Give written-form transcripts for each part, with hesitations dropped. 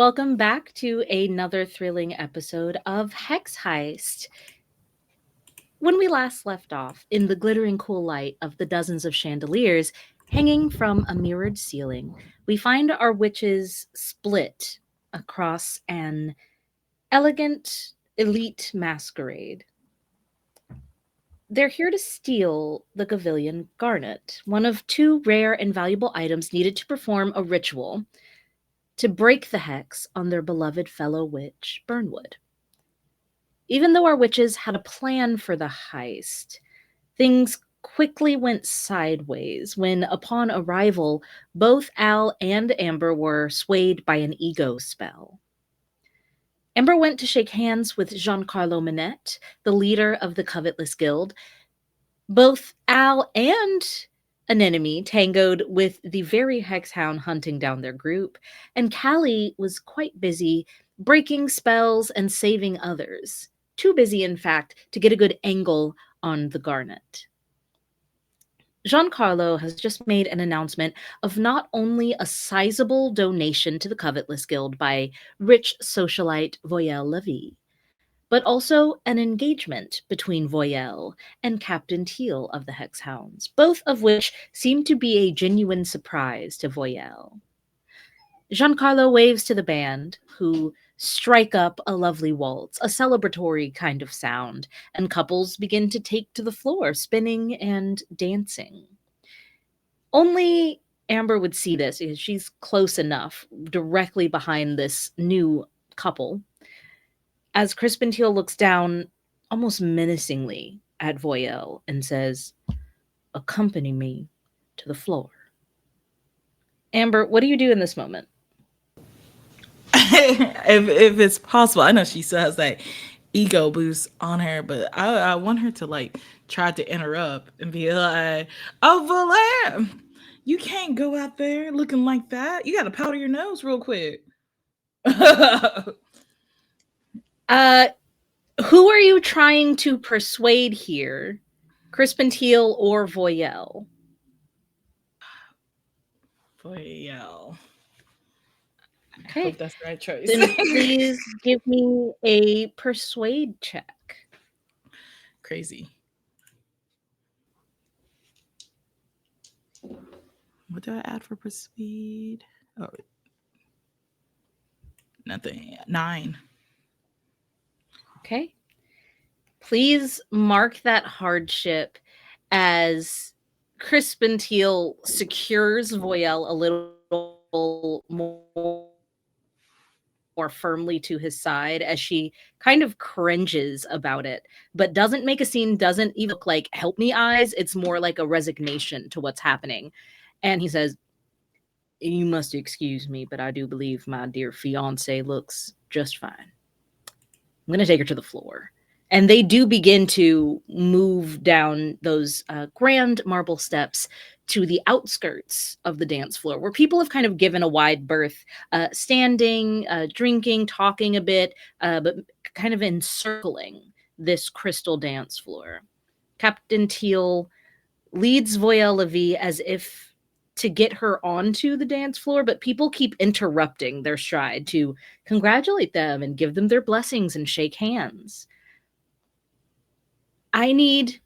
Welcome back to another thrilling episode of Heist. When we last left off, in the glittering cool light of the dozens of chandeliers hanging from a mirrored ceiling, we find our witches split across an elegant elite masquerade. They're here to steal the Gavilion Garnet, one of two rare and valuable items needed to perform a ritual to break the hex on their beloved fellow witch, Burnwood. Even though our witches had a plan for the heist, things quickly went sideways when, upon arrival, both Al and Amber were swayed by an ego spell. Amber went to shake hands with Giancarlo Minette, the leader of the Covetless Guild. Both Al and Anemone tangoed with the very hexhound hunting down their group, and Callie was quite busy breaking spells and saving others. Too busy, in fact, to get a good angle on the garnet. Giancarlo has just made an announcement of not only a sizable donation to the Covetless Guild by rich socialite Voyelle Levy, but also an engagement between Voyelle and Captain Teal of the Hexhounds, both of which seem to be a genuine surprise to Voyelle. Giancarlo waves to the band, who strike up a lovely waltz, a celebratory kind of sound, and couples begin to take to the floor, spinning and dancing. Only Amber would see this because she's close enough, directly behind this new couple, as Crispin Teal looks down almost menacingly at Voyelle and says, "Accompany me to the floor." Amber, what do you do in this moment? if it's possible, I know she still has that ego boost on her, but I want her to like try to interrupt and be like, "Oh, Valer, you can't go out there looking like that. You got to powder your nose real quick." Uh, who are you trying to persuade here? Crispin Teal or Voyelle? Well, I Okay, hope that's the right choice. then please give me a persuade check. Crazy. What do I add for persuade? Oh, nothing. 9. Okay. Please mark that hardship as Crispin Teal secures Voyelle a little more firmly to his side as she kind of cringes about it, but doesn't make a scene, doesn't even look like help me eyes. It's more like a resignation to what's happening. And he says, "You must excuse me, but I do believe my dear fiance looks just fine. I'm going to take her to the floor." And they do begin to move down those grand marble steps to the outskirts of the dance floor, where people have kind of given a wide berth, standing, drinking, talking a bit, but kind of encircling this crystal dance floor. Captain Teal leads Voyelle Levy as if to get her onto the dance floor, but people keep interrupting their stride to congratulate them and give them their blessings and shake hands. I need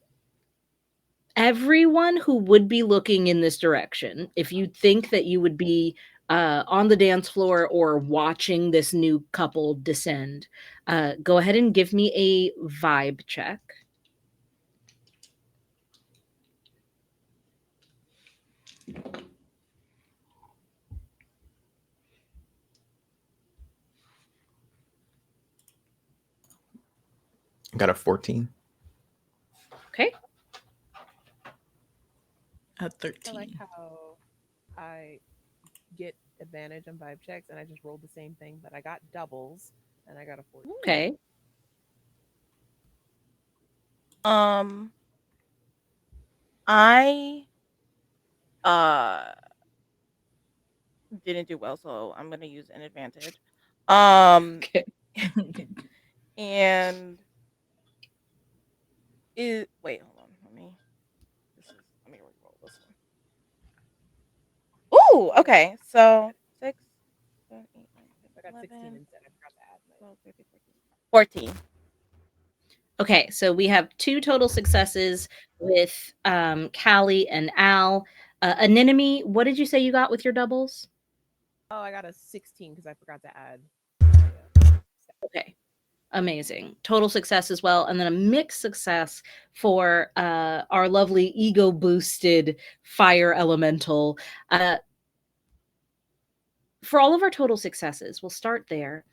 everyone who would be looking in this direction. If you think that you would be on the dance floor or watching this new couple descend, go ahead and give me a vibe check. Got a 14. Okay. At I like 13. how I get advantage on vibe checks and I just rolled the same thing, but I got doubles and I got a 14. Okay. Um, I uh didn't do well, so I'm gonna use an advantage. Um, Okay. and is wait, hold on, let me roll this one. Ooh, okay, so 6, 7, 8, 9, 10. got 16 11, instead. I forgot to add. 12, 13, 14. Okay, so we have 2 total successes with, Callie and Al. Anemone, what did you say you got with your doubles? Oh, I got a 16 because I forgot to add my. Okay, amazing. Total success as well, and then a mixed success for, our lovely ego-boosted fire elemental. For all of our total successes, we'll start there.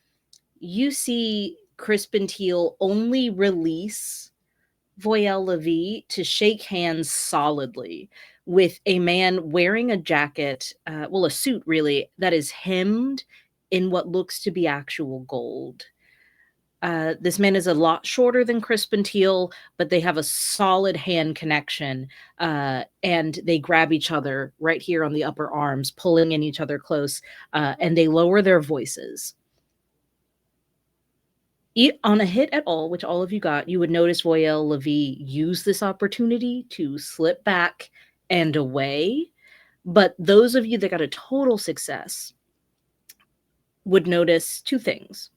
You see Crispin Teal only release Voyelle Levy to shake hands solidly with a man wearing a jacket, well, a suit really, that is hemmed in what looks to be actual gold. This man is a lot shorter than Crispin Teal, but they have a solid hand connection, and they grab each other right here on the upper arms, pulling in each other close, and they lower their voices. On a hit at all, which all of you got, you would notice Voyelle Levy use this opportunity to slip back and away. But those of you that got a total success would notice 2 things.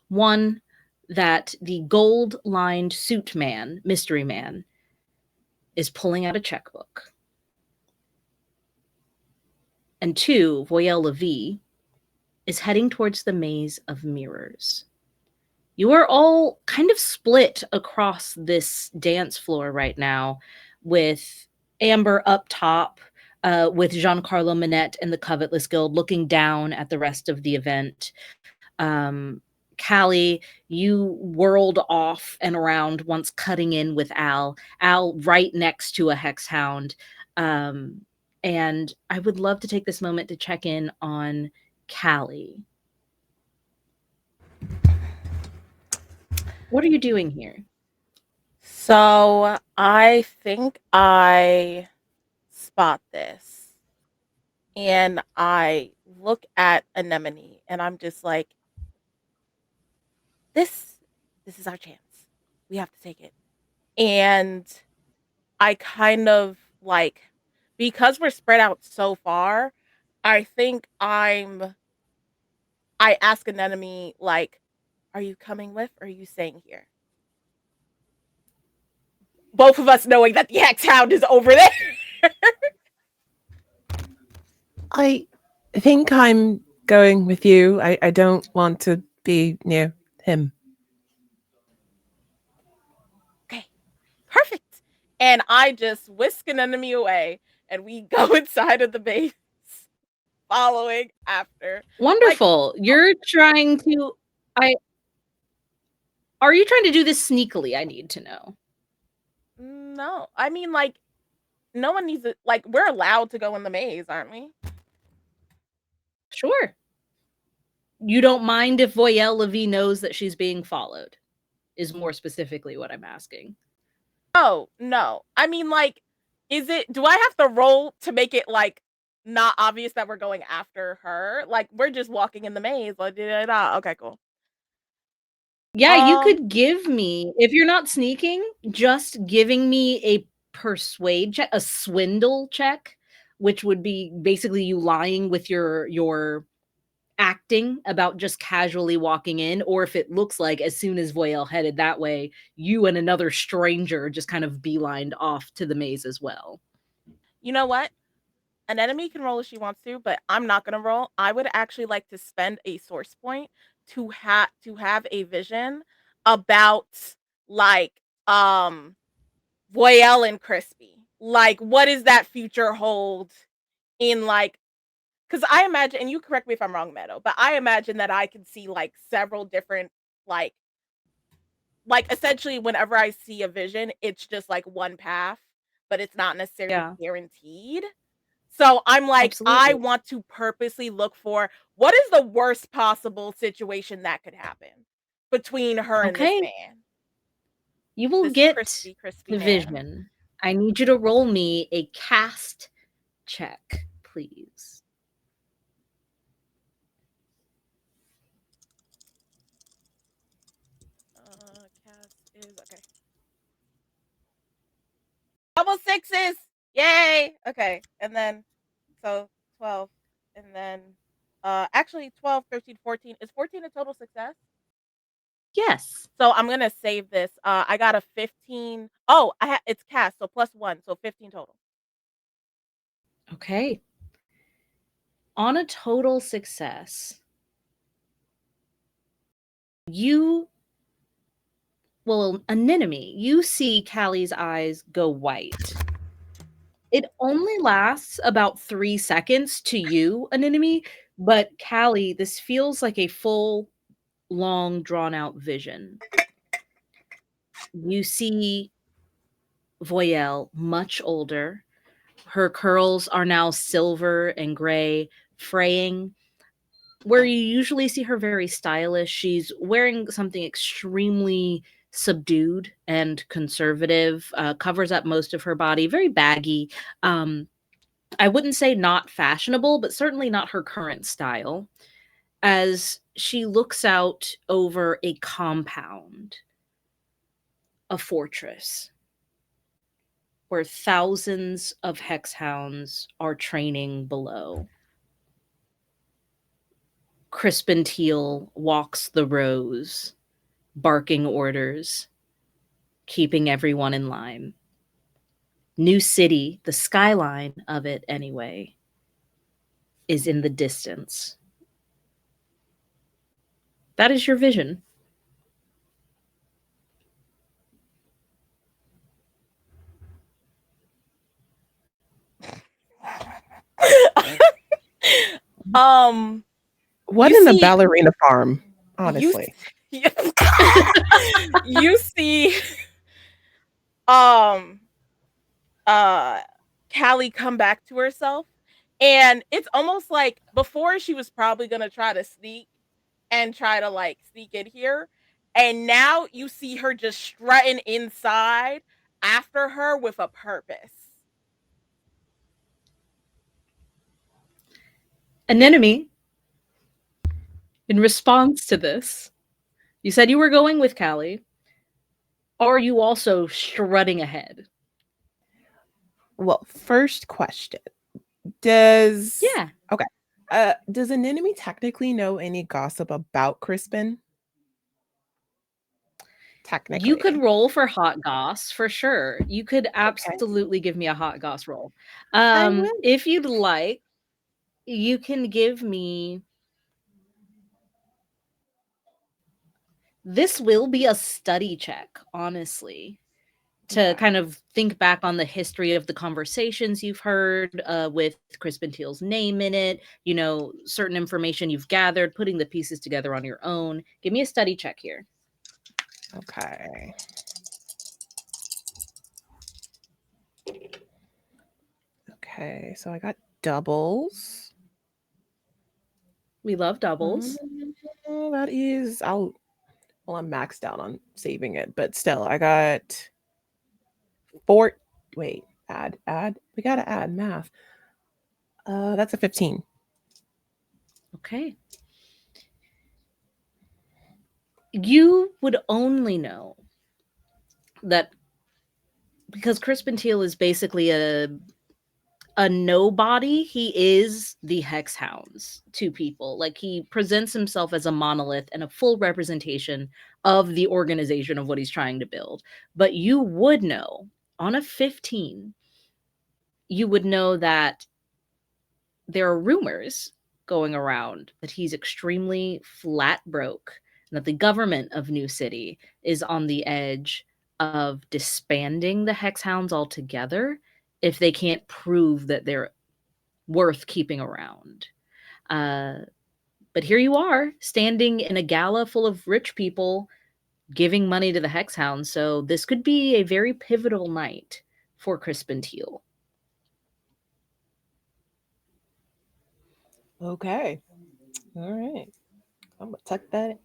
One, that the gold lined suit man, mystery man, is pulling out a checkbook. And 2, Voyelle Levy is heading towards the maze of mirrors. You are all kind of split across this dance floor right now, with Amber up top, with Giancarlo Manette and the Covetless Guild looking down at the rest of the event. Callie, you whirled off and around once cutting in with Al. Al right next to a Hexhound. And I would love to take this moment to check in on Callie. What are you doing here? So I think I spot this, and I look at Anemone, and I'm just like, this is our chance. We have to take it. And I kind of like, because we're spread out so far, I think I ask Anemone, like, are you coming with, or are you staying here? Both of us knowing that the Hexhound is over there. I think I'm going with you. I don't want to be near him. Okay, perfect. And I just whisk Anemone away, and we go inside of the base, following after. Wonderful. You're trying to I Are you trying to do this sneakily? I need to know. No, I mean, like, no one needs to, like, we're allowed to go in the maze, aren't we? Sure. You don't mind if Voyelle Levy knows that she's being followed, is more specifically what I'm asking. Oh, no. I mean, like, do I have to roll to make it, like, not obvious that we're going after her? Like, we're just walking in the maze. Like, okay, cool. Yeah, you could give me, if you're not sneaking, just giving me a persuade check, a swindle check, which would be basically you lying with your acting about just casually walking in, or if it looks like as soon as Voyelle headed that way, you and another stranger just kind of beelined off to the maze as well. You know what? An enemy can roll if she wants to, but I'm not gonna roll. I would actually like to spend a source point to have a vision about, like, Voyelle and Crispy. Like, what does that future hold in, like, because I imagine, and you correct me if I'm wrong, Meadow, but I imagine that I can see, like, several different, like essentially whenever I see a vision, it's just like one path, but it's not necessarily Yeah. guaranteed. So I'm like, I Absolutely. want to purposely look for what is the worst possible situation that could happen between her and this Okay. man, You will this get crispy the man. vision. I need you to roll me a cast check, please. Cast is okay. Double sixes! Yay! Okay, and then so 12, and then actually 12, 13, 14. Is 14 a total success? Yes. So I'm gonna save this. I got a 15. Oh, it's cast, so +1, so 15 total. Okay. On a total success, you Anemone, you see Callie's eyes go white. It only lasts about 3 seconds to you, Anemone, but Callie, this feels like a full, long, drawn out vision. You see Voyelle, much older. Her curls are now silver and gray, fraying. Where you usually see her very stylish, she's wearing something extremely subdued and conservative, covers up most of her body, very baggy. I wouldn't say not fashionable, but certainly not her current style. As she looks out over a compound, a fortress, where thousands of hexhounds are training below. Crispin Teal walks the rows, barking orders, keeping everyone in line. New City, the skyline of it anyway, is in the distance. That is your vision. um, What you in the see, ballerina farm? you, Honestly. you see, um, Callie come back to herself, and it's almost like before she was probably gonna try to sneak and try to like sneak in here, and now you see her just strutting inside after her with a purpose. Anemone, in response to this, you said you were going with Callie. Are you also strutting ahead? Well, first question. Does Yeah. okay. Does an enemy technically know any gossip about Crispin? You could Technically. roll for hot goss for sure. You could Okay. absolutely give me a hot goss roll. I will. If you'd like, you can give me. This will be a study check, honestly, to Okay. kind of think back on the history of the conversations you've heard with Crispin Teal's name in it, certain information you've gathered, putting the pieces together on your own. Give me a study check here. Okay. Okay, so I got doubles. We love doubles. That is, I'm maxed out on saving it, but still, I got four. Wait, add. We gotta add math. That's a 15. Okay. You would only know that because Crispin Teal is basically a nobody, he is the Hex Hounds to people. Like, he presents himself as a monolith and a full representation of the organization of what he's trying to build. But you would know on a 15, you would know that there are rumors going around that he's extremely flat broke and that the government of New City is on the edge of disbanding the Hexhounds altogether if they can't prove that they're worth keeping around. Uh, but here you are, standing in a gala full of rich people giving money to the Hexhounds, so this could be a very pivotal night for Crispin Teal. Okay. All right. I'm gonna tuck that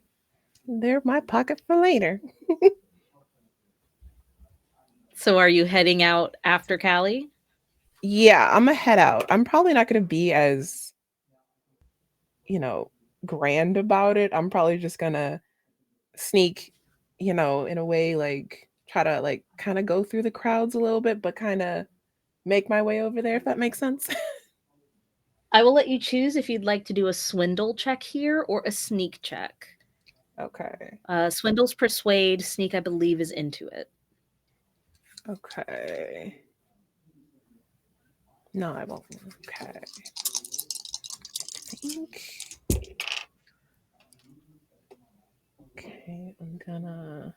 there in my pocket for later. So are you heading out after Callie? Yeah, I'm gonna head out. I'm probably not gonna be as, you know, grand about it. I'm probably just gonna sneak, in a way, like try to like kind of go through the crowds a little bit, but kind of make my way over there, if that makes sense. I will let you choose if you'd like to do a swindle check here or a sneak check. Okay. Swindle's persuade, sneak I believe is into it. Okay. No, I won't. Okay. I think. Okay, I'm gonna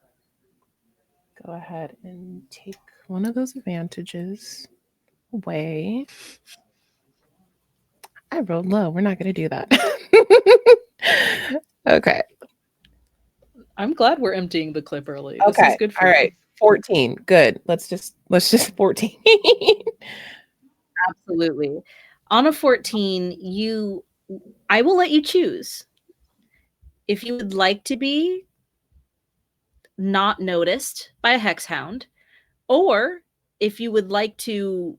go ahead and take one of those advantages away. I rolled low. We're not gonna do that. Okay. I'm glad we're emptying the clip early. This Okay. is good for All you. right. 14. Good. Let's just 14. Absolutely. On a 14, I will let you choose. If you would like to be not noticed by a hex hound, or if you would like to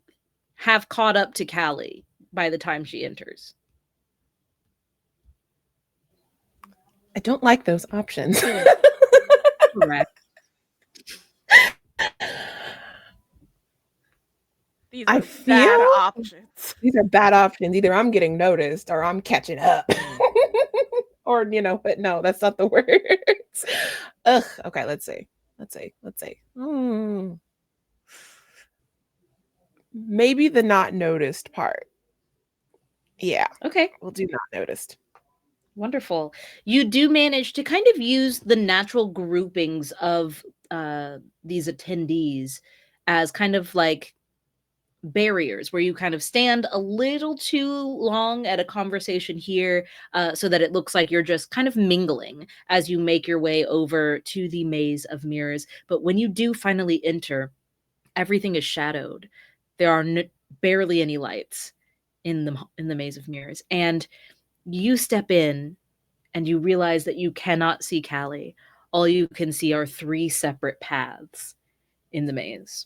have caught up to Callie by the time she enters. I don't like those options. Correct. These I are feel bad options. these are bad options. Either I'm getting noticed or I'm catching up. Or, but no, that's not the words. Ugh. Okay, let's see. Maybe the not noticed part. Yeah, Okay. we'll do not noticed. Wonderful. You do manage to kind of use the natural groupings of these attendees as kind of like barriers where you kind of stand a little too long at a conversation here so that it looks like you're just kind of mingling as you make your way over to the maze of mirrors. But when you do finally enter, everything is shadowed. There are barely any lights in the maze of mirrors, and you step in and you realize that you cannot see Callie. All you can see are 3 separate paths in the maze.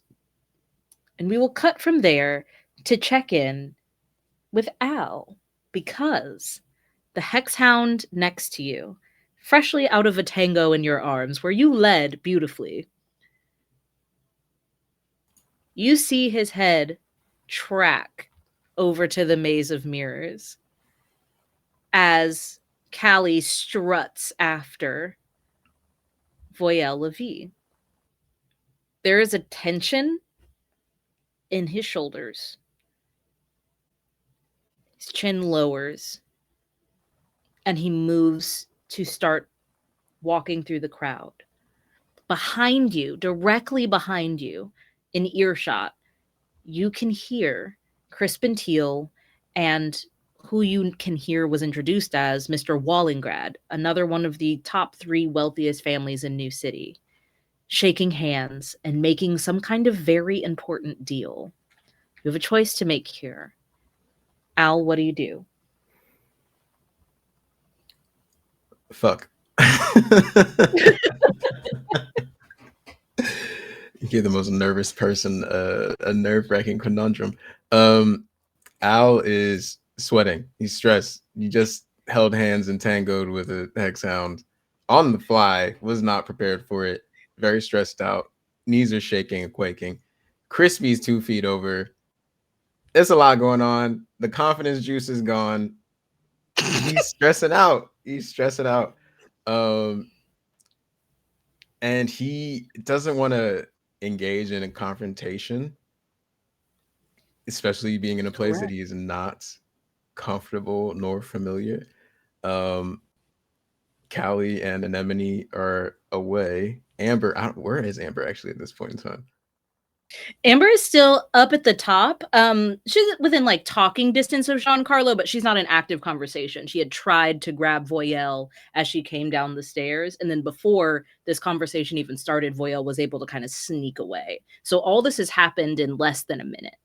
And we will cut from there to check in with Al, because the hexhound next to you, freshly out of a tango in your arms where you led beautifully, you see his head track over to the maze of mirrors as Callie struts after Voyelle Levy. There is a tension in his shoulders. His chin lowers, and he moves to start walking through the crowd. Behind you, directly behind you, in earshot, you can hear Crispin Teal and who you can hear was introduced as Mr. Wallingrad, another one of the top 3 wealthiest families in New City, shaking hands and making some kind of very important deal. You have a choice to make here. Al, what do you do? Fuck. You're the most nervous person, a nerve-wracking conundrum. Al is sweating. He's stressed. You just held hands and tangoed with a hexhound on the fly, was not prepared for it, very stressed out. Knees are shaking and quaking. Crispy's 2 feet over. There's a lot going on. The confidence juice is gone. He's stressing out. And he doesn't want to engage in a confrontation, especially being in a place that he is not comfortable nor familiar. Callie and Anemone are away. Amber, where is Amber actually at this point in time? Amber is still up at the top. She's within like talking distance of Giancarlo, but she's not in active conversation. She had tried to grab Voyelle as she came down the stairs, and then before this conversation even started, Voyelle was able to kind of sneak away. So all this has happened in less than a minute.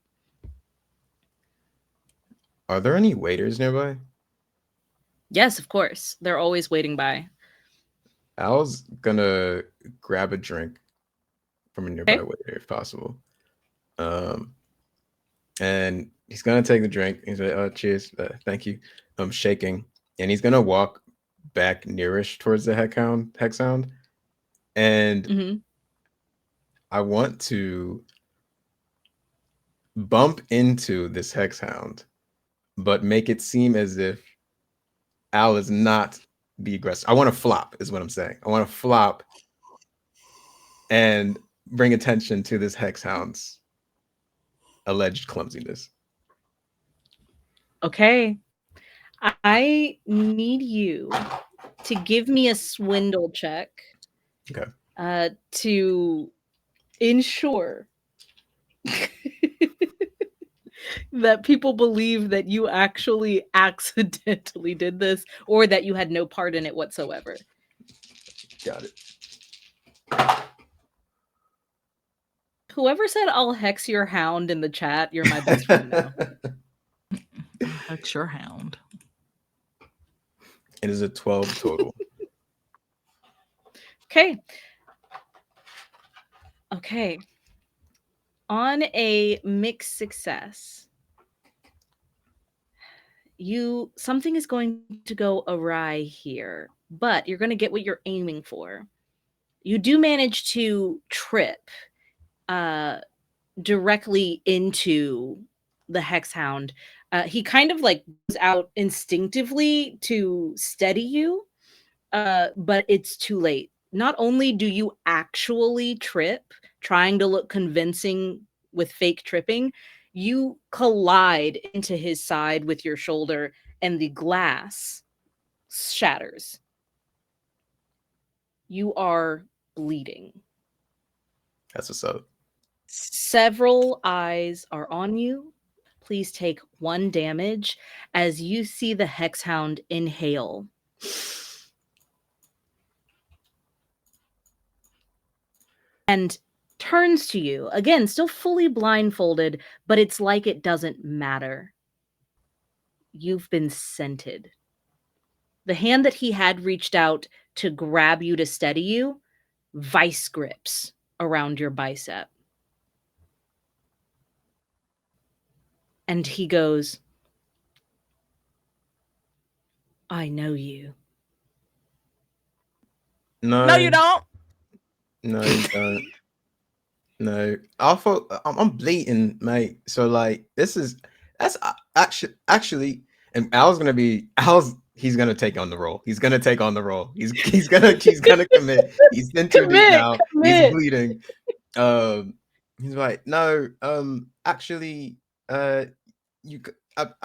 Are there any waiters nearby? Yes, of course. They're always waiting by. Al's gonna grab a drink from a nearby Okay. waiter if possible. And he's gonna take the drink. He's like, "Oh, cheers, thank you." I'm shaking, and he's gonna walk back nearish towards the hexhound, and I want to bump into this hexhound but make it seem as if Al is not the aggressor. I want to flop, is what I'm saying. I want to flop and bring attention to this hexhound's alleged clumsiness. Okay. I need you to give me a swindle check. Okay. To ensure that people believe that you actually accidentally did this or that you had no part in it whatsoever. Got it. Whoever said I'll hex your hound in the chat, you're my best friend now. Hex your hound. It is a 12 total. Okay. Okay. On a mixed success, something is going to go awry here, but you're going to get what you're aiming for. You do manage to trip directly into the hexhound. He kind of like goes out instinctively to steady you, but it's too late. Not only do you actually trip, trying to look convincing with fake tripping, you collide into his side with your shoulder, and the glass shatters. You are bleeding. That's what's up. Several eyes are on you. Please take 1 damage as you see the hexhound inhale. And turns to you, again, still fully blindfolded, but it's like it doesn't matter. You've been scented. The hand that he had reached out to grab you to steady you, vice grips around your bicep. And he goes, I know you. No, you don't. No, you don't. No, I thought I'm bleeding, mate. So like, that's actually, and he's gonna take on the role. He's gonna take on the role. He's gonna commit. He's into it now. He's bleeding. He's like, no, actually, I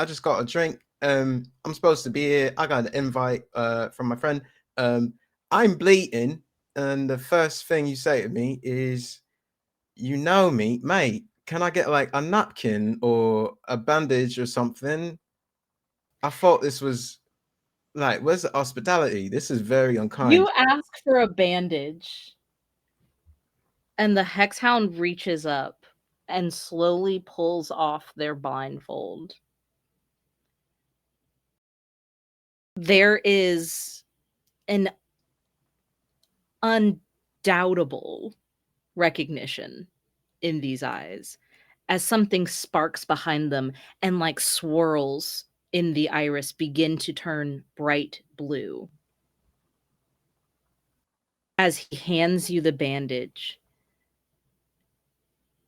just got a drink. I'm supposed to be here. I got an invite from my friend. I'm bleeding, and the first thing you say to me is, you know me, mate. Can I get like a napkin or a bandage or something? I thought this was like, where's the hospitality? This is very unkind. You ask for a bandage, and the hexhound reaches up and slowly pulls off their blindfold. There is an undoubtable recognition in these eyes as something sparks behind them and like swirls in the iris begin to turn bright blue. As he hands you the bandage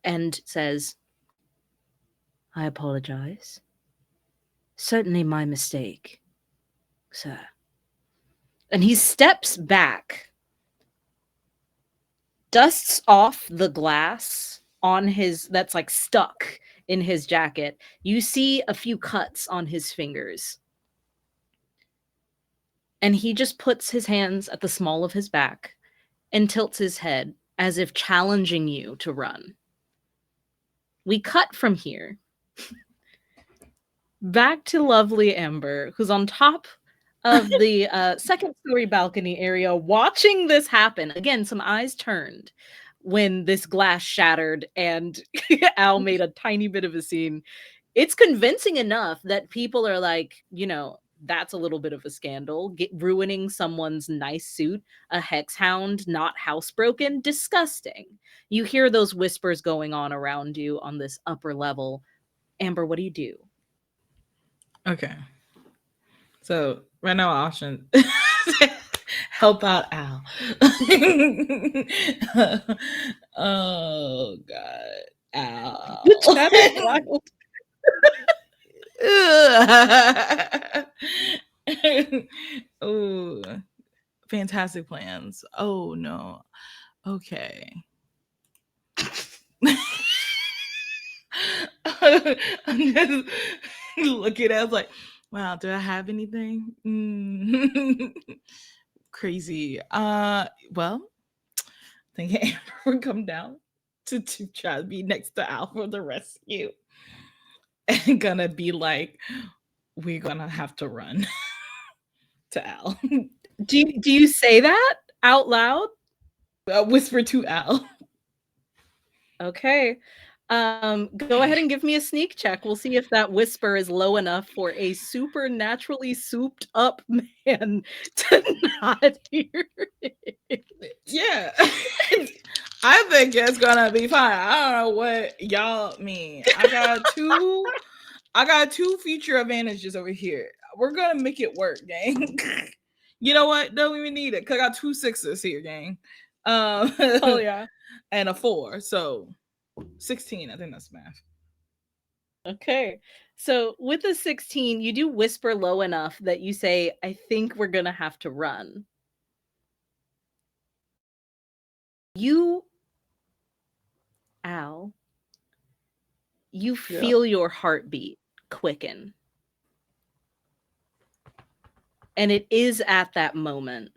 and says, I apologize. Certainly my mistake, sir. And he steps back, dusts off the glass on that's like stuck in his jacket. You see a few cuts on his fingers. And he just puts his hands at the small of his back and tilts his head as if challenging you to run. We cut from here back to lovely Amber, who's on top of the second story balcony area watching this happen. Again, some eyes turned when this glass shattered and Al made a tiny bit of a scene. It's convincing enough that people are like, that's a little bit of a scandal. Ruining someone's nice suit, a hexhound, not housebroken, disgusting. You hear those whispers going on around you on this upper level. Amber, what do you do? Okay. So right now, option help out Al. Oh God, Al. The chat is wild. Ooh, fantastic plans. Oh no. Okay. I'm just looking at it, I was like, wow, do I have anything? Crazy. Well, I think Amber would come down to try to be next to Al for the rescue. And gonna be like, we're gonna have to run to Al. Do you say that out loud? Whisper to Al. Okay. Go ahead and give me a sneak check. We'll see if that whisper is low enough for a supernaturally souped up man to not hear it. Yeah. I think it's gonna be fine. I don't know what y'all mean. I got two feature advantages over here. We're gonna make it work, gang. You know what? Don't even need it. Cause I got 2 6s here, gang. Oh yeah. And a 4. So 16. I think that's math. Okay. So with a 16, you do whisper low enough that you say, I think we're gonna have to run. You, Al, you feel your heartbeat quicken. And it is at that moment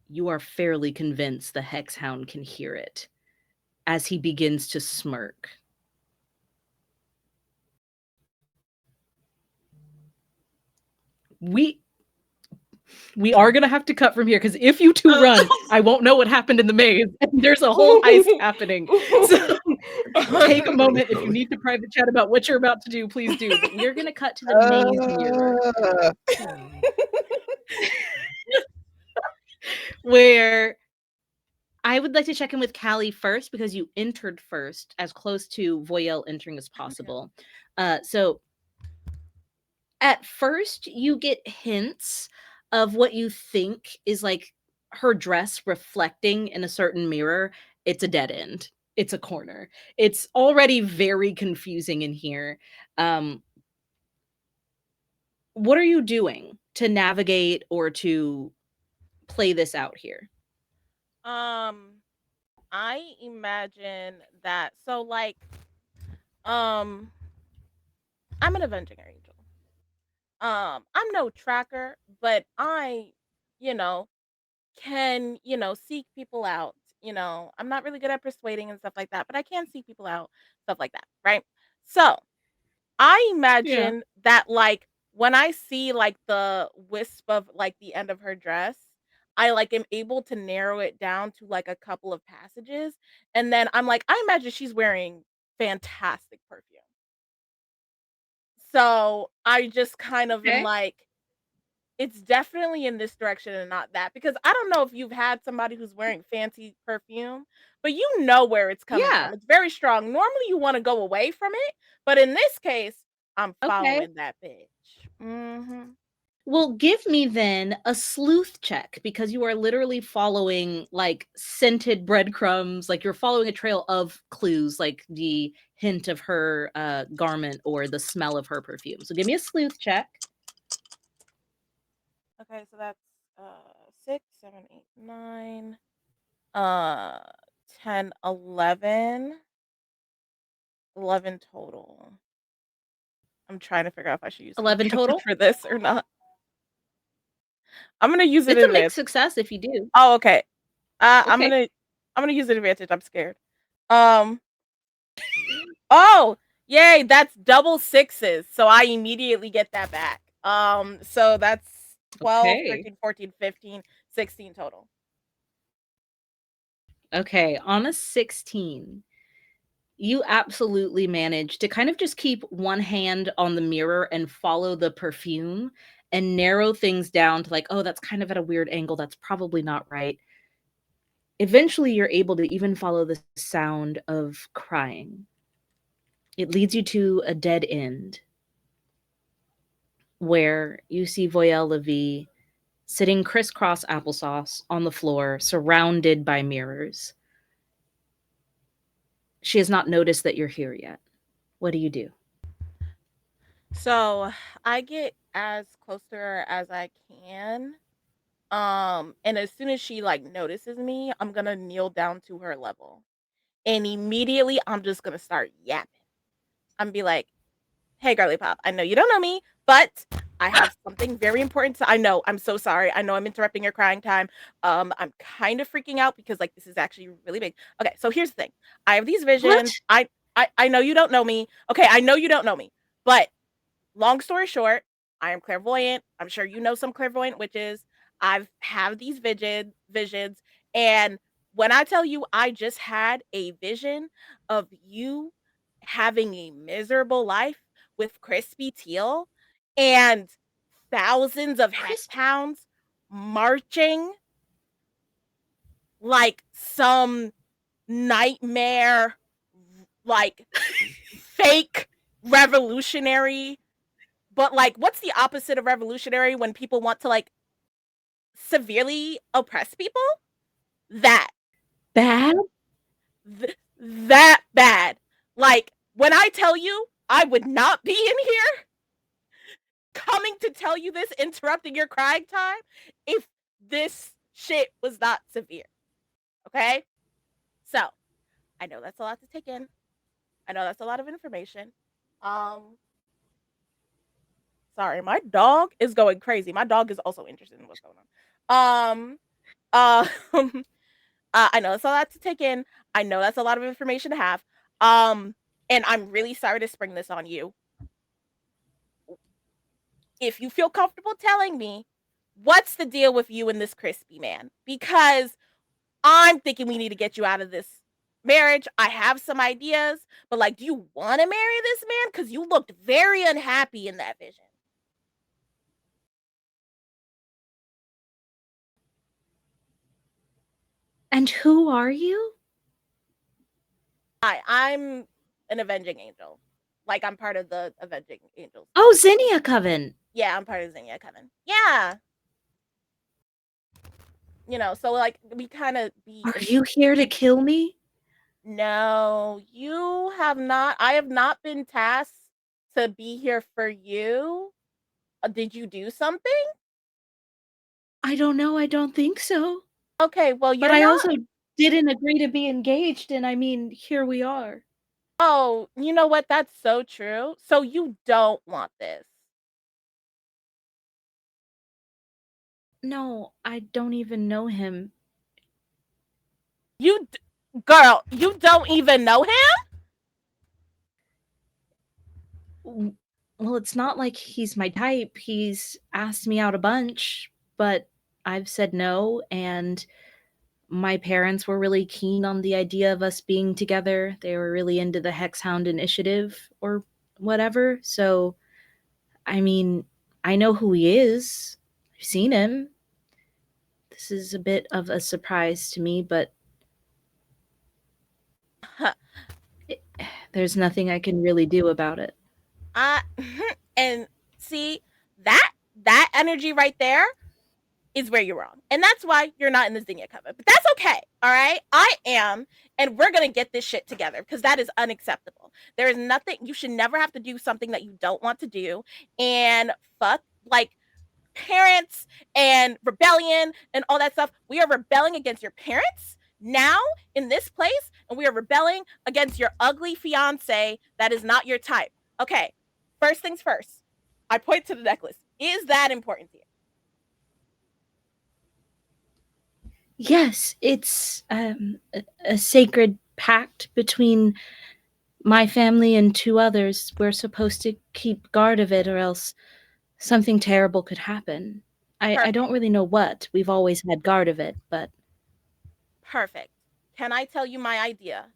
you are fairly convinced the hexhound can hear it as he begins to smirk. We are gonna have to cut from here because if you two run, I won't know what happened in the maze. And there's a whole heist happening. So take a moment. If you need to private chat about what you're about to do, please do. But we're gonna cut to the maze mirror. Where I would like to check in with Callie first because you entered first, as close to Voyelle entering as possible. So at first, you get hints of what you think is like her dress reflecting in a certain mirror. It's a dead end. It's a corner. It's already very confusing in here. What are you doing to navigate or to play this out here? I imagine that so like um I'm an avenging angel. I'm no tracker, but I, you know, can, seek people out. I'm not really good at persuading and stuff like that, but I can seek people out, stuff like that, right? So I Yeah. imagine that like when I see like the wisp of like the end of her dress, I like am able to narrow it down to like a couple of passages. And then I'm like, I imagine she's wearing fantastic perfume. So I just kind of am Okay. like, it's definitely in this direction and not that because I don't know if you've had somebody who's wearing fancy perfume, but you know where it's coming Yeah. from. It's very strong. Normally you want to go away from it, but in this case, I'm Okay. following that bitch. Mhm. Well, give me then a sleuth check because you are literally following like scented breadcrumbs, like you're following a trail of clues, like the hint of her garment or the smell of her perfume. So give me a sleuth check. Okay, so that's 6, 7, 8, 9, uh 10, 11, 11 total. I'm trying to figure out if I should use 11 advantage total. for this or not. I'm gonna use it It's a advantage. mixed success if you do. Oh, okay. I'm Okay. gonna use an advantage. I'm scared. Um. Oh, yay! That's double sixes, so I immediately get that back. So that's 12, Okay. 13, 14, 15, 16 total. Okay. On a 16, you absolutely manage to kind of just keep one hand on the mirror and follow the perfume and narrow things down to like, oh, that's kind of at a weird angle. That's probably not right. Eventually, you're able to even follow the sound of crying. It leads you to a dead end where you see Voyelle Levy sitting crisscross applesauce on the floor, surrounded by mirrors. She has not noticed that you're here yet. What do you do? So I get as close to her as I can. And as soon as she like notices me, I'm gonna kneel down to her level. And immediately I'm just gonna start yapping. I'm be like, hey girly pop, I know you don't know me, but I have something very important to I know, I'm so sorry. I know I'm interrupting your crying time. I'm kind of freaking out because like this is actually really big. Okay, so here's the thing. I have these What? visions. I know you don't know me. Okay, I know you don't know me. But long story short, I am clairvoyant. I'm sure you know some clairvoyant witches. I've have these visions, and when I tell you I just had a vision of you having a miserable life with crispy teal and thousands of hex Crispy. hounds marching like some nightmare, like fake revolutionary. But like, what's the opposite of revolutionary when people want to like severely oppress people? That Bad? that bad. Like when I tell you I would not be in here coming to tell you this, interrupting your crying time, if this shit was not severe. Okay? So I know that's a lot to take in. I know that's a lot of information. Um, sorry, my dog is going crazy. My dog is also interested in what's going on. Uh, I know that's a lot to take in. I know that's a lot of information to have. And I'm really sorry to spring this on you. If you feel comfortable telling me, what's the deal with you and this crispy man? Because I'm thinking we need to get you out of this marriage. I have some ideas, but like, do you want to marry this man? Because you looked very unhappy in that vision. And who are you? I'm an avenging angel. Like, I'm part of the avenging angels. Oh, Zinnia Coven. Yeah, I'm part of Xenia Coven. Yeah. So like we kind of be Are you here to kill me? No, you have not. I have not been tasked to be here for you. Did you do something? I don't know. I don't think so. Okay, well, But you're I not. also didn't agree to be engaged, and I mean, here we are. Oh, you know what? That's so true. So you don't want this. No, I don't even know him. Girl, you don't even know him? Well, it's not like he's my type. He's asked me out a bunch, but I've said no, and my parents were really keen on the idea of us being together. They were really into the Hexhound Initiative or whatever. So, I mean, I know who he is. I've seen him. This is a bit of a surprise to me, but it, there's nothing I can really do about it. I and see that energy right there is where you're wrong. And that's why you're not in the Xenia cover. But that's okay. All right. I am. And we're going to get this shit together because that is unacceptable. There is nothing, you should never have to do something that you don't want to do. And fuck, like, parents and rebellion and all that stuff. We are rebelling against your parents now in this place. And we are rebelling against your ugly fiance that is not your type. Okay. First things first. I point to the necklace. Is that important to you? Yes, it's a sacred pact between my family and two others. We're supposed to keep guard of it, or else something terrible could happen. I Perfect. don't really know what. We've always had guard of it, but Perfect. Can I tell you my idea?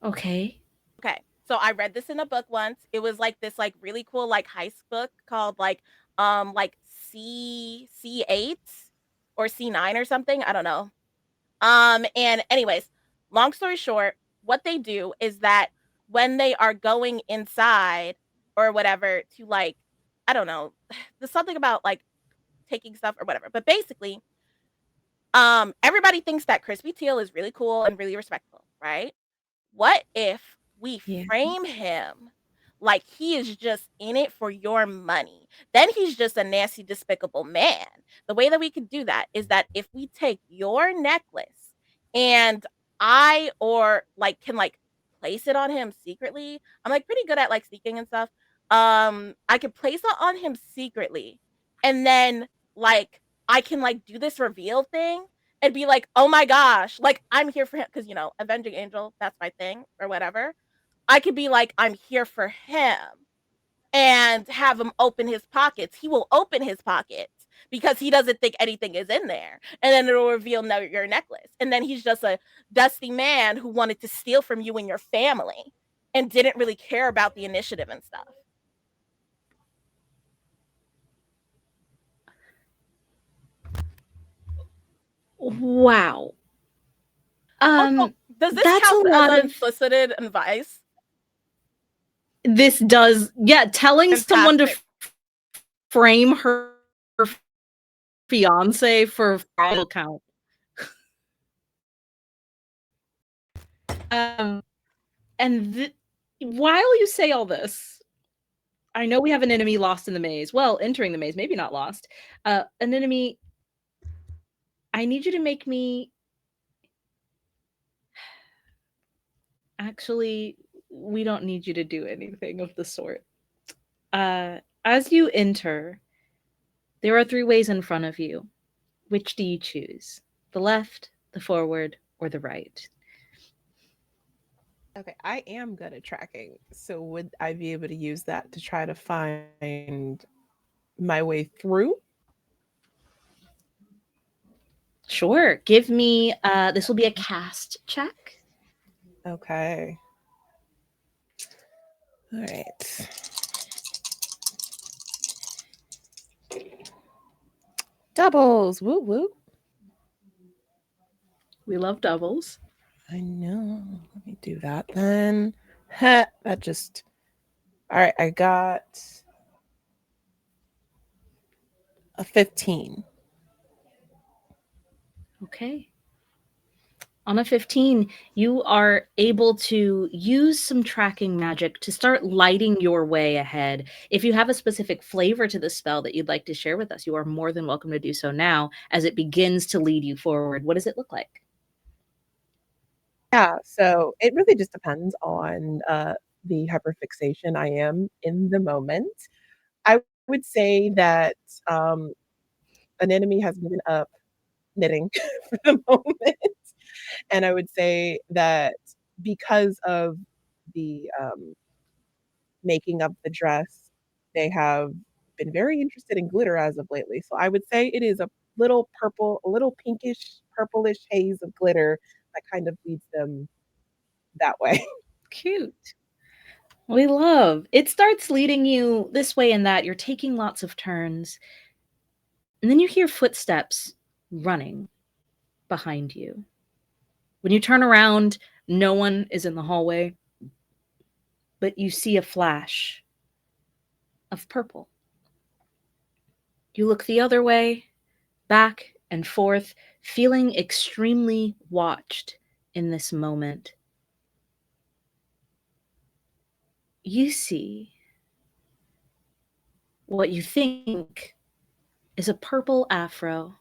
okay. Okay. So I read this in a book once. It was like this like really cool like heist book called like C8 or C9 or something. I don't know. And anyways, long story short, what they do is that when they are going inside or whatever to like I don't know, there's something about like taking stuff or whatever. But basically, everybody thinks that crispy teal is really cool and really respectful, right? What if we Yeah. frame him like he is just in it for your money, then he's just a nasty, despicable man. The way that we could do that is that if we take your necklace and I or like can like place it on him secretly. I'm like pretty good at like sneaking and stuff. I could place it on him secretly, and then like I can like do this reveal thing and be like, oh my gosh, like I'm here for him because avenging angel, that's my thing or whatever. I could be like, I'm here for him and have him open his pockets. He will open his pockets because he doesn't think anything is in there. And then it'll reveal your necklace. And then he's just a dusty man who wanted to steal from you and your family and didn't really care about the initiative and stuff. Wow. Also, does this That's a count as lot of. unsolicited advice? This does, yeah. Telling someone to Fantastic. frame her fiance for bridal count. And while you say all this, I know we have an enemy lost in the maze. Well, entering the maze, maybe not lost. An enemy. I need you to make me. Actually, we don't need you to do anything of the sort. As you enter, there are 3 ways in front of you. Which do you choose? The left, the forward, or the right? Okay, I am good at tracking. So would I be able to use that to try to find my way through? Sure. Give me, this will be a cast check. Okay. All right. Doubles. Woo woo. We love doubles. I know. Let me do that then. That just. All right. I got a 15. Okay. On a 15, you are able to use some tracking magic to start lighting your way ahead. If you have a specific flavor to the spell that you'd like to share with us, you are more than welcome to do so now as it begins to lead you forward. What does it look like? Yeah. So it really just depends on the hyperfixation I am in the moment. I would say that an enemy has given up knitting for the moment. And I would say that because of the making of the dress, they have been very interested in glitter as of lately. So I would say it is a little purple, a little pinkish, purplish haze of glitter that kind of leads them that way. Cute. We love. It starts leading you this way and that. You're taking lots of turns. And then you hear footsteps running behind you. When you turn around, no one is in the hallway, but you see a flash of purple. You look the other way, back and forth, feeling extremely watched in this moment. You see what you think is a purple afro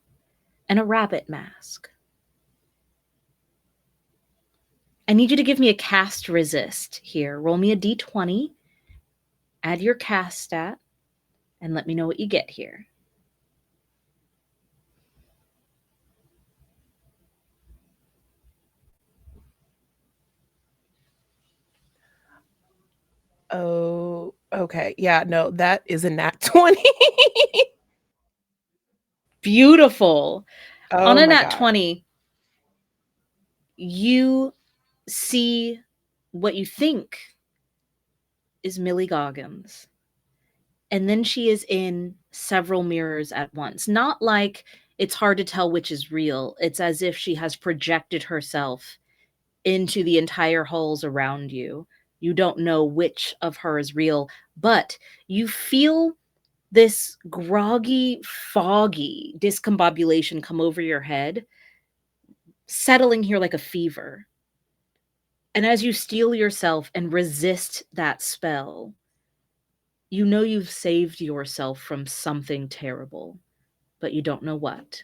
and a rabbit mask. I need you to give me a cast resist here. Roll me a d20, add your cast stat, and let me know what you get here. Oh, okay. Yeah, no, that is a nat 20. Beautiful. On Oh a my nat god. 20, you see what you think is Millie Goggins. And then she is in several mirrors at once. Not like it's hard to tell which is real. It's as if she has projected herself into the entire halls around you. You don't know which of her is real, but you feel this groggy, foggy discombobulation come over your head, settling here like a fever. And as you steel yourself and resist that spell, you know you've saved yourself from something terrible, but you don't know what.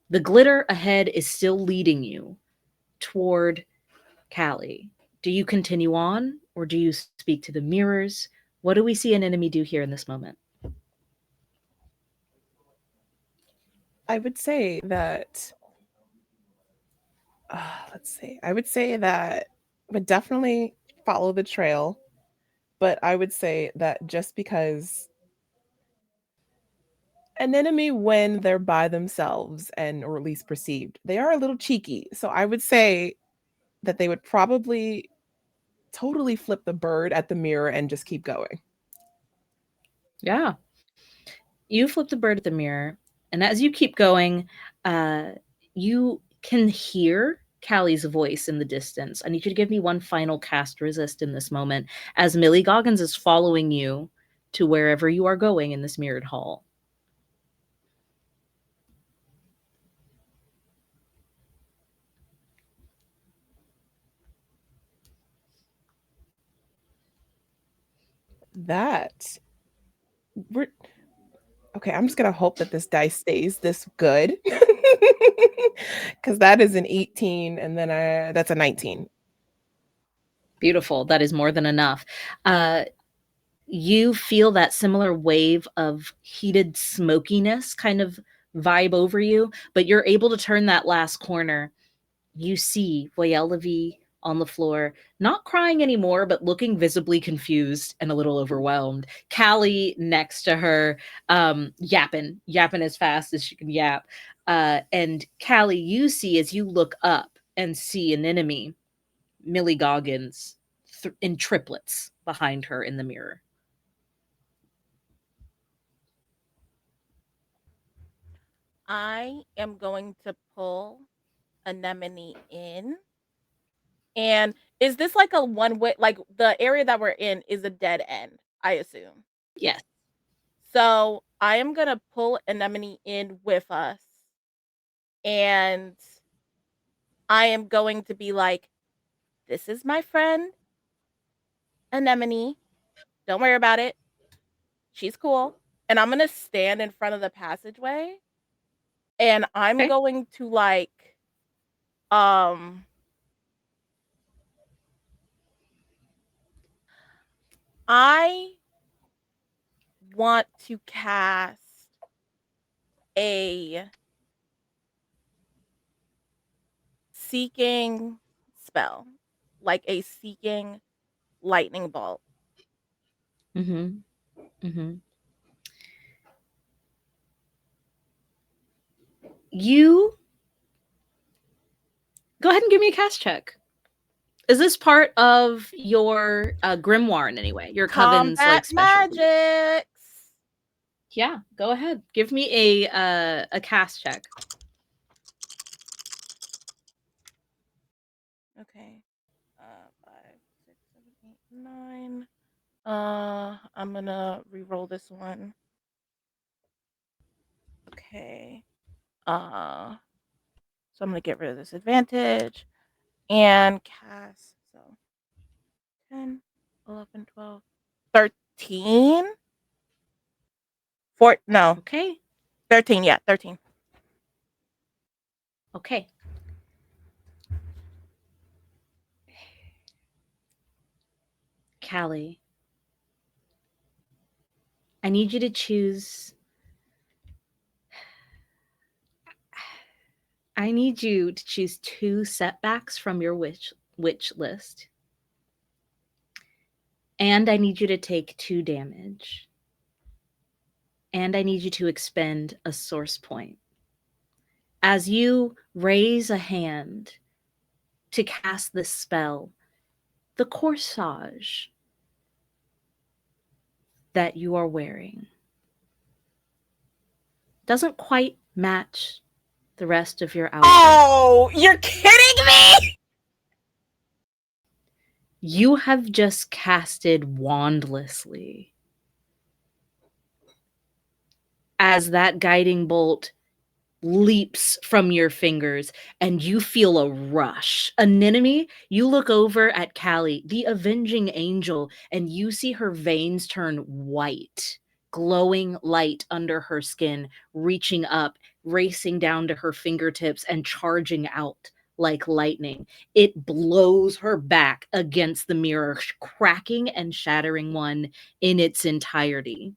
The glitter ahead is still leading you toward Callie. Do you continue on or do you speak to the mirrors? What do we see an enemy do here in this moment? I would say that let's see. I would say that would definitely follow the trail, but I would say that just because an enemy, when they're by themselves and or at least perceived, they are a little cheeky. So I would say that they would probably totally flip the bird at the mirror and just keep going. Yeah. You flip the bird at the mirror, and as you keep going, you can hear Callie's voice in the distance. I need you to give me one final cast resist in this moment as Millie Goggins is following you to wherever you are going in this mirrored hall. That we're okay. I'm just gonna hope that this dice stays this good. Because that is an 18, and then that's a 19. Beautiful. That is more than enough. You feel that similar wave of heated smokiness kind of vibe over you, but you're able to turn that last corner. You see Voyelle on the floor, not crying anymore, but looking visibly confused and a little overwhelmed. Callie next to her, yapping as fast as she can yap. And Callie, you see as you look up and see an enemy, Millie Goggins, in triplets behind her in the mirror. I am going to pull Anemone in. And is this like a one way, like the area that we're in is a dead end, I assume. Yes. So I am going to pull Anemone in with us. And I am going to be like, this is my friend, Anemone. Don't worry about it. She's cool. And I'm going to stand in front of the passageway. And I'm Okay. going to like, I want to cast a seeking spell, like a seeking lightning bolt. Mm-hmm. Mm-hmm. You go ahead and give me a cast check. Is this part of your grimoire in any way? Your coven's Combat like specialty? magics. Yeah, go ahead. Give me a cast check. Okay. 5, 6, 7, 8, 9. I'm gonna re-roll this one. Okay. So I'm gonna get rid of this advantage and cast. So 10, 11, 12, 13. No, Okay. 13. Yeah, 13. Okay. Callie, I need you to choose. I need you to choose 2 setbacks from your witch list. And I need you to take 2 damage. And I need you to expend a source point. As you raise a hand to cast this spell, the corsage that you are wearing doesn't quite match the rest of your outfit. Oh, you're kidding me! You have just casted wandlessly as that guiding bolt leaps from your fingers and you feel a rush. Anemone, you look over at Callie, the avenging angel, and you see her veins turn white, glowing light under her skin, reaching up, racing down to her fingertips and charging out like lightning. It blows her back against the mirror, cracking and shattering one in its entirety.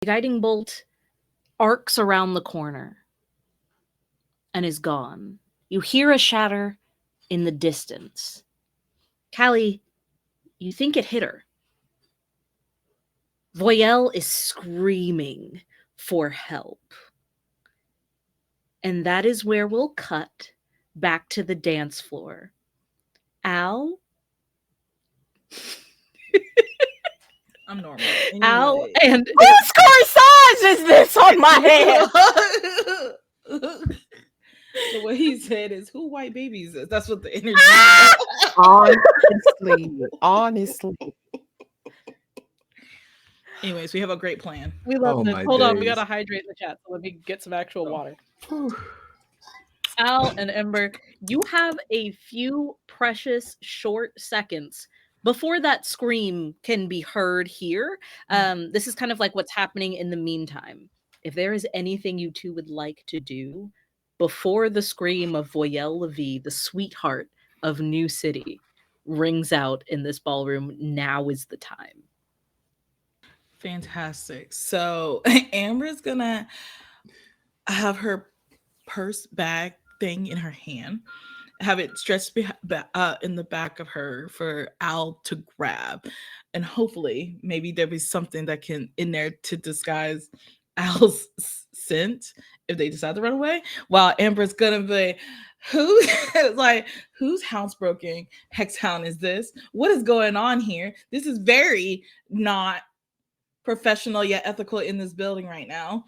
The guiding bolt arcs around the corner and is gone. You hear a shatter in the distance. Callie, you think it hit her. Voyelle is screaming for help. And that is where we'll cut back to the dance floor. Al? I'm normal. Al Anyway. and Whose corsage is this on my hand? So what he said is, "Who white babies is?" That's what the energy. Honestly. Anyways, we have a great plan. We love Oh this. my Hold on, we days. gotta hydrate the chat. So let me get some actual Oh. water. Whew. Al and Ember, you have a few precious short seconds before that scream can be heard here. This is kind of like what's happening in the meantime. If there is anything you two would like to do before the scream of Voyelle Levy, the sweetheart of New City, rings out in this ballroom, now is the time. Fantastic. So Amber's gonna have her purse bag thing in her hand, have it stretched in the back of her for Al to grab, and hopefully maybe there'll be something that can in there to disguise Al's scent if they decide to run away. While Amber's gonna be, who like whose housebroken hexhound is this? What is going on here? This is very not professional yet ethical in this building right now.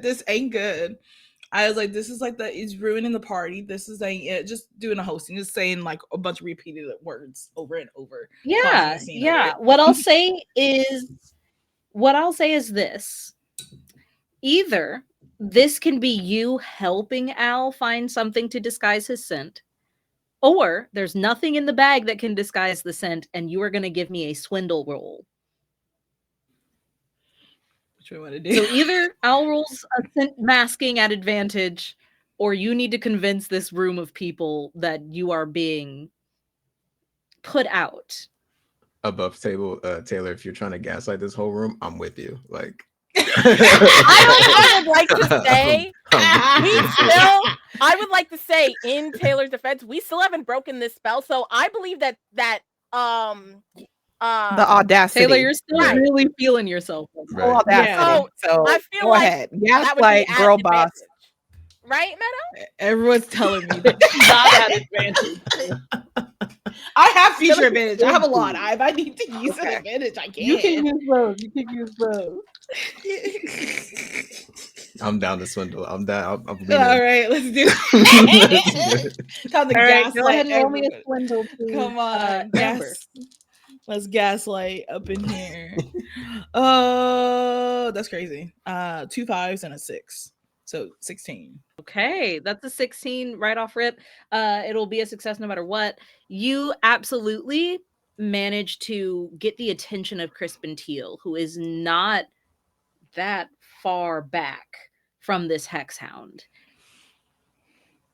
This ain't good. I was like, this is like it's ruining the party. This is like just doing a hosting, just saying like a bunch of repeated words over and over. Yeah, causing a scene over yeah. it. What I'll say is this. Either this can be you helping Al find something to disguise his scent, or there's nothing in the bag that can disguise the scent, and you are going to give me a swindle roll. Which we want to do. So either Al rolls a scent masking at advantage, or you need to convince this room of people that you are being put out. Above table, Taylor, if you're trying to gaslight this whole room, I'm with you. Like, I would like to say, I'm I would like to say, in Taylor's defense, we still haven't broken this spell, so I believe that The audacity. Taylor, you're still Right. really feeling yourself. Right. Audacity. So I feel go like ahead. that would be Gaslight, at girl advantage. boss. Right, Meadow? Everyone's telling me that she's not at advantage. I have future advantage. I have a lot. If I need to use an advantage, I can. You can use those. You can use those. I'm down to swindle. I'm down. I'm All right, let's do Let's it. do it. Time to All right, go gaslight ahead and roll me a everyone. swindle, please. Come on, Amber. let's gaslight up in here. Oh, that's crazy. 2 5s and a 6, so 16. Okay, that's a 16 right off rip. It'll be a success no matter what. You absolutely managed to get the attention of Crispin Teal, who is not that far back from this hexhound.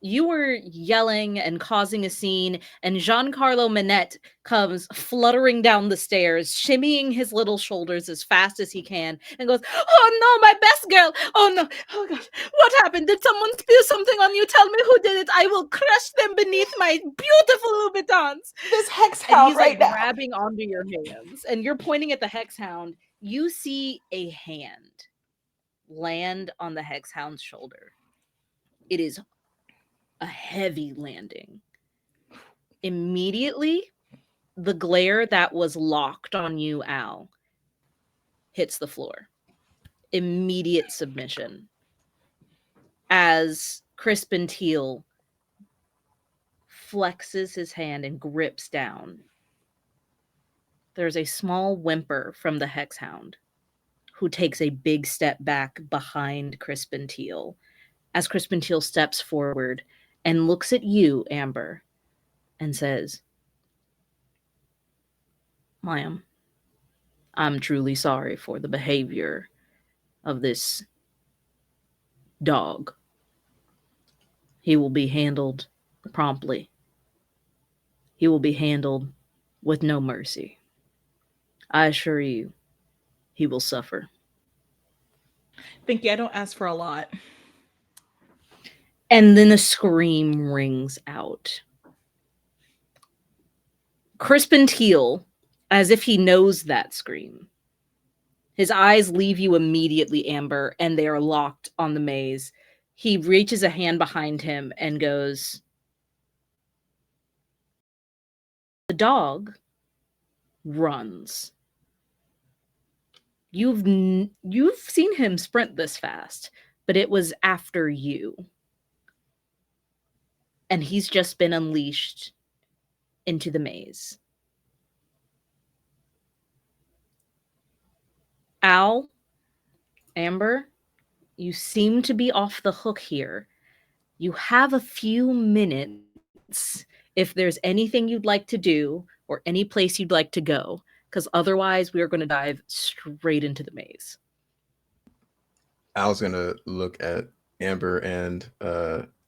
You were yelling and causing a scene, and Giancarlo Manette comes fluttering down the stairs, shimmying his little shoulders as fast as he can, and goes, "Oh no, my best girl! Oh no! Oh gosh, what happened? Did someone spill something on you? Tell me who did it! I will crush them beneath my beautiful Louboutins!" This hex And hound he's right like now. grabbing onto your hands, and you're pointing at the hexhound. You see a hand land on the hexhound's shoulder. It is a heavy landing. Immediately, the glare that was locked on you, Al, hits the floor. Immediate submission. As Crispin Teal flexes his hand and grips down, there's a small whimper from the hexhound, who takes a big step back behind Crispin Teal as Crispin Teal steps forward and looks at you, Amber, and says, "Ma'am, I'm truly sorry for the behavior of this dog. He will be handled promptly. He will be handled with no mercy. I assure you, he will suffer." Thank you. I don't ask for a lot. And then a scream rings out. Crispin Teal, as if he knows that scream, his eyes leave you immediately, Amber, and they are locked on the maze. He reaches a hand behind him and goes, "The dog runs." You've seen him sprint this fast, but it was after you. And he's just been unleashed into the maze. Al, Amber, you seem to be off the hook here. You have a few minutes if there's anything you'd like to do or any place you'd like to go, because otherwise we are going to dive straight into the maze. Al's gonna look at Amber and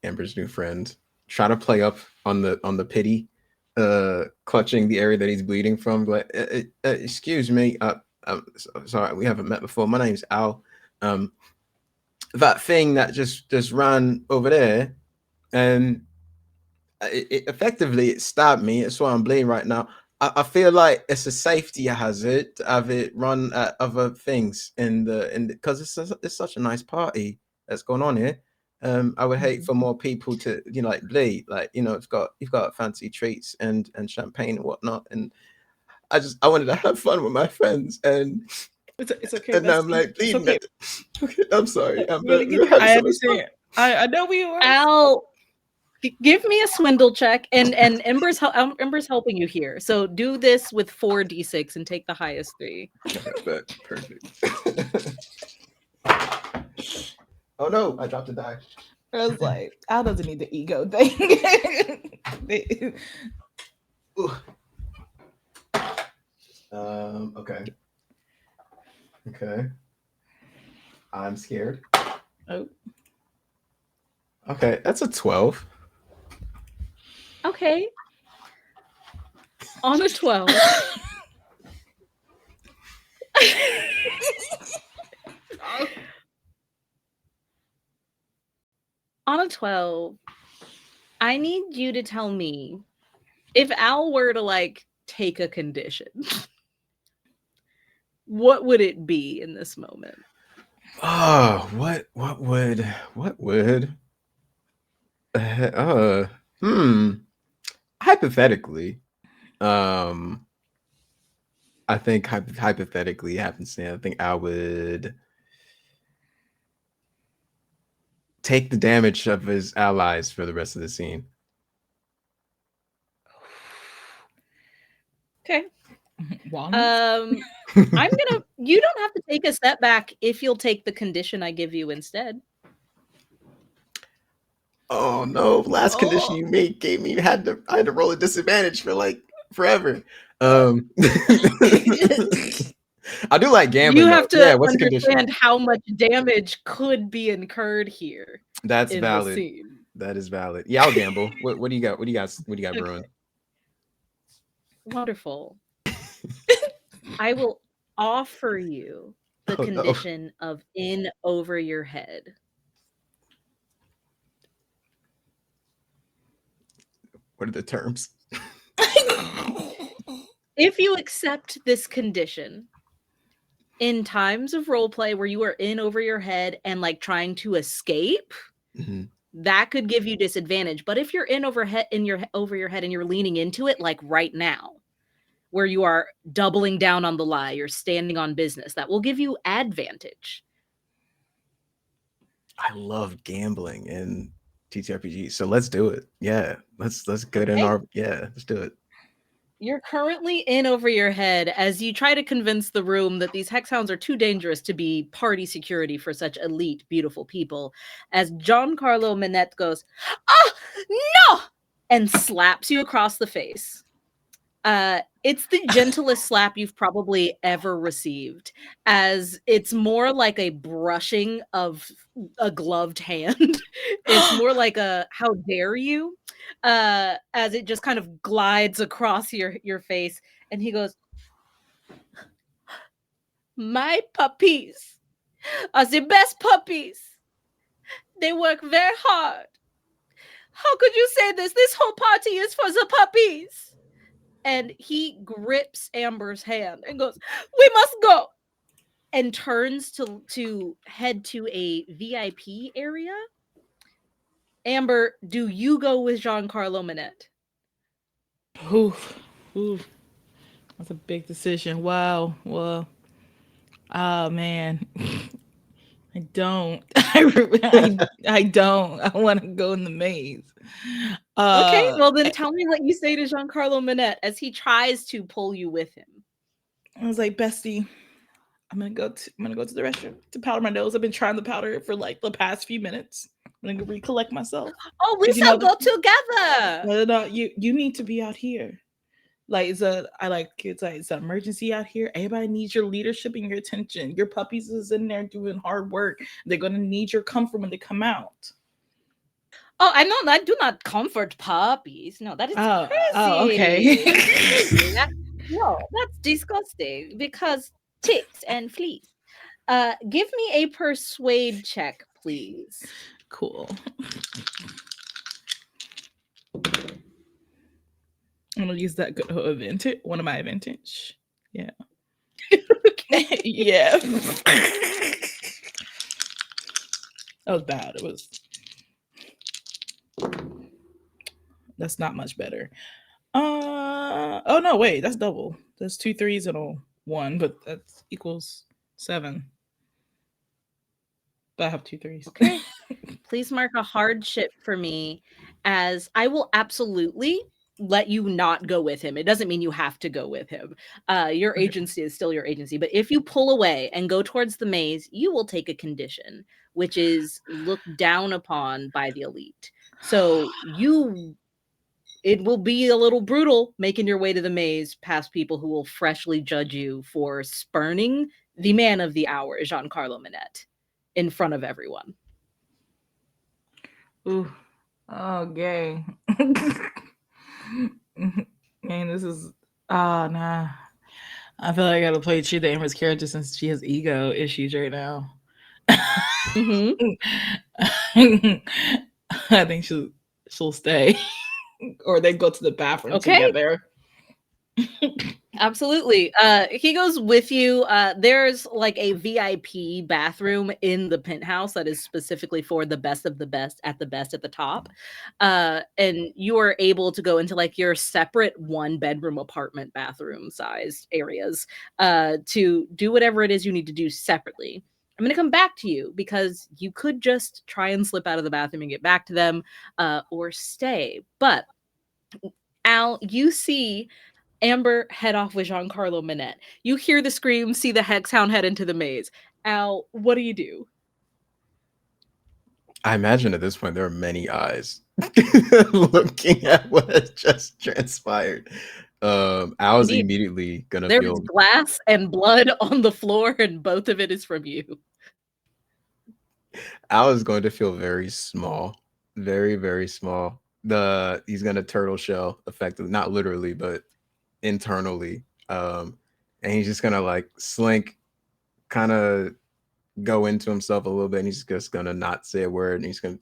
Amber's new friend, try to play up on the pity, clutching the area that he's bleeding from. Like, excuse me, I'm sorry, we haven't met before. My name's Al. That thing that just ran over there, and it effectively it stabbed me. That's why I'm bleeding right now. I feel like it's a safety hazard to have it run at other things because it's such a nice party that's going on here. I would hate for more people to like bleed. Like you've got fancy treats and champagne and whatnot, and I wanted to have fun with my friends, and It's okay. and now I'm like It's bleeding. okay. Okay, I'm sorry. Really, I understand. I know we are. Al, give me a swindle check, and Ember's helping you here. So do this with 4d6 and take the highest 3. But perfect. Oh no, I dropped a die. I was like, Al doesn't need the ego thing. Okay. Okay. I'm scared. Oh. Okay, that's a 12. Okay. On a 12. On a 12, I need you to tell me if Al were to like take a condition, what would it be in this moment? Oh, what would hypothetically, I think hypothetically happenstance, I think I would take the damage of his allies for the rest of the scene. Okay. Walnuts? You don't have to take a step back if you'll take the condition I give you instead. Oh no, last condition you made gave me I had to roll a disadvantage for like forever. I do like gambling. You have though. to Yeah, what's the condition? understand how much damage could be incurred here. That's in the valid. scene. That is valid. Yeah, I'll gamble. What do you got? What do you got brewing? Wonderful. I will offer you the Oh, no. condition of in over your head. What are the terms? If you accept this condition, in times of roleplay where you are in over your head and like trying to escape, that could give you disadvantage. But if you're in over your head and you're leaning into it, like right now, where you are doubling down on the lie, you're standing on business, that will give you advantage. I love gambling in TTRPG, so let's do it. Yeah, let's get in Okay. let's do it. You're currently in over your head as you try to convince the room that these hexhounds are too dangerous to be party security for such elite, beautiful people. As Giancarlo Minette goes, "Ah, no!" and slaps you across the face. It's the gentlest slap you've probably ever received, as it's more like a brushing of a gloved hand. It's more like a "how dare you," as it just kind of glides across your face, and he goes, "My puppies are the best puppies. They work very hard. How could you say this? This whole party is for the puppies." And he grips Amber's hand and goes, "We must go," and turns to head to a VIP area. Amber, do you go with Giancarlo Minette? Oof. Oof. That's a big decision. Wow. Well, oh man. I don't. I don't. I want to go in the maze. Okay, well I then tell me what you say to Giancarlo Minette as he tries to pull you with him. was like, bestie, I'm gonna go to the restroom to powder my nose. I've been trying to powder it for like the past few minutes. I'm gonna go recollect myself. Oh, we Because shall go together. no, you need to be out here. Like it's an emergency out here. Everybody needs your leadership and your attention. Your puppies is in there doing hard work. They're gonna need your comfort when they come out. Oh, I know. I do not comfort puppies. No, that is Oh, okay. crazy. No, that's disgusting because ticks and fleas. Give me a persuade check, please. Cool. I'm gonna use that good advantage. One of my advantage. Yeah. Okay. Yeah. That was bad. It was. That's not much better. Oh no, wait, that's double. There's 2 3s and a 1, but that equals 7. But I have 2 3s. Okay. Please mark a hardship for me, as I will absolutely let you not go with him. It doesn't mean you have to go with him. Your Okay. agency is still your agency. But if you pull away and go towards the maze, you will take a condition, which is looked down upon by the elite. So it will be a little brutal making your way to the maze past people who will freshly judge you for spurning the man of the hour, Giancarlo Minette, in front of everyone. Ooh. Oh, gang. Man, this is. Oh, nah. I feel like I gotta play Cheetah Amber's character since she has ego issues right now. Mm-hmm. I think she'll stay, or they go to the bathroom together. Absolutely. He goes with you. There's like a VIP bathroom in the penthouse that is specifically for the best of the best at the top. And you are able to go into like your separate 1-bedroom apartment bathroom sized areas to do whatever it is you need to do separately. I'm going to come back to you because you could just try and slip out of the bathroom and get back to them or stay. But Al, you see Amber head off with Giancarlo Minette. You hear the scream, see the hexhound head into the maze. Al, what do you do? I imagine at this point there are many eyes looking at what has just transpired. Al's Indeed. immediately gonna There feel is glass and blood on the floor, and both of it is from you. Al is going to feel very small, very, very small. He's gonna turtle shell effectively, not literally, but internally. And he's just gonna like slink, kind of go into himself a little bit, and he's just gonna not say a word, and he's gonna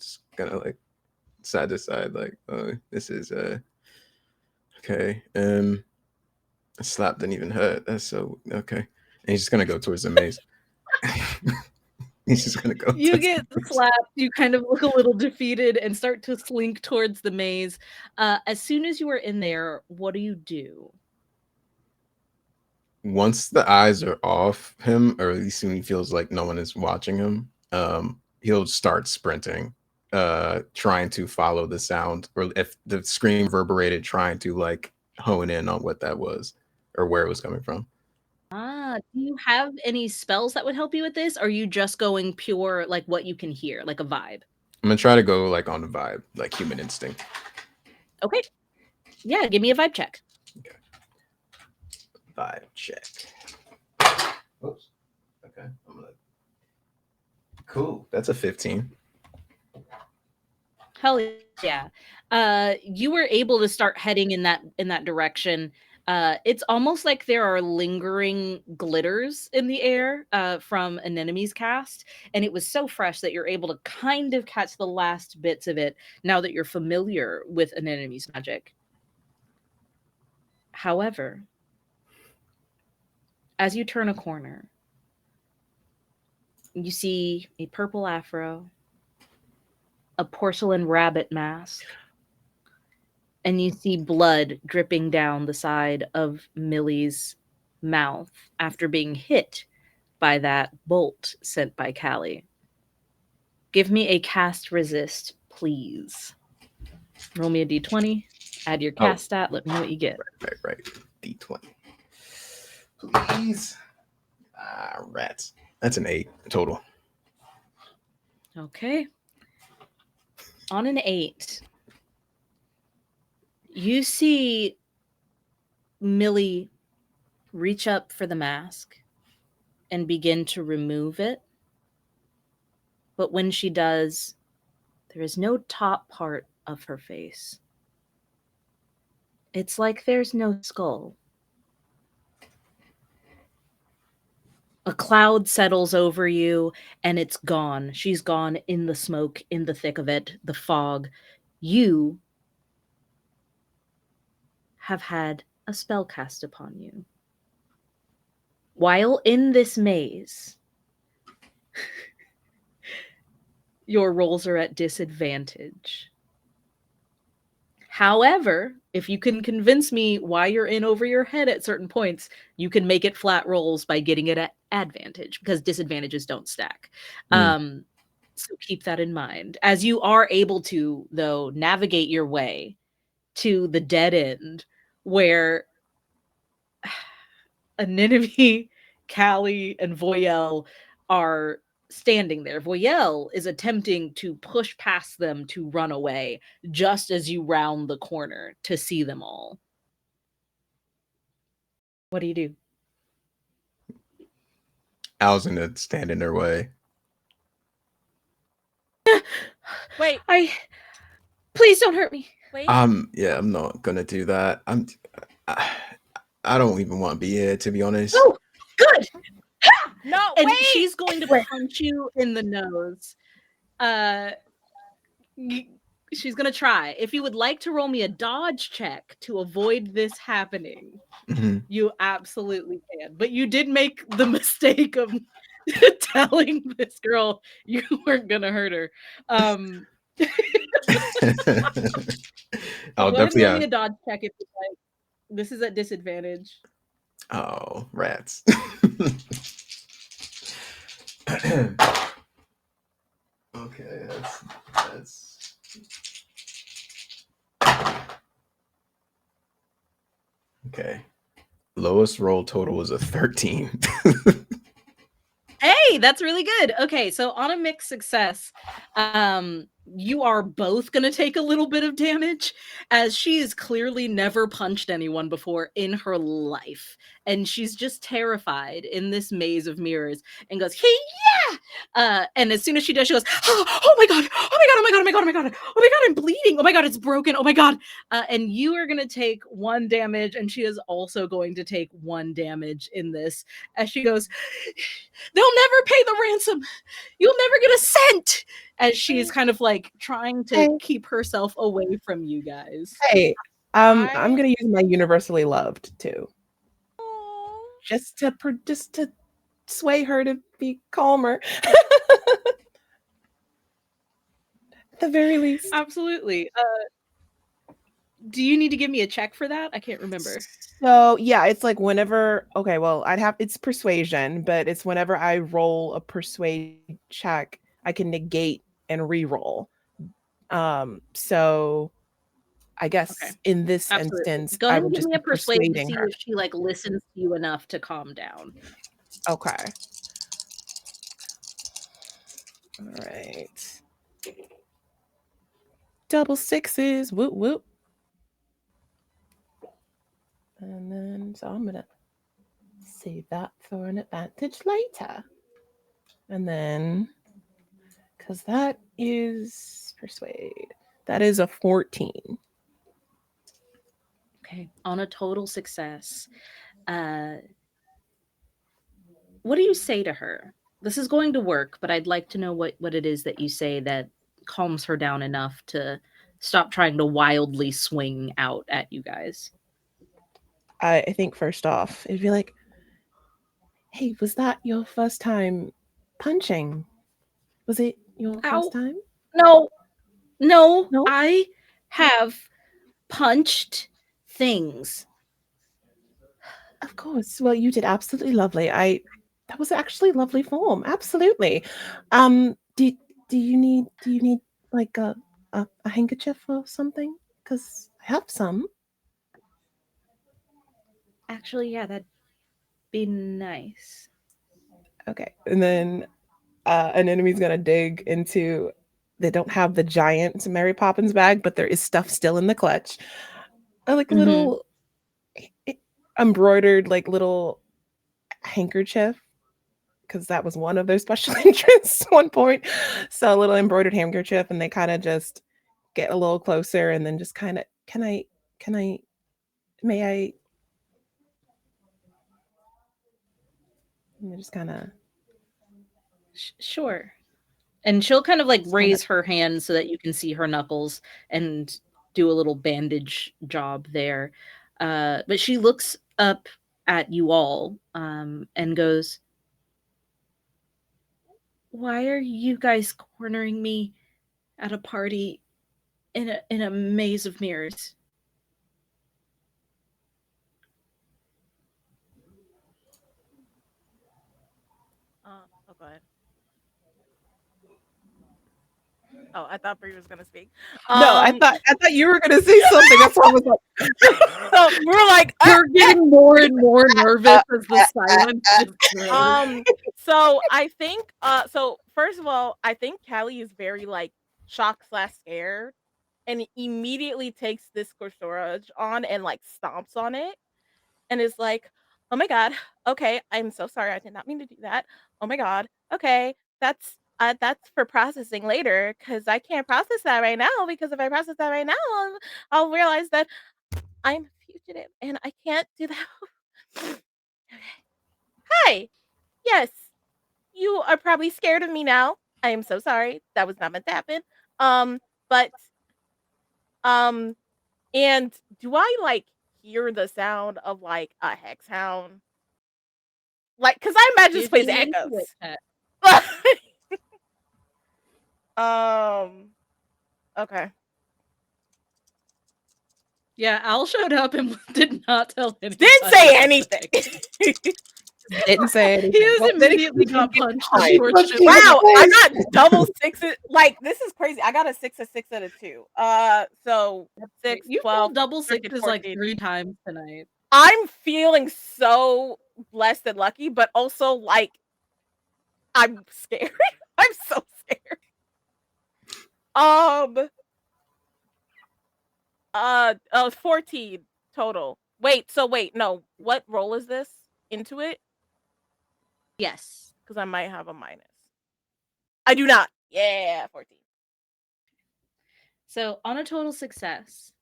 like side to side, like, this is okay. A slap didn't even hurt. That's so okay. And he's just gonna go towards the maze. He's just gonna go. You get slapped, you kind of look a little defeated and start to slink towards the maze. As soon as you are in there, what do you do? Once the eyes are off him, or at least when he feels like no one is watching him, he'll start sprinting, trying to follow the sound, or if the scream reverberated, trying to like hone in on what that was or where it was coming from. Do you have any spells that would help you with this? Or are you just going pure, like, what you can hear, like a vibe? I'm gonna try to go like on the vibe, like human instinct. Okay. Yeah, give me a vibe check. Okay. Vibe check. Oops. Okay. I'm gonna. Cool. That's a 15. Hell yeah. You were able to start heading in that direction. It's almost like there are lingering glitters in the air from an enemy's cast, and it was so fresh that you're able to kind of catch the last bits of it now that you're familiar with an enemy's magic. However, as you turn a corner, you see a purple afro, a porcelain rabbit mask, and you see blood dripping down the side of Millie's mouth after being hit by that bolt sent by Callie. Give me a cast resist, please. Roll me a d20, add your cast stat, let me know what you get. Right. D20. Please. Rats. That's an 8 total. Okay. On an 8, you see Millie reach up for the mask and begin to remove it. But when she does, there is no top part of her face. It's like there's no skull. A cloud settles over you and it's gone. She's gone in the smoke, in the thick of it, the fog. You have had a spell cast upon you. While in this maze, your rolls are at disadvantage. However, if you can convince me why you're in over your head at certain points, you can make it flat rolls by getting it at advantage because disadvantages don't stack. So keep that in mind. As you are able to, though, navigate your way to the dead end where Aninime, Callie, and Voyelle are standing there. Voyelle is attempting to push past them to run away just as you round the corner to see them all. What do you do? Al's gonna stand in their way. Wait, Please don't hurt me. wait. Yeah, I'm not gonna do that. I don't even want to be here, to be honest. Oh, good. No, And wait. she's going to punch you in the nose. She's going to try. If you would like to roll me a dodge check to avoid this happening, you absolutely can. But you did make the mistake of telling this girl you weren't going to hurt her. I'll Go ahead and definitely. roll me a dodge check if you'd like. This is at disadvantage. Oh, rats. Okay, that's okay. Lowest roll total was a 13. Hey, that's really good. Okay, so on a mixed success, you are both going to take a little bit of damage as she has clearly never punched anyone before in her life. And she's just terrified in this maze of mirrors and goes, hey, yeah! And as soon as she does, she goes, oh my God, oh my God, oh my God, oh my God, oh my God, oh my God, I'm bleeding. Oh my God, it's broken. Oh my God. And you are going to take 1 damage, and she is also going to take 1 damage in this as she goes, they'll never pay the ransom. You'll never get a cent. As she's kind of like trying to keep herself away from you guys. Hey, I'm gonna use my universally loved too, just to sway her to be calmer. At the very least. Absolutely. Do you need to give me a check for that? I can't remember. So yeah, it's like whenever, okay, well, it's persuasion, but it's whenever I roll a persuade check, I can negate and re-roll. So I guess in this Absolutely. instance, Go I ahead would and give just me be a persuade to persuading see her. if she like listens to you enough to calm down. Okay. All right. Double sixes. Whoop whoop. And then so I'm gonna save that for an advantage later. And then because that is persuade. That is a 14. Okay. On a total success, what do you say to her? This is going to work, but I'd like to know what it is that you say that calms her down enough to stop trying to wildly swing out at you guys. I think first off, it'd be like, hey, was that your first time punching? Was it your Ow. first time? No, No? I have punched things. Of course. Well, you did absolutely lovely. That was actually lovely form. Absolutely. Do you need like a handkerchief or something? Because I have some. Actually, yeah, that'd be nice. Okay. And then an enemy's gonna dig into. They don't have the giant Mary Poppins bag, but there is stuff still in the clutch. Like a Mhm. little embroidered, like little handkerchief, because that was one of their special interests at one point. So a little embroidered handkerchief, and they kind of just get a little closer, and then just kind of, may I? And they just kind of Sure. And she'll kind of like Just kinda raise her hand so that you can see her knuckles and do a little bandage job there. But she looks up at you all and goes, "Why are you guys cornering me at a party in a maze of mirrors?" Oh, go ahead. Oh, I thought Bree was gonna speak. No, I thought you were gonna say something. That's why I was like, So we were like, You're getting more and more nervous as the silence just grows. So I think, so first of all, I think Callie is very like shocked / scared, and immediately takes this corsage on and like stomps on it, and is like, "Oh my god, okay, I'm so sorry, I did not mean to do that. Oh my god, okay, that's for processing later, because I can't process that right now, because if I process that right now, I'll realize that I'm a fugitive and I can't do that." Okay. Hi. Yes, you are probably scared of me now. I am so sorry. That was not meant to happen. But um, and do I like hear the sound of like a hex hound? Like, because I imagine this Give place me an echoes. intuit check. Okay. Yeah, Al showed up and did not tell anybody. Didn't say anything. didn't say anything. He was Well, then immediately got punched, Hi. unfortunately. Wow, I got double sixes. Like, this is crazy. I got a 6, a 6, and a 2. So 6, You 12, rolled double 13, sixes like 14. 3 times tonight. I'm feeling so blessed and lucky, but also like I'm scared. I'm so scared. 14 total. Wait, no. What roll is this? Into it? Yes. Because I might have a minus. I do not. Yeah, 14. So on a total success,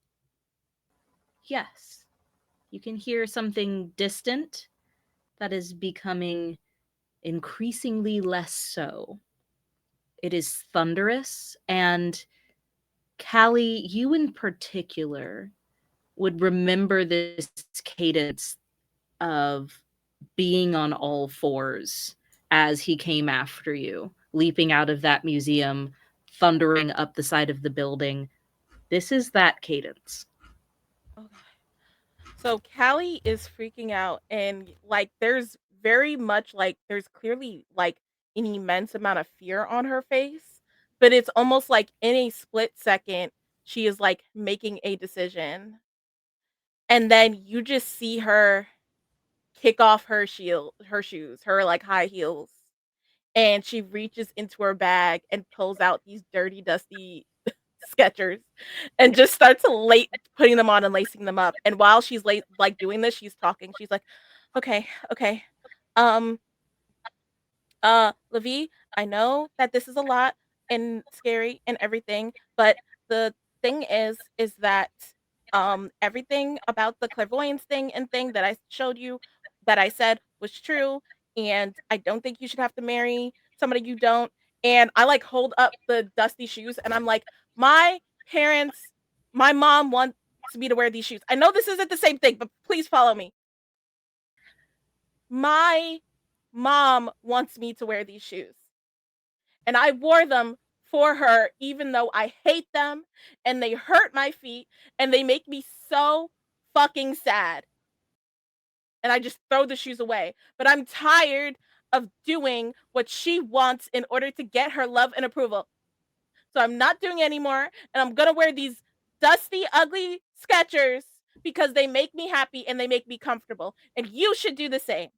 yes, you can hear something distant that is becoming increasingly less so. It is thunderous, and Callie, you in particular would remember this cadence of being on all fours as he came after you, leaping out of that museum, thundering up the side of the building. This is that cadence. Okay. So Callie is freaking out, and like there's very much like there's clearly like an immense amount of fear on her face, but it's almost like in a split second she is like making a decision, and then you just see her kick off her shoes, her like high heels, and she reaches into her bag and pulls out these dirty, dusty Skechers and just starts putting them on and lacing them up. And while she's like doing this, she's talking. She's like, "Okay, okay, um, Levi, I know that this is a lot and scary and everything, but the thing is that everything about the clairvoyance thing that I showed you that I said was true, and I don't think you should have to marry somebody you don't." And I like hold up the dusty shoes and I'm like, "My parents, my mom wants me to wear these shoes. I know this isn't the same thing, but please follow me. My mom wants me to wear these shoes. And I wore them for her, even though I hate them and they hurt my feet and they make me so fucking sad." And I just throw the shoes away. But I'm tired of doing what she wants in order to get her love and approval. So I'm not doing it anymore. And I'm going to wear these dusty, ugly Skechers because they make me happy and they make me comfortable. And you should do the same.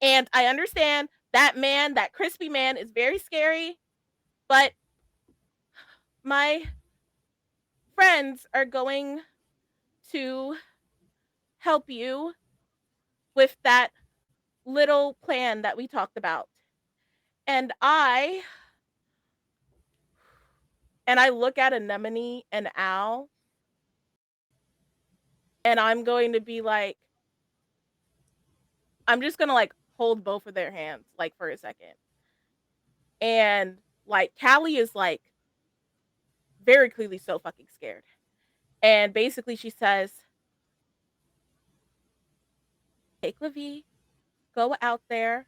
And I understand that man, that crispy man, is very scary, but my friends are going to help you with that little plan that we talked about. And I look at Anemone and Al, and I'm going to be like, I'm just going to like hold both of their hands like for a second. And like Callie is like very clearly so fucking scared. And basically she says, "Take Levi, go out there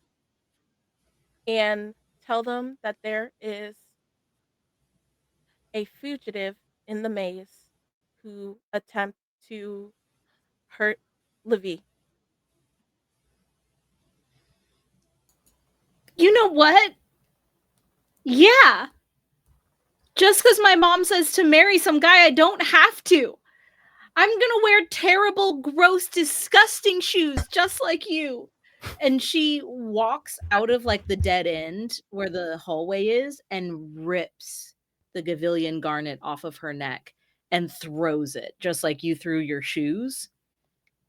and tell them that there is a fugitive in the maze who attempt to hurt Levi." You know what? Yeah. Just because my mom says to marry some guy, I don't have to. I'm gonna wear terrible, gross, disgusting shoes just like you. And she walks out of like the dead end where the hallway is and rips the Gavillion garnet off of her neck and throws it, just like you threw your shoes.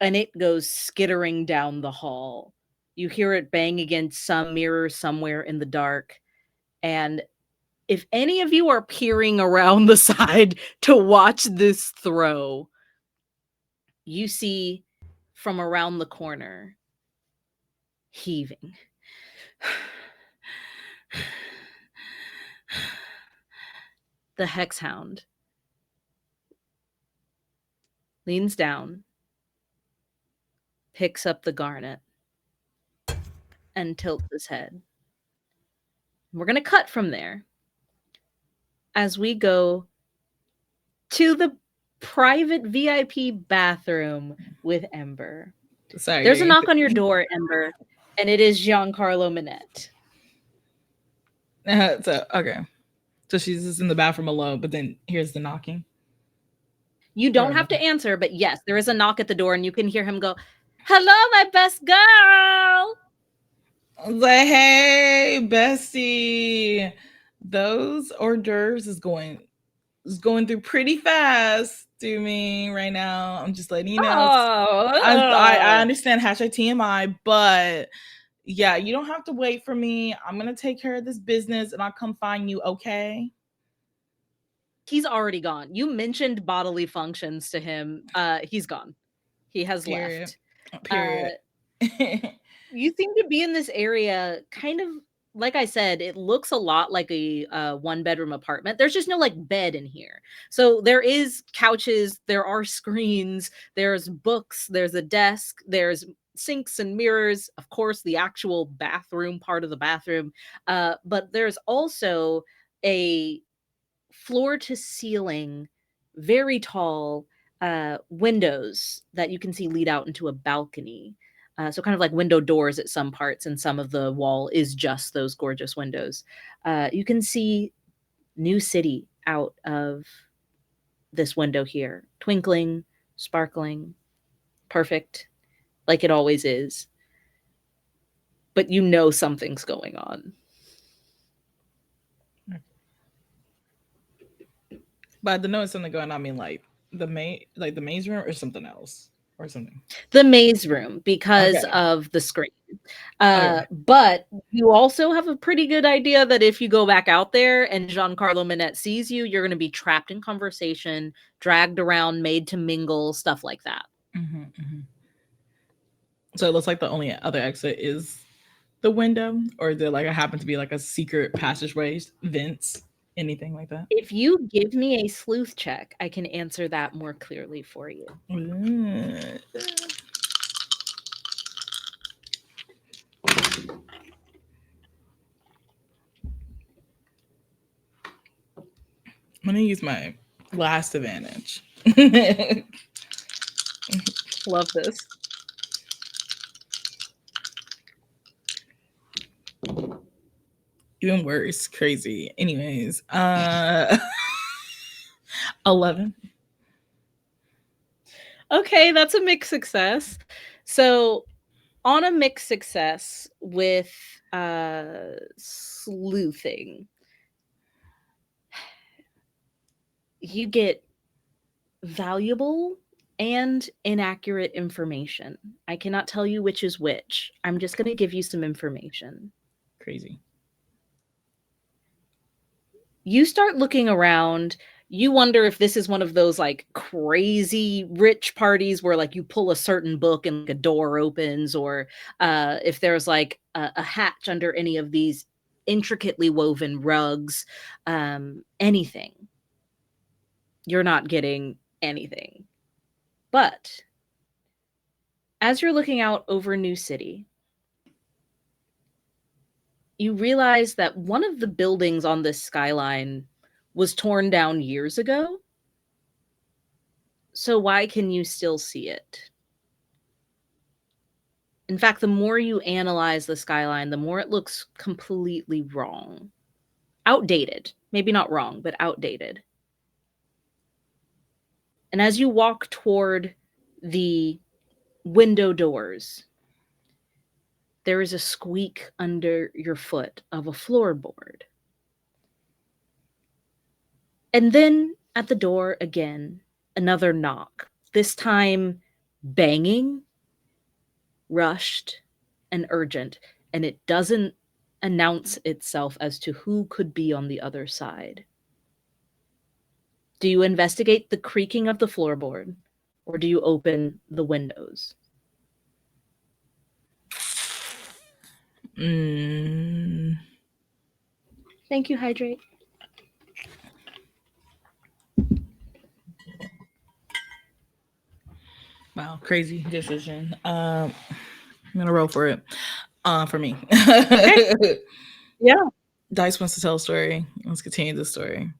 And it goes skittering down the hall. You hear it bang against some mirror somewhere in the dark. And if any of you are peering around the side to watch this throw, you see from around the corner, heaving, the hexhound leans down, picks up the garnet, and tilts his head. We're going to cut from there as we go to the private VIP bathroom with Ember. Sorry. There's a knock on your door, Ember, and it is Giancarlo Minette. So, okay. So she's just in the bathroom alone, but then here's the knocking. You don't have to answer, but yes, there is a knock at the door, and you can hear him go, "Hello, my best girl." Like, hey, bestie, those hors d'oeuvres is going through pretty fast to me right now. I'm just letting you know. I understand #TMI, but yeah, you don't have to wait for me. I'm gonna take care of this business, and I'll come find you. Okay? He's already gone. You mentioned bodily functions to him. He's gone. He has left. Period. You seem to be in this area kind of, like I said, it looks a lot like a one-bedroom apartment. There's just no like bed in here. So there is couches, there are screens, there's books, there's a desk, there's sinks and mirrors, of course, the actual bathroom part of the bathroom. But there's also a floor to ceiling, very tall windows that you can see lead out into a balcony. So kind of like window doors at some parts, and some of the wall is just those gorgeous windows. You can see New City out of this window here, twinkling, sparkling, perfect, like it always is. But you know something's going on. By the know something going on, I mean like the maze room or something else or something. The maze room because Okay. of the screen. Okay. But you also have a pretty good idea that if you go back out there and Giancarlo Minette sees you, you're going to be trapped in conversation, dragged around, made to mingle, stuff like that. So it looks like the only other exit is the window, or there like it happen to be like a secret passageways, vents, anything like that. If you give me a sleuth check, I can answer that more clearly for you. I'm gonna use my last advantage. Love this. Even worse, crazy. Anyways, 11. Okay, that's a mixed success. So on a mixed success with sleuthing, you get valuable and inaccurate information. I cannot tell you which is which. I'm just going to give you some information. Crazy. You start looking around. You wonder if this is one of those like crazy rich parties where like you pull a certain book and like, a door opens, or if there's like a hatch under any of these intricately woven rugs, anything. You're not getting anything. But as you're looking out over New City, you realize that one of the buildings on this skyline was torn down years ago. So why can you still see it? In fact, the more you analyze the skyline, the more it looks completely wrong. Outdated. Maybe not wrong, but outdated. And as you walk toward the window doors, there is a squeak under your foot of a floorboard. And then at the door again, another knock, this time banging, rushed, and urgent, and it doesn't announce itself as to who could be on the other side. Do you investigate the creaking of the floorboard, or do you open the windows? Thank you, Hydrate. Wow, crazy decision. I'm gonna roll for it. For me. Okay. Yeah. Dice wants to tell a story. Let's continue the story.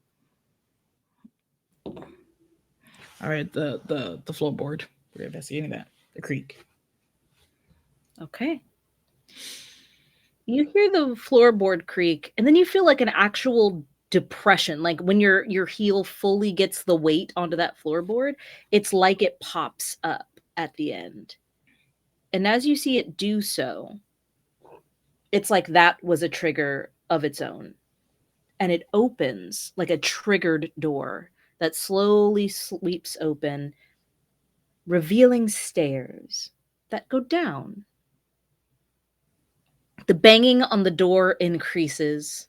All right, the floorboard. We're investigating that. The creak. Okay. You hear the floorboard creak, and then you feel like an actual depression. Like when your heel fully gets the weight onto that floorboard, it's like it pops up at the end. And as you see it do so, it's like that was a trigger of its own. And it opens like a triggered door that slowly sweeps open, revealing stairs that go down. The banging on the door increases.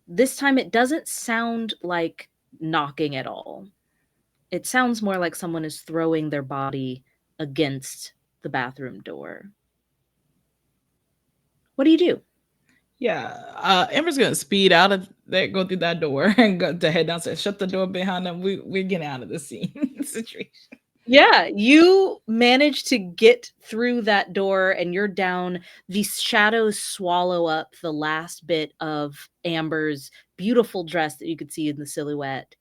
This time it doesn't sound like knocking at all. It sounds more like someone is throwing their body against the bathroom door. What do you do? Yeah, Amber's gonna speed out of that, go through that door, and go to head downstairs. Shut the door behind them. We're getting out of the scene situation. Yeah, you manage to get through that door and you're down. The shadows swallow up the last bit of Amber's beautiful dress that you could see in the silhouette.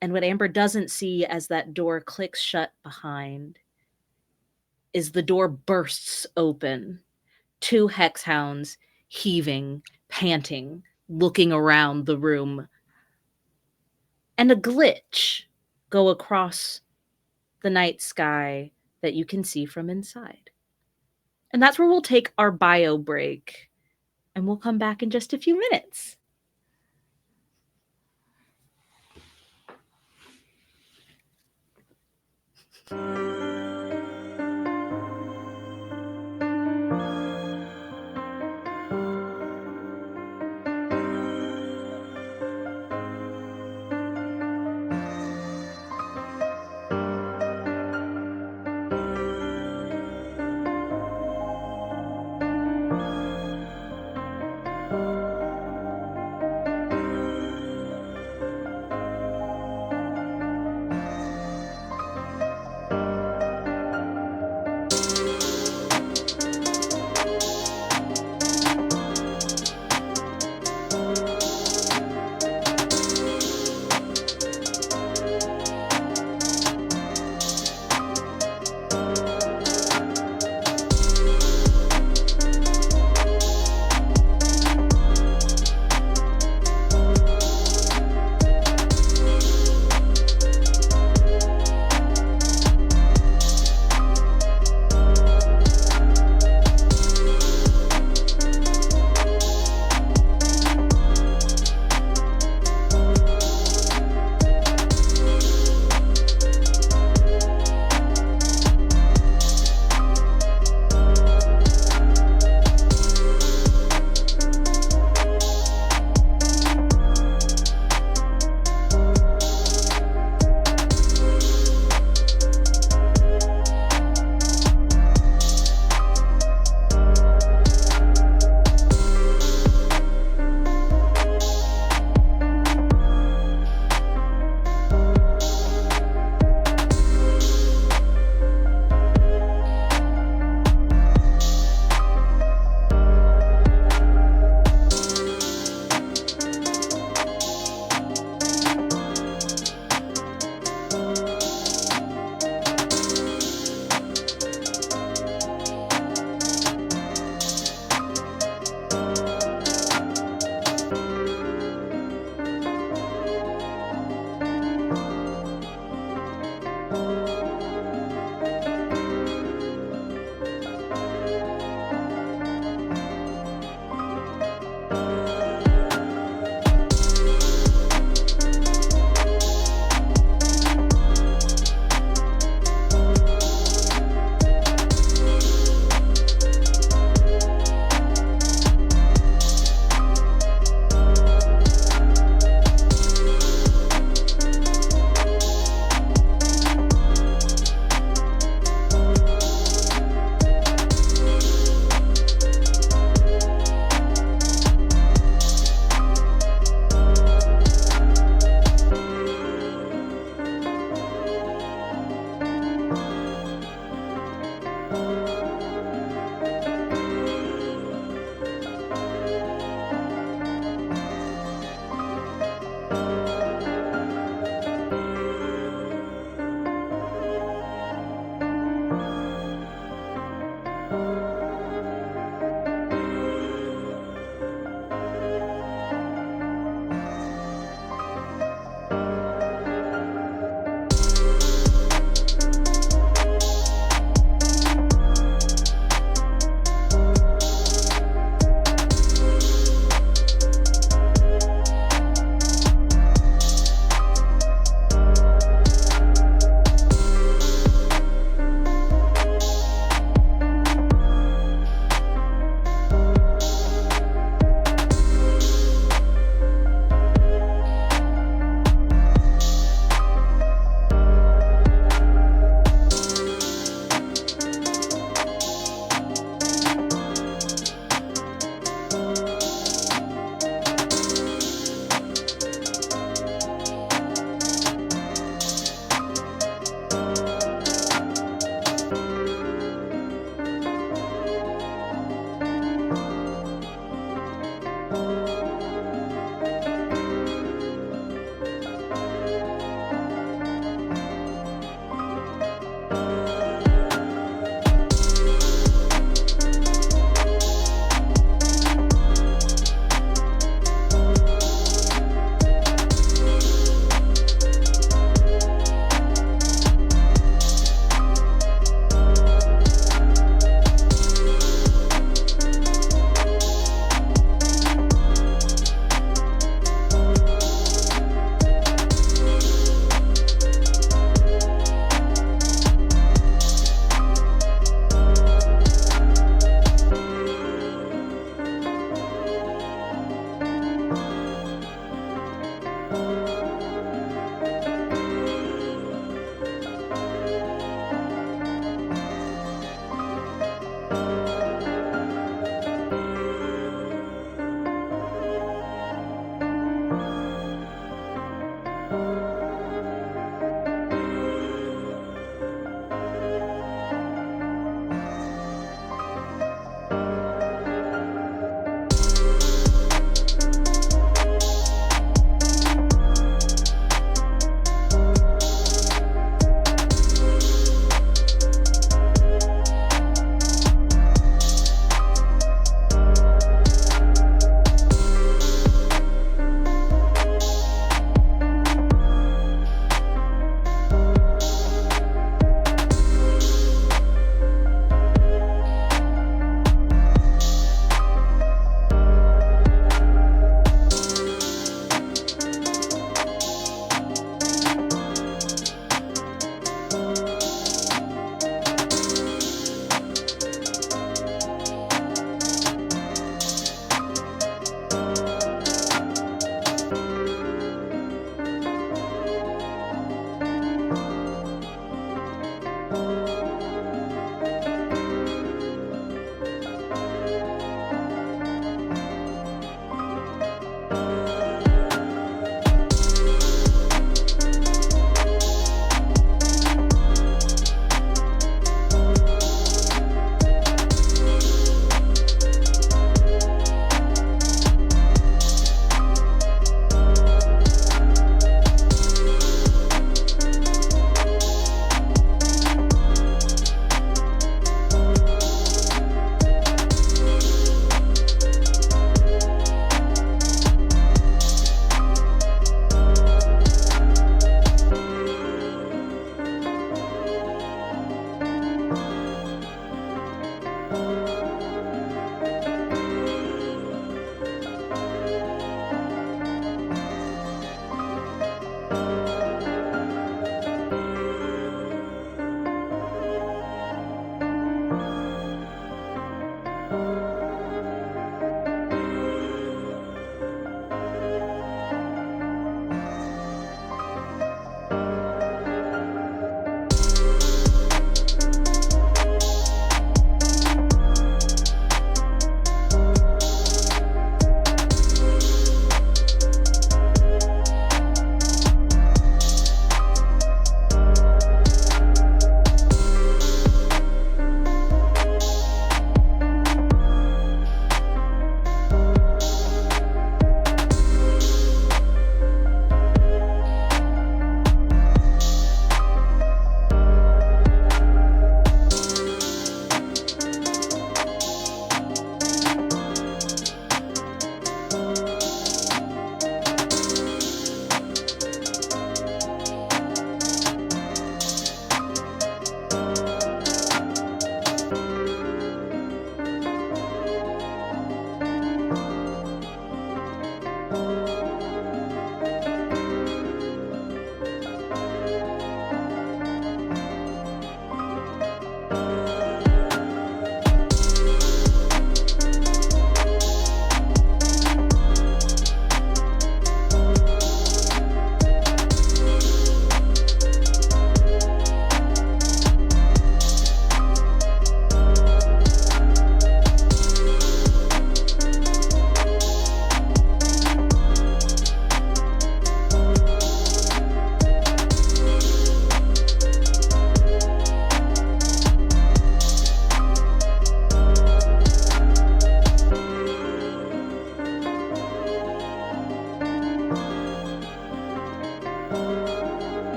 And what Amber doesn't see as that door clicks shut behind is the door bursts open. Two hexhounds heaving, panting, looking around the room. and a glitch go across the night sky that you can see from inside. And that's where we'll take our bio break, and we'll come back in just a few minutes.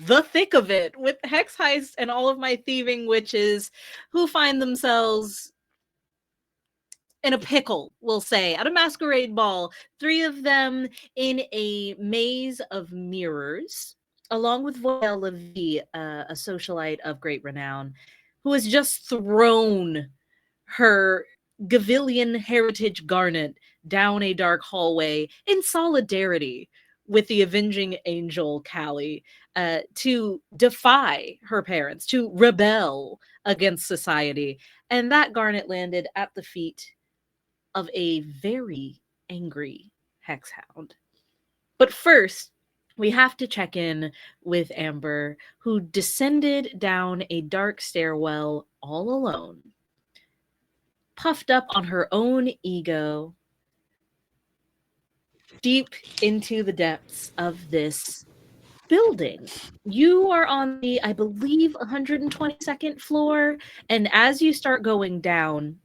the thick of it with Hex Heist and all of my thieving witches who find themselves in a pickle, we'll say, at a masquerade ball. 3 of them in a maze of mirrors, along with Voyelle Levy, a socialite of great renown, who has just thrown her Gavillion heritage garnet down a dark hallway in solidarity with the avenging angel Callie, to defy her parents, to rebel against society. And that garnet landed at the feet of a very angry hexhound. But first, we have to check in with Amber, who descended down a dark stairwell all alone, puffed up on her own ego, deep into the depths of this building. You are on the, I believe, 122nd floor, and as you start going down,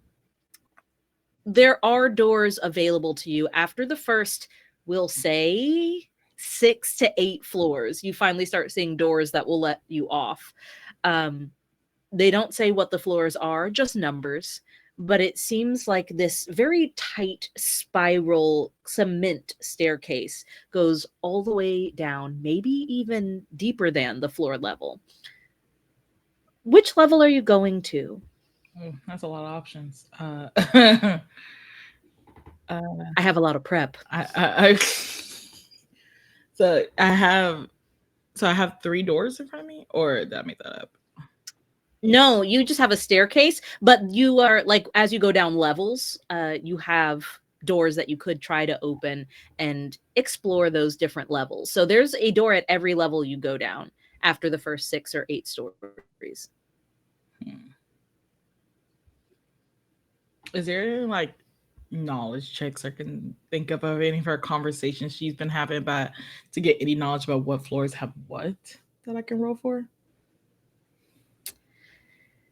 there are doors available to you after the first, we'll say, 6 to 8 floors. You finally start seeing doors that will let you off. They don't say what the floors are, just numbers. But it seems like this very tight spiral cement staircase goes all the way down, maybe even deeper than the floor level. Which level are you going to? Oh, that's a lot of options. I have a lot of prep. So I have 3 doors in front of me, or did I make that up? No, you just have a staircase, but you are like, as you go down levels, you have doors that you could try to open and explore those different levels. So there's a door at every level you go down after the first 6 or 8 stories. Is there any, like, knowledge checks I can think of any of her conversations she's been having about to get any knowledge about what floors have what that I can roll for?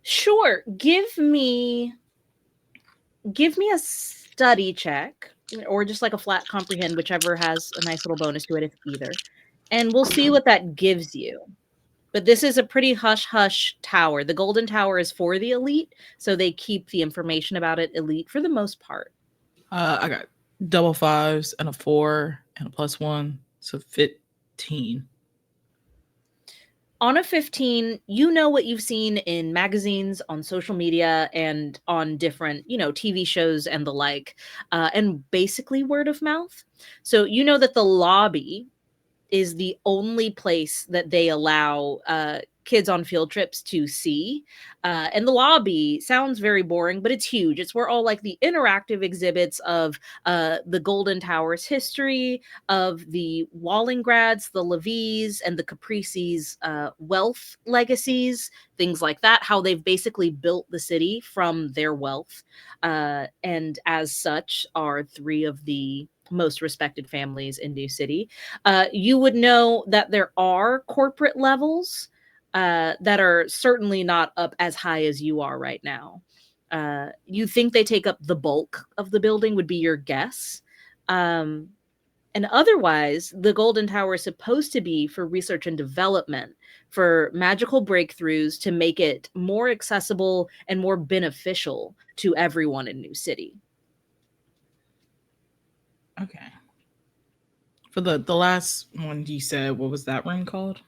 Sure. Give me a study check, or just like a flat comprehend, whichever has a nice little bonus to it, if either. And we'll see what that gives you. But this is a pretty hush-hush tower. The Golden Tower is for the elite, so they keep the information about it elite for the most part. I got double 5s and a 4 and a +1, so 15. On a 15, you know what you've seen in magazines, on social media, and on different, TV shows and the like, and basically word of mouth. So you know that the lobby is the only place that they allow kids on field trips to see. And the lobby sounds very boring, but it's huge. It's where all like the interactive exhibits of the Golden Tower's history, of the Wallingrads, the Levies, and the Caprices' wealth legacies, things like that, how they've basically built the city from their wealth. And as such are 3 of the most respected families in New City. You would know that there are corporate levels that are certainly not up as high as you are right now. You think they take up the bulk of the building, would be your guess. And otherwise, the Golden Tower is supposed to be for research and development, for magical breakthroughs to make it more accessible and more beneficial to everyone in New City. Okay. For the last one you said, what was that room called?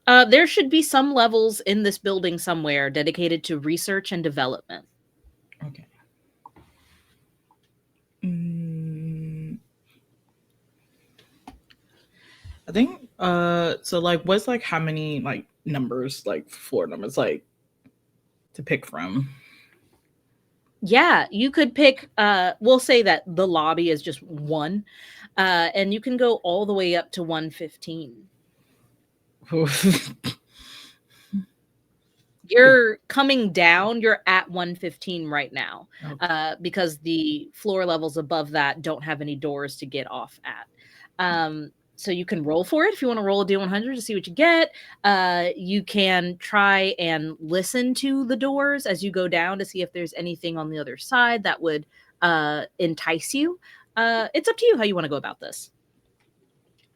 There should be some levels in this building somewhere dedicated to research and development. Okay. I think so like what's like how many like numbers, like floor numbers, like to pick from? Yeah, you could pick we'll say that the lobby is just 1. And you can go all the way up to 115. You're coming down, you're at 115 right now. Okay. Because the floor levels above that don't have any doors to get off at. So you can roll for it if you want to roll a D100 to see what you get. You can try and listen to the doors as you go down to see if there's anything on the other side that would entice you. It's up to you how you want to go about this.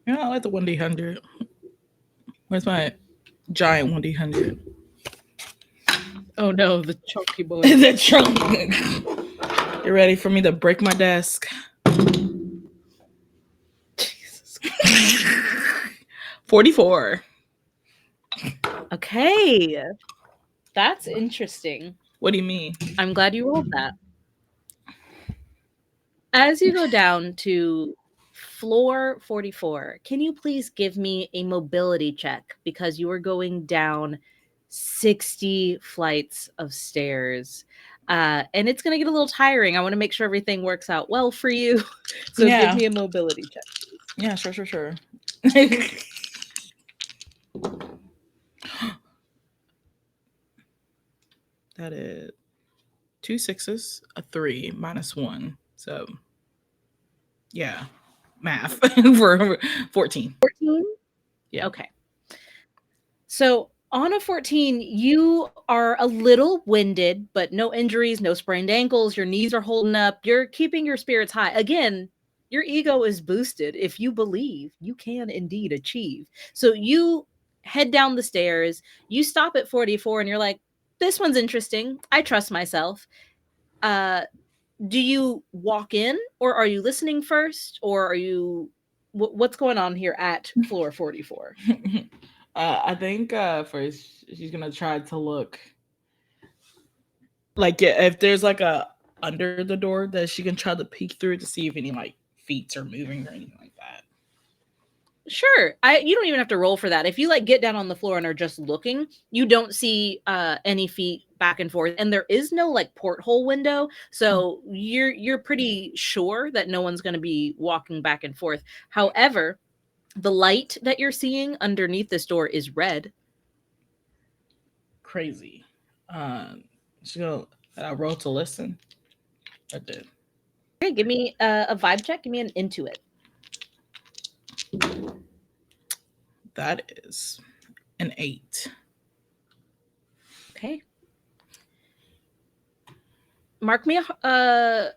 Yeah, I like the 1D100. Where's my giant 1D100? Oh no, the chunky boy. The trunk. You ready for me to break my desk? Jesus. 44. Okay. That's interesting. What do you mean? I'm glad you rolled that. As you go down to floor 44, can you please give me a mobility check? Because you are going down 60 flights of stairs. And it's going to get a little tiring. I want to make sure everything works out well for you. So Yeah. give me a mobility check. Yeah, sure. That is 2 6s, a 3, -1. So, yeah, math for 14. 14? Yeah. Okay. So on a 14, you are a little winded, but no injuries, no sprained ankles. Your knees are holding up. You're keeping your spirits high. Again, your ego is boosted. If you believe, you can indeed achieve. So you head down the stairs. You stop at 44 and you're like, this one's interesting. I trust myself. Do you walk in or are you listening first? Or are you, what's going on here at floor 44? I think first she's gonna try to look like if there's like a under the door that she can try to peek through to see if any like feet are moving or anything like that. Sure. You don't even have to roll for that. If you like get down on the floor and are just looking, you don't see any feet back and forth, and there is no like porthole window, so you're pretty sure that no one's going to be walking back and forth. However, the light that you're seeing underneath this door is red. Crazy. She's gonna roll to listen. I did. Okay, give me a vibe check. Give me an intuit. That is an 8. Okay. Mark me an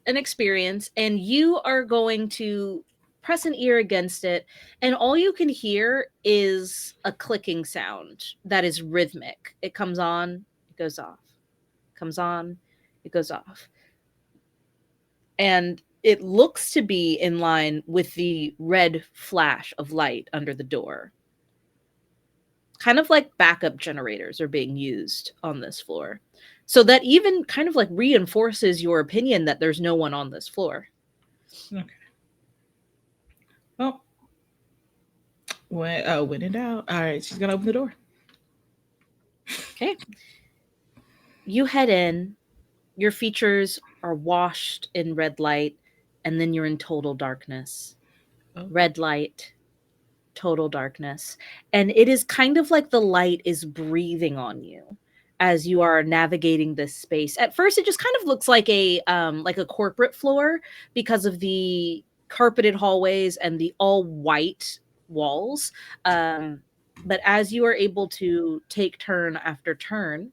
experience, and you are going to press an ear against it, and all you can hear is a clicking sound that is rhythmic. It comes on, it goes off, comes on, it goes off. And it looks to be in line with the red flash of light under the door. Kind of like backup generators are being used on this floor. So that even kind of like reinforces your opinion that there's no one on this floor. Okay. Well, when in doubt, all right, she's gonna open the door. Okay. You head in, your features are washed in red light, and then you're in total darkness. Oh. Red light, total darkness. And it is kind of like the light is breathing on you as you are navigating this space. At first, it just kind of looks like a corporate floor because of the carpeted hallways and the all white walls. But as you are able to take turn after turn,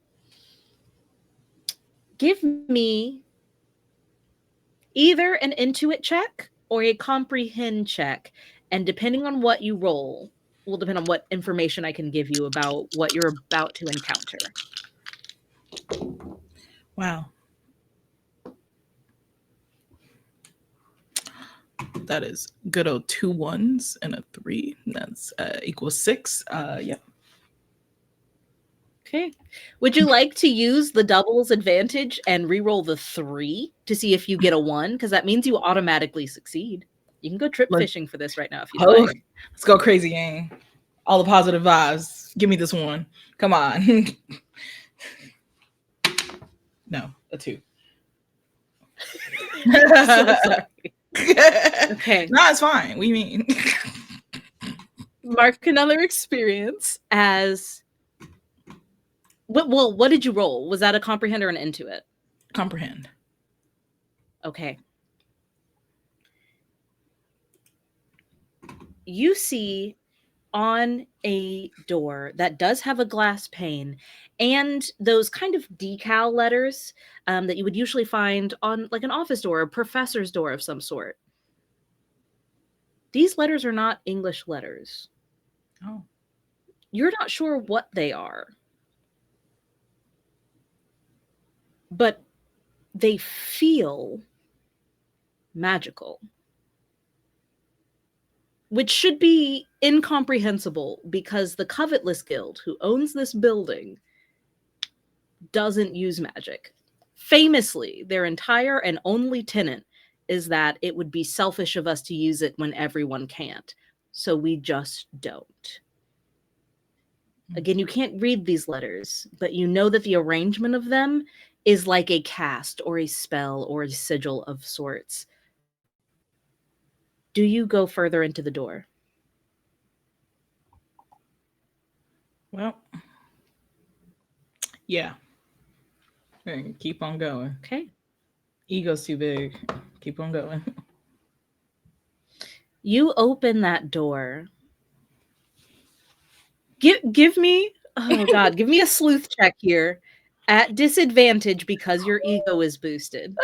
give me either an intuit check or a comprehend check. And depending on what you roll, will depend on what information I can give you about what you're about to encounter. Wow. That is good old 2 1s and a 3. That's equals 6. Yeah. Okay. Would you like to use the doubles advantage and re-roll the 3 to see if you get a 1? Because that means you automatically succeed. You can go trip fishing for this right now if you'd like. Let's go crazy, gang. All the positive vibes. Give me this one. Come on. No, a 2. So sorry. Okay. No, it's fine. What do you mean? Mark another experience as... What did you roll? Was that a comprehend or an intuit? Comprehend. Okay. You see on a door that does have a glass pane and those kind of decal letters that you would usually find on like an office door or a professor's door of some sort. These letters are not English letters. Oh. You're not sure what they are, but they feel magical, which should be incomprehensible because the Covetless Guild, who owns this building, doesn't use magic. Famously, their entire and only tenet is that it would be selfish of us to use it when everyone can't. So we just don't. Again, you can't read these letters, but you know that the arrangement of them is like a cast or a spell or a sigil of sorts. Do you go further into the door? Well, yeah. And keep on going. Okay. Ego's too big. Keep on going. You open that door. Give me, oh God, give me a sleuth check here at disadvantage because your ego is boosted.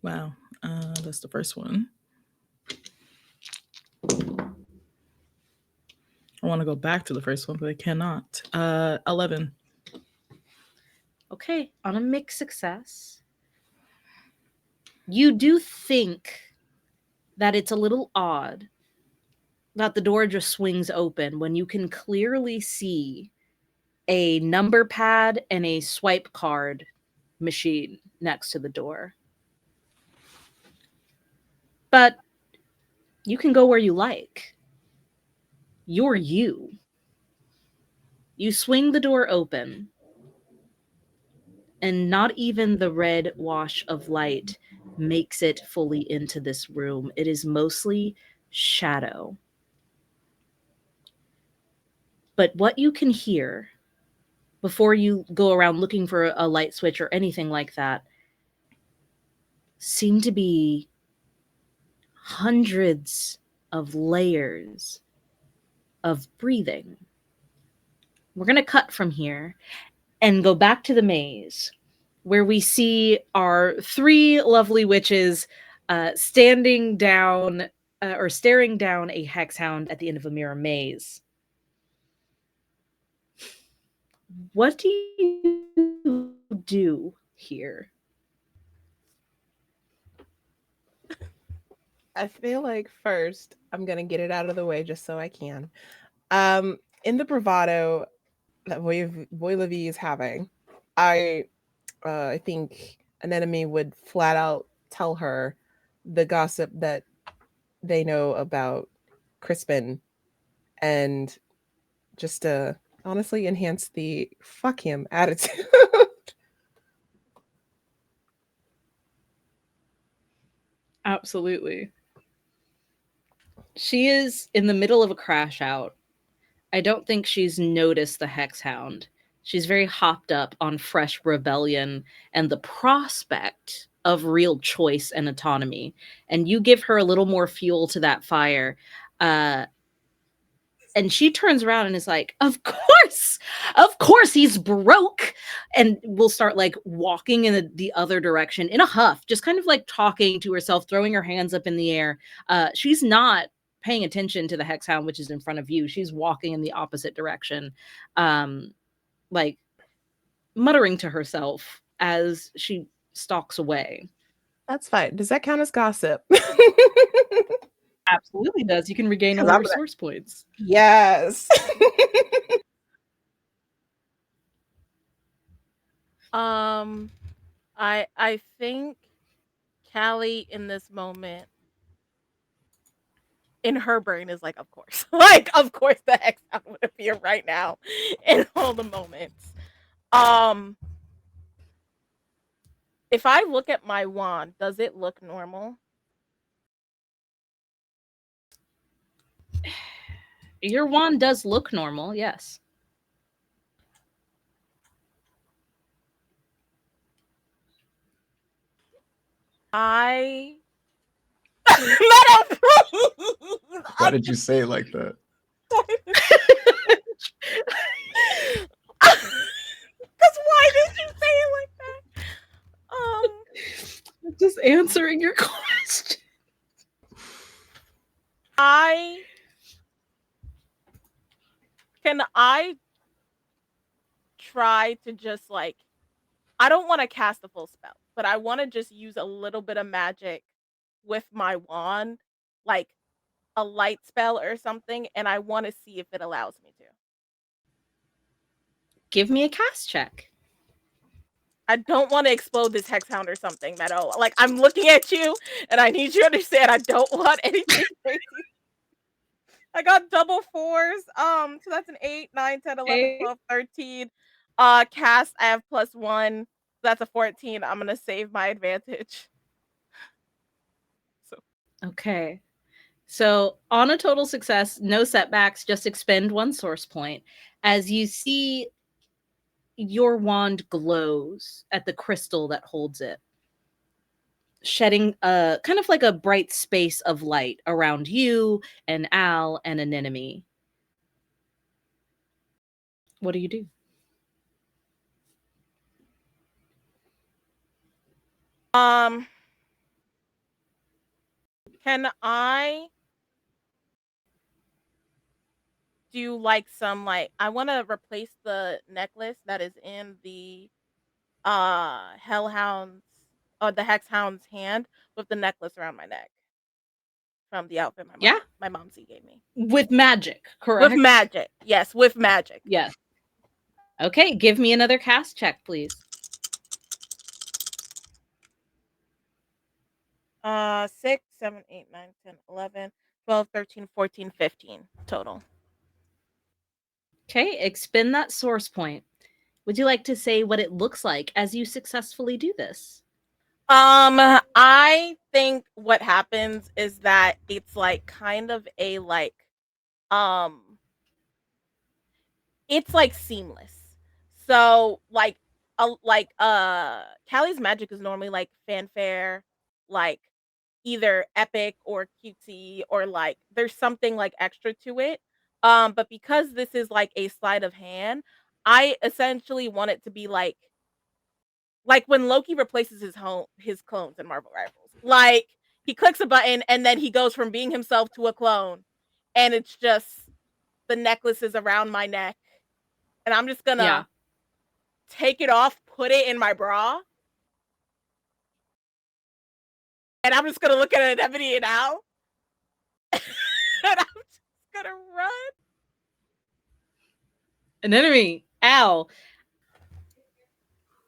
Wow. That's the first one. I want to go back to the first one, but I cannot. 11. Okay, on a mixed success, you do think that it's a little odd that the door just swings open when you can clearly see a number pad and a swipe card machine next to the door. But you can go where you like. You're you. You swing the door open, and not even the red wash of light makes it fully into this room. It is mostly shadow. But what you can hear before you go around looking for a light switch or anything like that seem to be hundreds of layers of breathing. We're going to cut from here and go back to the maze where we see our three lovely witches standing down or staring down a hexhound at the end of a mirror maze. What do you do here? I feel like first I'm gonna get it out of the way just so I can. In the bravado that Voilavie is having, I think an enemy would flat out tell her the gossip that they know about Crispin and just honestly enhance the fuck him attitude. Absolutely. She is in the middle of a crash out. I don't think she's noticed the hexhound. She's very hopped up on fresh rebellion and the prospect of real choice and autonomy. And you give her a little more fuel to that fire. And she turns around and is like, of course he's broke. And will start like walking in the other direction in a huff, just kind of like talking to herself, throwing her hands up in the air. She's not paying attention to the hexhound, which is in front of you. She's walking in the opposite direction, like muttering to herself as she stalks away. That's fine. Does that count as gossip? Absolutely does. You can regain all 'Cause your I'm resource points. Yes. I think Callie in this moment in her brain is like, of course. Like, of course the hexhound would appear right now in all the moments. If I look at my wand, does it look normal? Your wand does look normal, yes. I Meadow, please! Why did you say it like that? Because why did you say it like that? Just answering your question. Can I try to just like, I don't want to cast a full spell, but I want to just use a little bit of magic with my wand, like a light spell or something, and I want to see if it allows me to. Give me a cast check. I don't want to explode this hexhound or something, Meadow. Like, I'm looking at you, and I need you to understand I don't want anything crazy. I got double fours. So that's an 8, 9, 10, 11, Okay. 12, 13. Cast, I have +1. That's a 14. I'm gonna save my advantage. Okay. So on a total success, no setbacks, just expend 1 source point. As you see your wand glows at the crystal that holds it, shedding a kind of like a bright space of light around you and Al and Anemone. What do you do? Can I do like some like, I want to replace the necklace that is in the hellhound's or the hexhound's hand with the necklace around my neck from the outfit Yeah. my momsy gave me. With magic, correct? With magic. Yes, with magic. Yes. Okay, give me another cast check, please. 6, 7, 8, 9, 10, 11, 12, 13, 14, 15 total. Okay, expend that source point. Would you like to say what it looks like as you successfully do this? I think what happens is that it's like kind of a like it's like seamless. So like Callie's magic is normally like fanfare, like either epic or cutesy, or like there's something like extra to it. But because this is like a sleight of hand, I essentially want it to be like when Loki replaces his clones in Marvel Rivals. Like he clicks a button and then he goes from being himself to a clone, and it's just the necklace is around my neck, and I'm just gonna take it off, put it in my bra, and I'm just gonna look at Anemone and Al, and I'm just gonna run. Anemone, Al,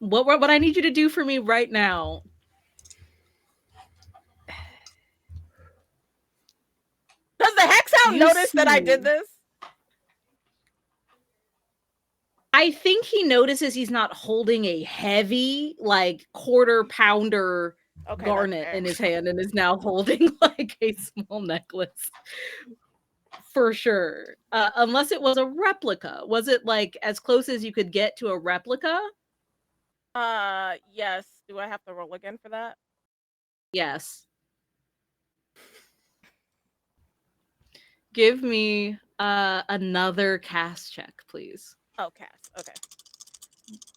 what I need you to do for me right now. Does the hexhound notice that I did this? I think he notices he's not holding a heavy, like quarter pounder garnet in his hand and is now holding like a small necklace. For sure. Unless it was a replica. Was it like as close as you could get to a replica? Yes. Do I have to roll again for that? Yes. Give me another cast check, please. Oh, cast. Okay.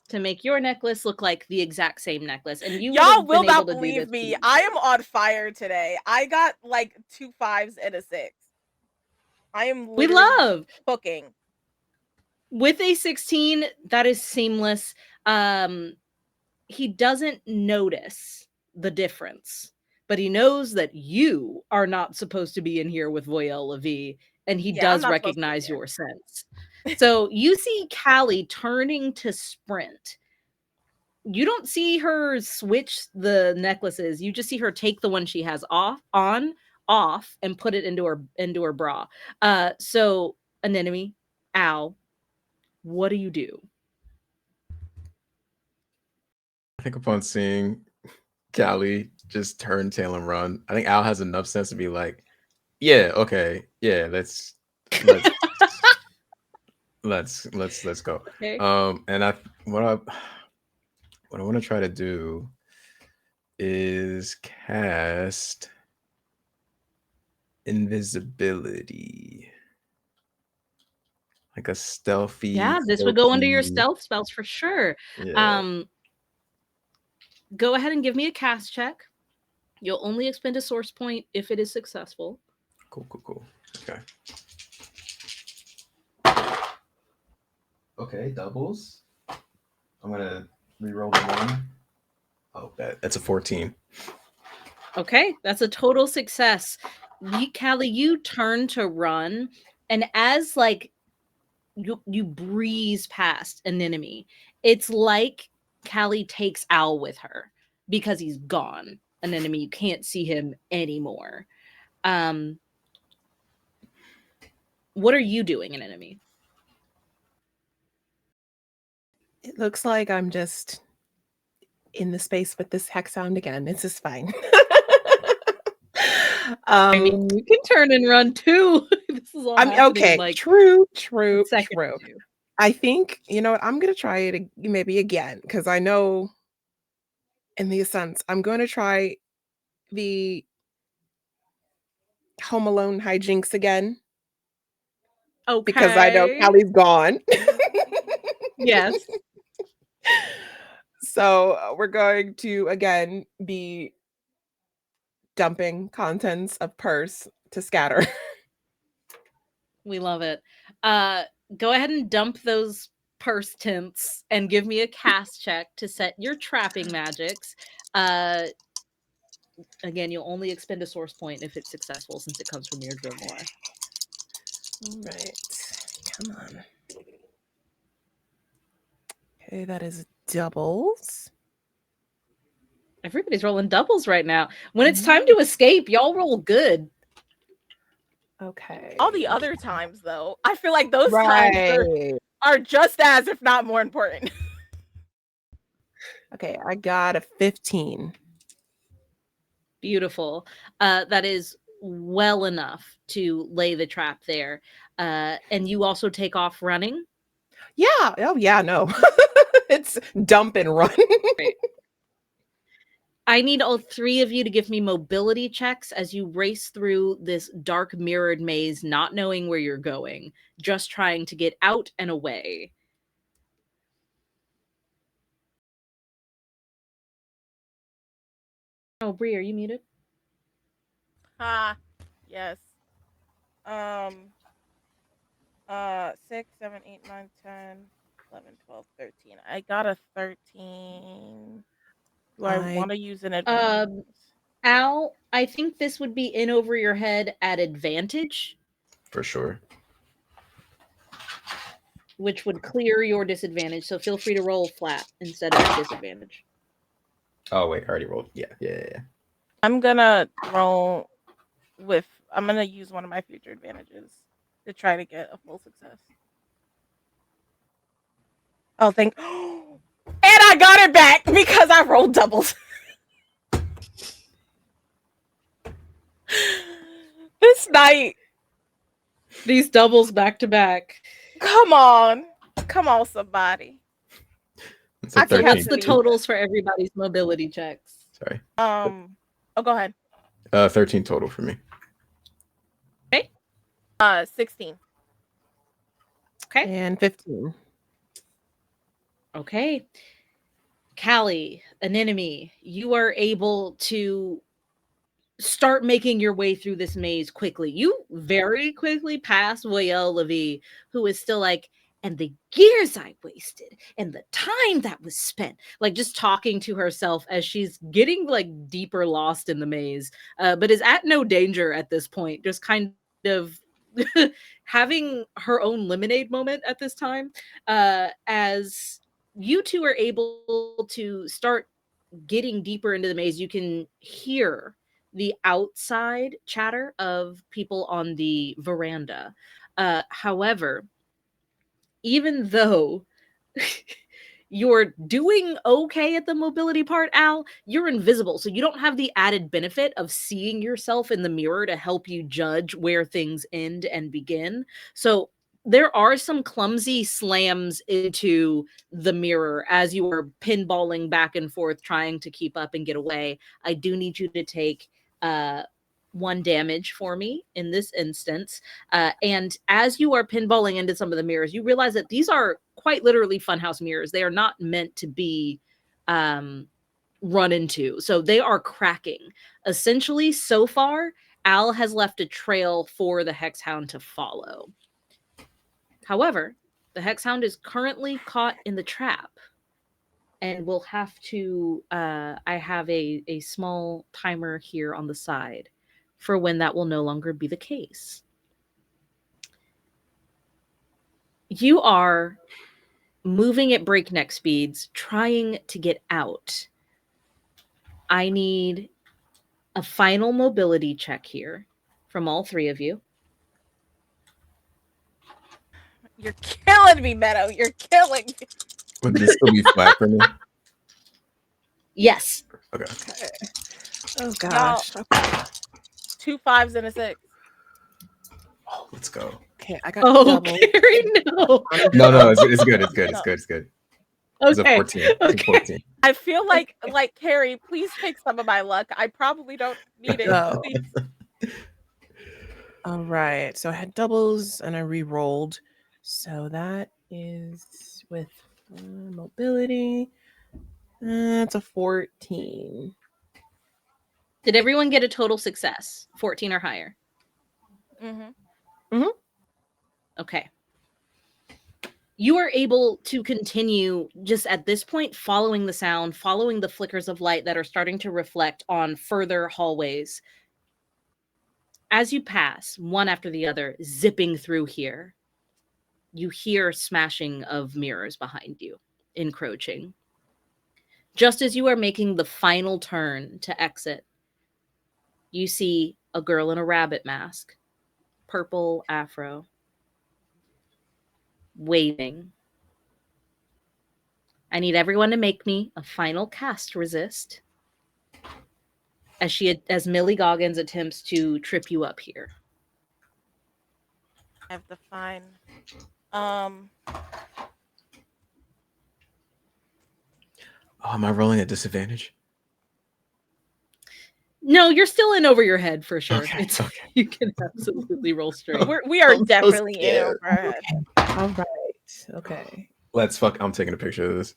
To make your necklace look like the exact same necklace. And y'all will not believe me. I am on fire today. I got like 2 5s and a 6. I am literally cooking. With a 16, that is seamless. He doesn't notice the difference, but he knows that you are not supposed to be in here with Voyelle Levy, and he does recognize your sense. So you see Callie turning to sprint. You don't see her switch the necklaces. You just see her take the one she has off, and put it into her bra. So Anemone, Al, what do you do? I think upon seeing Callie just turn tail and run, I think Al has enough sense to be like, yeah, okay, yeah, let's let's go. Okay. And what I want to try to do is cast invisibility, like a stealthy. Yeah, this would go under your stealth spells for sure. Yeah. Go ahead and give me a cast check. You'll only expend a source point if it is successful. Cool. Okay. Okay, doubles. I'm gonna re-roll the one. Oh, that's a 14. Okay, that's a total success. Callie, you turn to run, and as like you breeze past an enemy, it's like Callie takes Al with her because he's gone. An enemy, you can't see him anymore. What are you doing, an enemy? It looks like I'm just in the space with this hex sound again. This is fine. I mean, you can turn and run too. This is all happening okay. in like True. a second or two. I think, you know what, I'm gonna try it maybe again, because I know in the sense I'm going to try the Home Alone hijinks again Okay. because I know Callie's gone. Yes. So we're going to again be dumping contents of purse to scatter. We love it. Go ahead and dump those purse tints and give me a cast check to set your trapping magics. Again, you'll only expend a source point if it's successful, since it comes from your grimoire. All right. Come on. Okay, that is doubles. Everybody's rolling doubles right now. When it's time to escape, y'all roll good. Okay. All the other times, though, I feel like those times are just as, if not more important. Okay, I got a 15. Beautiful. That is well enough to lay the trap there. And you also take off running? Yeah. Oh, yeah, no. It's dump and run. Great. I need all three of you to give me mobility checks as you race through this dark mirrored maze, not knowing where you're going, just trying to get out and away. Oh, Bree, are you muted? Yes. 6, 7, 8, 9, 10, 11, 12, 13. I got a 13. Do I want to use an advantage? Al, I think this would be in over your head at advantage. For sure. Which would clear your disadvantage. So feel free to roll flat instead of disadvantage. Oh, wait, I already rolled. Yeah. I'm gonna roll with, I'm gonna use one of my future advantages to try to get a full success. Oh, and I got it back because I rolled doubles. This night. These doubles back to back. Come on, somebody. What's the totals for everybody's mobility checks? Sorry. Oh, go ahead. 13 total for me. Okay. 16. Okay. And 15. Okay. Callie, an enemy, you are able to start making your way through this maze quickly. You very quickly pass Voyelle Levy, who is still like, and the years I wasted and the time that was spent, like just talking to herself as she's getting like deeper lost in the maze, but is at no danger at this point, just kind of having her own lemonade moment at this time, as you two are able to start getting deeper into the maze. You can hear the outside chatter of people on the veranda. However, even though you're doing okay at the mobility part, Al, you're invisible. So you don't have the added benefit of seeing yourself in the mirror to help you judge where things end and begin. So there are some clumsy slams into the mirror as you are pinballing back and forth, trying to keep up and get away. I do need you to take 1 damage for me in this instance. And as you are pinballing into some of the mirrors, you realize that these are quite literally funhouse mirrors. They are not meant to be run into. So they are cracking. Essentially, so far, Al has left a trail for the hexhound to follow. However, the hexhound is currently caught in the trap and will have to I have a small timer here on the side for when that will no longer be the case. You are moving at breakneck speeds, trying to get out. I need a final mobility check here from all three of you. You're killing me, Meadow. You're killing me. Would this still be flat for me? Yes. Okay. Okay. Oh Y'all, gosh. 2 5s and a 6. Oh, let's go. Okay, I got Oh, double. Carrie, no. No, it's good. It's good. No. It's good. It's a Okay. 14. It's a Okay. 14. I feel like Carrie, please take some of my luck. I probably don't need it. No. Please. All right. So I had doubles and I re-rolled. So that is with mobility. It's a 14. Did everyone get a total success? 14 or higher? Mm-hmm. Okay. You are able to continue just at this point, following the sound, following the flickers of light that are starting to reflect on further hallways. As you pass, one after the other, zipping through here, you hear smashing of mirrors behind you, encroaching. Just as you are making the final turn to exit, you see a girl in a rabbit mask, purple afro, waving. I need everyone to make me a final cast resist as Millie Goggins attempts to trip you up here. I have to find. Oh, am I rolling at disadvantage? No, you're still in over your head for sure. Okay. You can absolutely roll straight. We are I'm so definitely in scared. over our head. All right. Okay. Let's fuck. I'm taking a picture of this.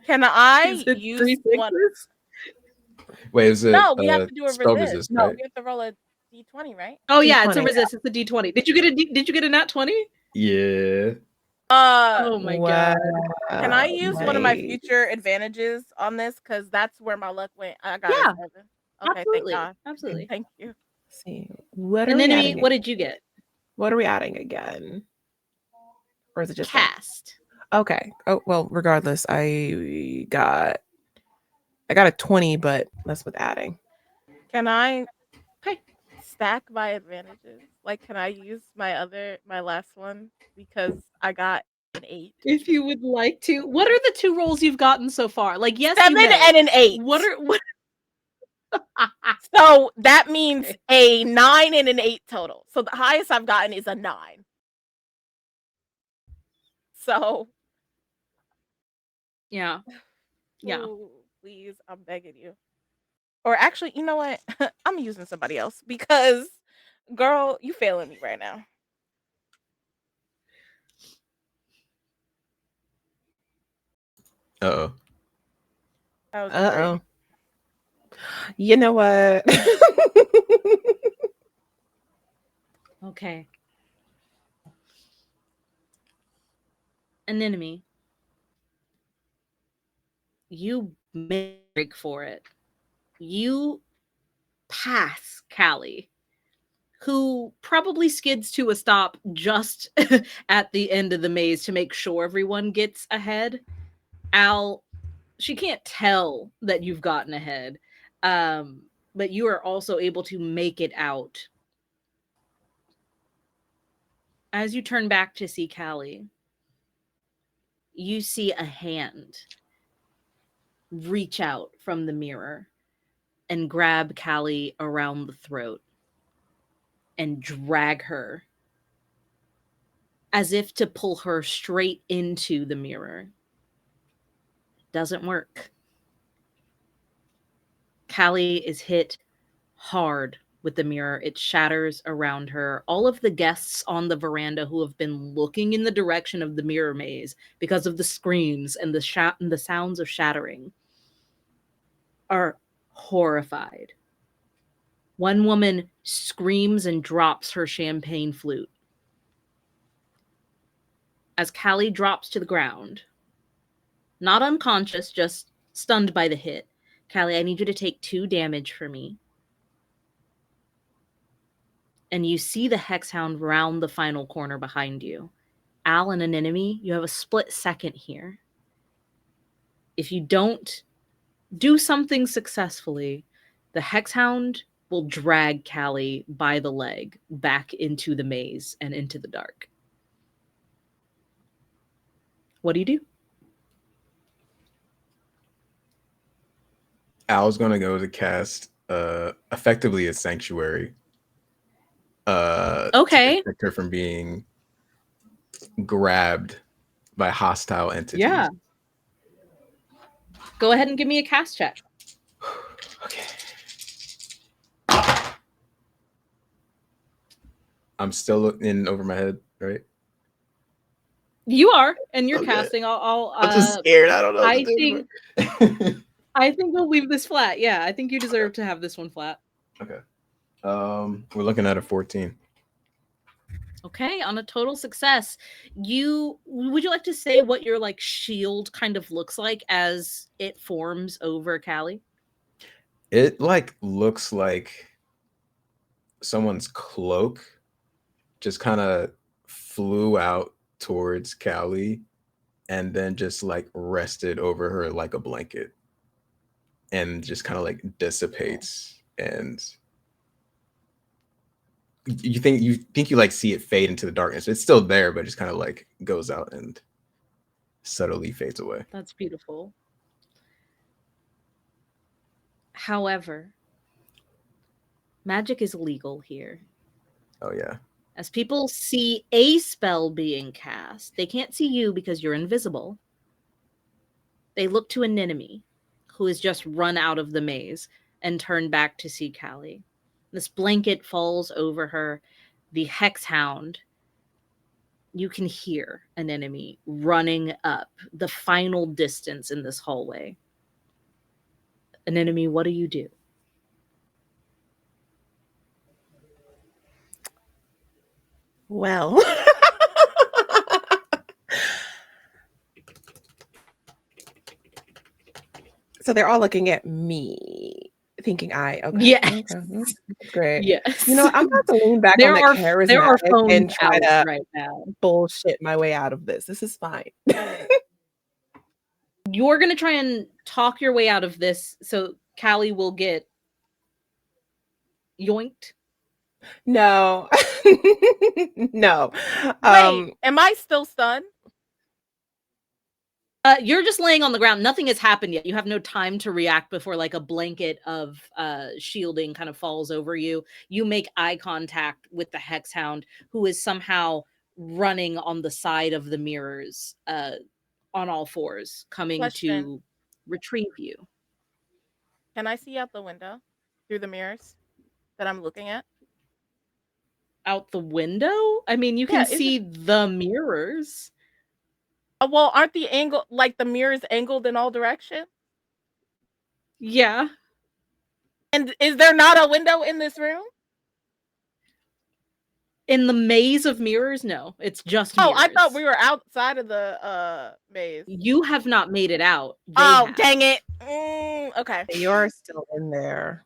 Can I Is it use 3 one? sixes? Wait, is it No, we have to do a spell resist. right? We have to roll a d20, right? Oh yeah, it's a D20, resist. It's a D20. Did you get a nat 20? Yeah. Oh my Wow. god. Can I use one of my Nice. future advantages on this? Because that's where my luck went. I got Yeah, a 7. Okay, absolutely. thank God. Absolutely. Thank you. Let's see. What are And we then adding? what did you get? What are we adding again? Or is it just Cast. Okay. Oh well, regardless, I got a 20, but that's with adding. Can I Okay. stack my advantages? Like, can I use my last one because I got an 8? If you would like to. What are the 2 rolls you've gotten so far? Like, yes, 7 you may. and an 8. What So that means Okay. a 9 and an 8 total. So the highest I've gotten is a 9. So Yeah. Yeah. ooh, please, I'm begging you. Or actually, you know what? I'm using somebody else because, girl, you failing me right now. Uh-oh. That was a 3. You know what? Okay. An enemy. You break for it. You pass Callie, who probably skids to a stop just at the end of the maze to make sure everyone gets ahead. Al, she can't tell that you've gotten ahead, but you are also able to make it out. As you turn back to see Callie, you see a hand reach out from the mirror and grab Callie around the throat and drag her as if to pull her straight into the mirror. Doesn't work. Callie is hit hard with the mirror. It shatters around her. All of the guests on the veranda who have been looking in the direction of the mirror maze because of the screams and the sounds of shattering are horrified. One woman screams and drops her champagne flute. As Callie drops to the ground, not unconscious, just stunned by the hit. Callie, I need you to take 2 damage for me. And you see the Hexhound round the final corner behind you. Al and an enemy, you have a split second here. If you don't do something successfully, the Hexhound will drag Callie by the leg back into the maze and into the dark. What do you do? Al's gonna go to cast effectively a sanctuary. Okay. To protect her from being grabbed by hostile entities. Yeah. Go ahead and give me a cast check. Okay. I'm still in over my head, right? You are, and you're Okay. casting. I'm just scared. I don't know. I think we'll leave this flat. Yeah, I think you deserve to have this one flat. Okay. We're looking at a 14. Okay, on a total success. Would you like to say what your like shield kind of looks like as it forms over Callie? It like looks like someone's cloak just kind of flew out towards Callie and then just like rested over her like a blanket and just kind of like dissipates. And you think you like see it fade into the darkness. It's still there, but just kind of like goes out and subtly fades away. That's beautiful. However, magic is legal here. Oh yeah. As people see a spell being cast, they can't see you because you're invisible. They look to an enemy who has just run out of the maze and turned back to see Callie. This blanket falls over her. The Hexhound, you can hear an enemy running up the final distance in this hallway. An enemy, what do you do? Well, so they're all looking at me, thinking okay. Yes. Okay. Great. Yes. You know, I'm about to lean back on the charismatic there are phones and try out to right now. bullshit my way out of this. This is fine. You're going to try and talk your way out of this so Callie will get yoinked. No. No. Wait, am I still stunned? You're just laying on the ground. Nothing has happened yet. You have no time to react before like a blanket of shielding kind of falls over you. You make eye contact with the Hexhound, who is somehow running on the side of the mirrors on all fours, coming Question. to retrieve you. Can I see out the window through the mirrors that I'm looking at? Out the window? I mean, you can see the mirrors. Well, aren't the mirrors angled in all directions? Yeah. And is there not a window in this room? In the maze of mirrors? No, it's just mirrors. I thought we were outside of the maze. You have not made it out. Dang it. Okay. You're still in there.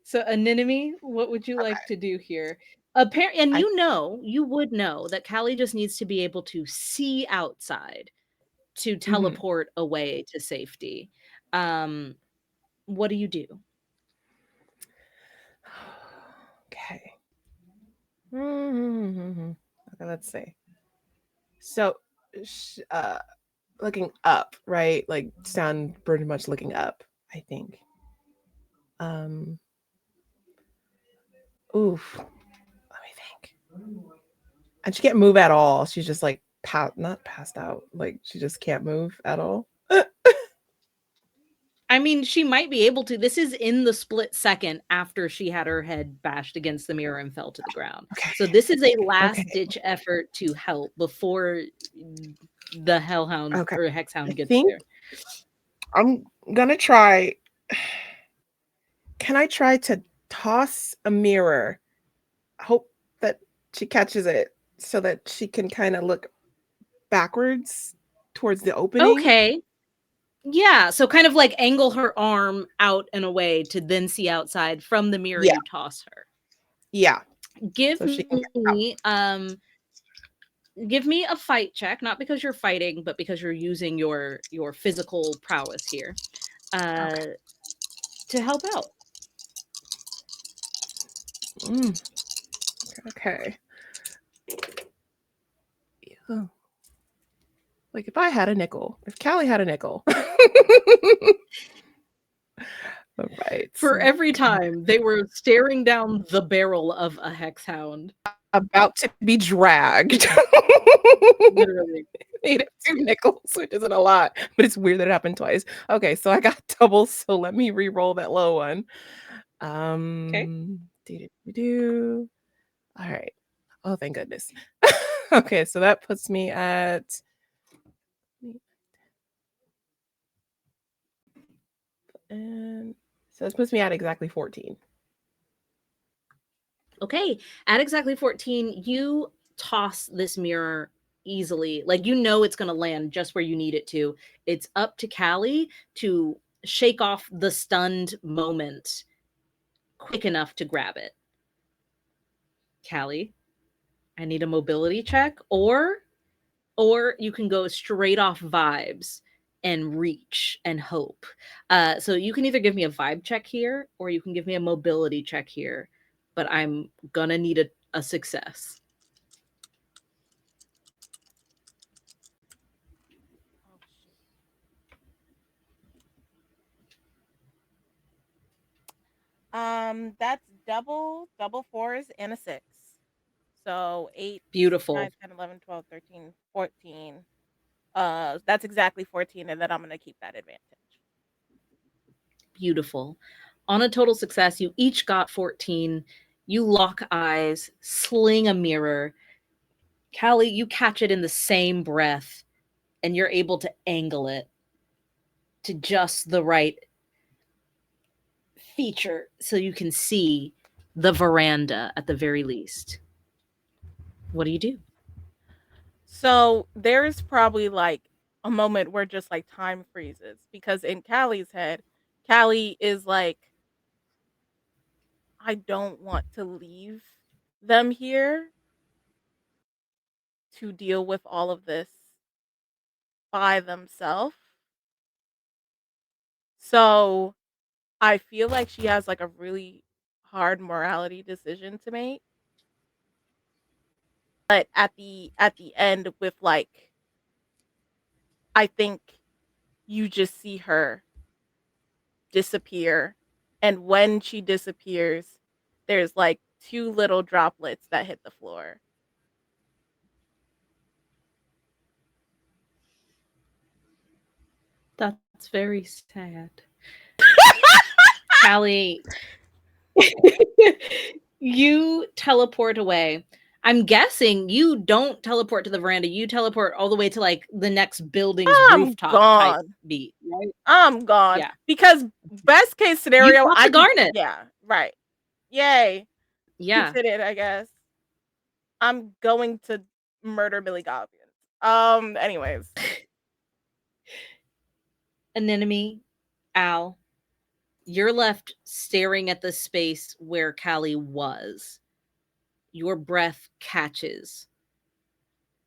So, Anemone, what would you like to do here? And you would know that Callie just needs to be able to see outside to teleport away to safety. What do you do? Okay. Okay, let's see. So, looking up, right? Like, sound pretty much looking up, I think. Oof. Let me think. And she can't move at all. She's just like not passed out. Like she just can't move at all. I mean, she might be able to. This is in the split second after she had her head bashed against the mirror and fell to the ground. Okay. So this is a last-ditch effort to help before the Hellhound or Hexhound gets there. I'm gonna try. can I try to toss a mirror? Hope that she catches it so that she can kind of look backwards towards the opening. Okay. Yeah, so kind of like angle her arm out and away to then see outside from the mirror Yeah. you toss her. Yeah. Give So she can get out. give me a fight check, not because you're fighting, but because you're using your physical prowess here. Okay. To help out. Okay. Yeah. Like if I had a nickel, if Callie had a nickel. All right. For So every time they were staring down the barrel of a hexhound. about to be dragged. Literally. Made it 2 nickels, which isn't a lot, but it's weird that it happened twice. Okay, so I got doubles, so let me re-roll that low one. Do. All right. Oh, thank goodness. Okay, so that puts me at and so this puts me at exactly 14. Okay, at exactly 14, you toss this mirror easily. Like, you know it's going to land just where you need it to. It's up to Callie to shake off the stunned moment quick enough to grab it. Callie, I need a mobility check, or you can go straight off vibes and reach and hope. So you can either give me a vibe check here, or you can give me a mobility check here. But I'm gonna need a success. Oh shoot. That's double fours and a 6. So 8, 9, Beautiful. 10, 11, 12, 13, 14. That's exactly 14, and then I'm gonna keep that advantage. Beautiful. On a total success, you each got 14. You lock eyes, sling a mirror. Callie, you catch it in the same breath, and you're able to angle it to just the right feature so you can see the veranda at the very least. What do you do? So there's probably like a moment where just like time freezes because in Callie's head, Callie is like, I don't want to leave them here to deal with all of this by themselves. So I feel like she has like a really hard morality decision to make. But at the end with like I think you just see her disappear, and when she disappears there's like 2 little droplets that hit the floor. That's very sad. Callie, you teleport away. I'm guessing you don't teleport to the veranda. You teleport all the way to like the next building's I'm rooftop type gone. beat, right? I'm gone. Yeah. Because best case You scenario, got I the can garnet. yeah, right. Yay. Yeah. Consider it, I guess. I'm going to murder Billy Goggins. Anyways. Anemone, Al, you're left staring at the space where Callie was. Your breath catches,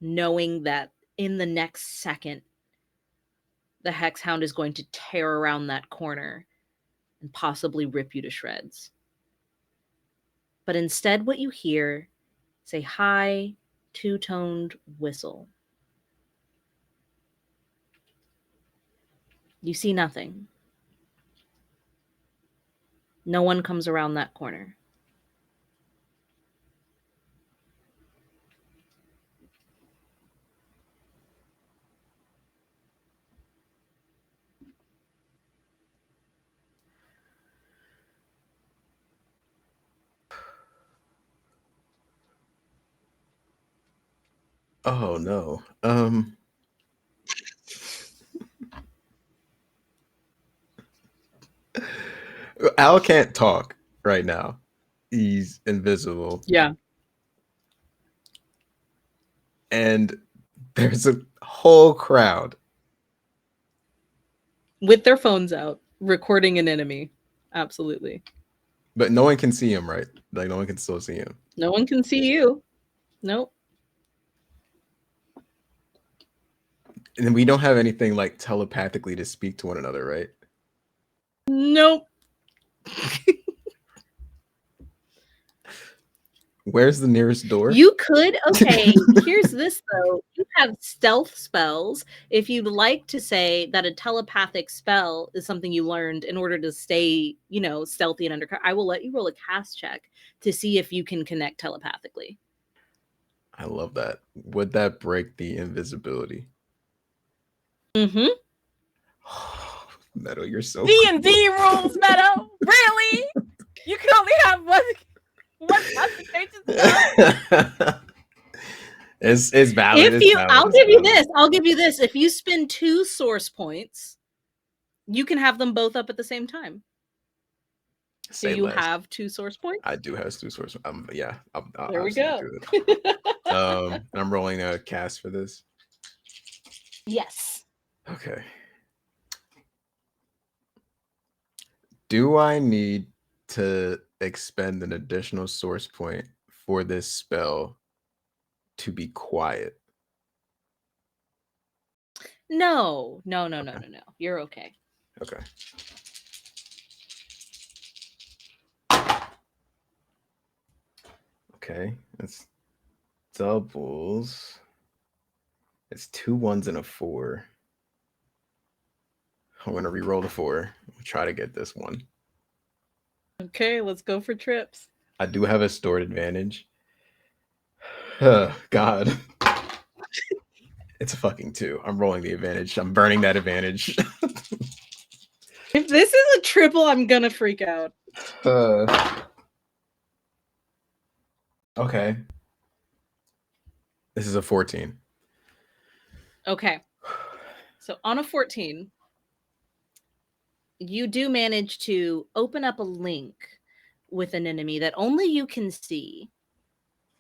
knowing that in the next second, the Hexhound is going to tear around that corner and possibly rip you to shreds. But instead, what you hear is a high, two-toned whistle. You see nothing. No one comes around that corner. Oh no. Al can't talk right now. He's invisible. Yeah. And there's a whole crowd. With their phones out, recording an enemy. Absolutely. But no one can see him, right? Like, no one can still see him. No one can see you. Nope. And we don't have anything like telepathically to speak to one another, right? Nope. Where's the nearest door? You could, okay, here's this though. You have stealth spells. If you'd like to say that a telepathic spell is something you learned in order to stay, stealthy and undercover, I will let you roll a cast check to see if you can connect telepathically. I love that. Would that break the invisibility? Mm-hmm. Meadow, you're so D&D rules, Meadow. Really? You can only have one concentration spell. It's valid. I'll give you this. I'll give you this. If you spend 2 source points, you can have them both up at the same time. Do you have 2 source points? I do have 2 source. Yeah. There we go. I'm rolling a cast for this. Yes. Okay. Do I need to expend an additional source point for this spell to be quiet? No. You're okay. Okay. Okay, that's doubles. It's 2 1s and a 4. I'm gonna re-roll the 4. Try to get this one. Okay, let's go for trips. I do have a stored advantage. God. It's a fucking 2. I'm rolling the advantage. I'm burning that advantage. If this is a triple, I'm gonna freak out. Okay. This is a 14. Okay. So on a 14, you do manage to open up a link with an enemy that only you can see.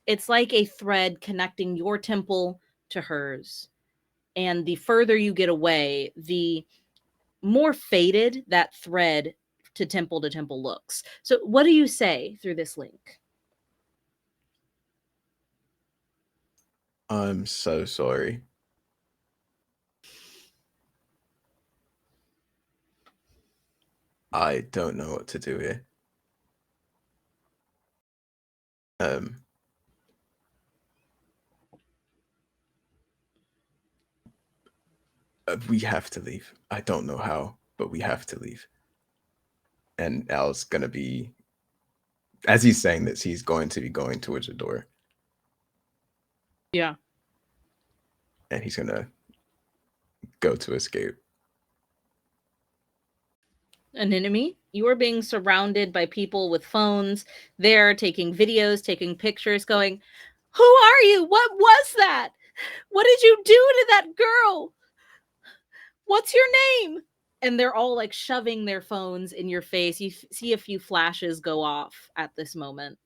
It's like a thread connecting your temple to hers. And the further you get away, the more faded that thread to temple looks. So what do you say through this link? I'm so sorry. I don't know what to do here. We have to leave. I don't know how, but we have to leave. And Al's gonna be, as he's saying this, he's going to be going towards the door. Yeah. And he's gonna go to escape. An enemy. You are being surrounded by people with phones. They're taking videos, taking pictures, going, "Who are you? What was that? What did you do to that girl? What's your name?" And they're all like shoving their phones in your face. You see a few flashes go off at this moment.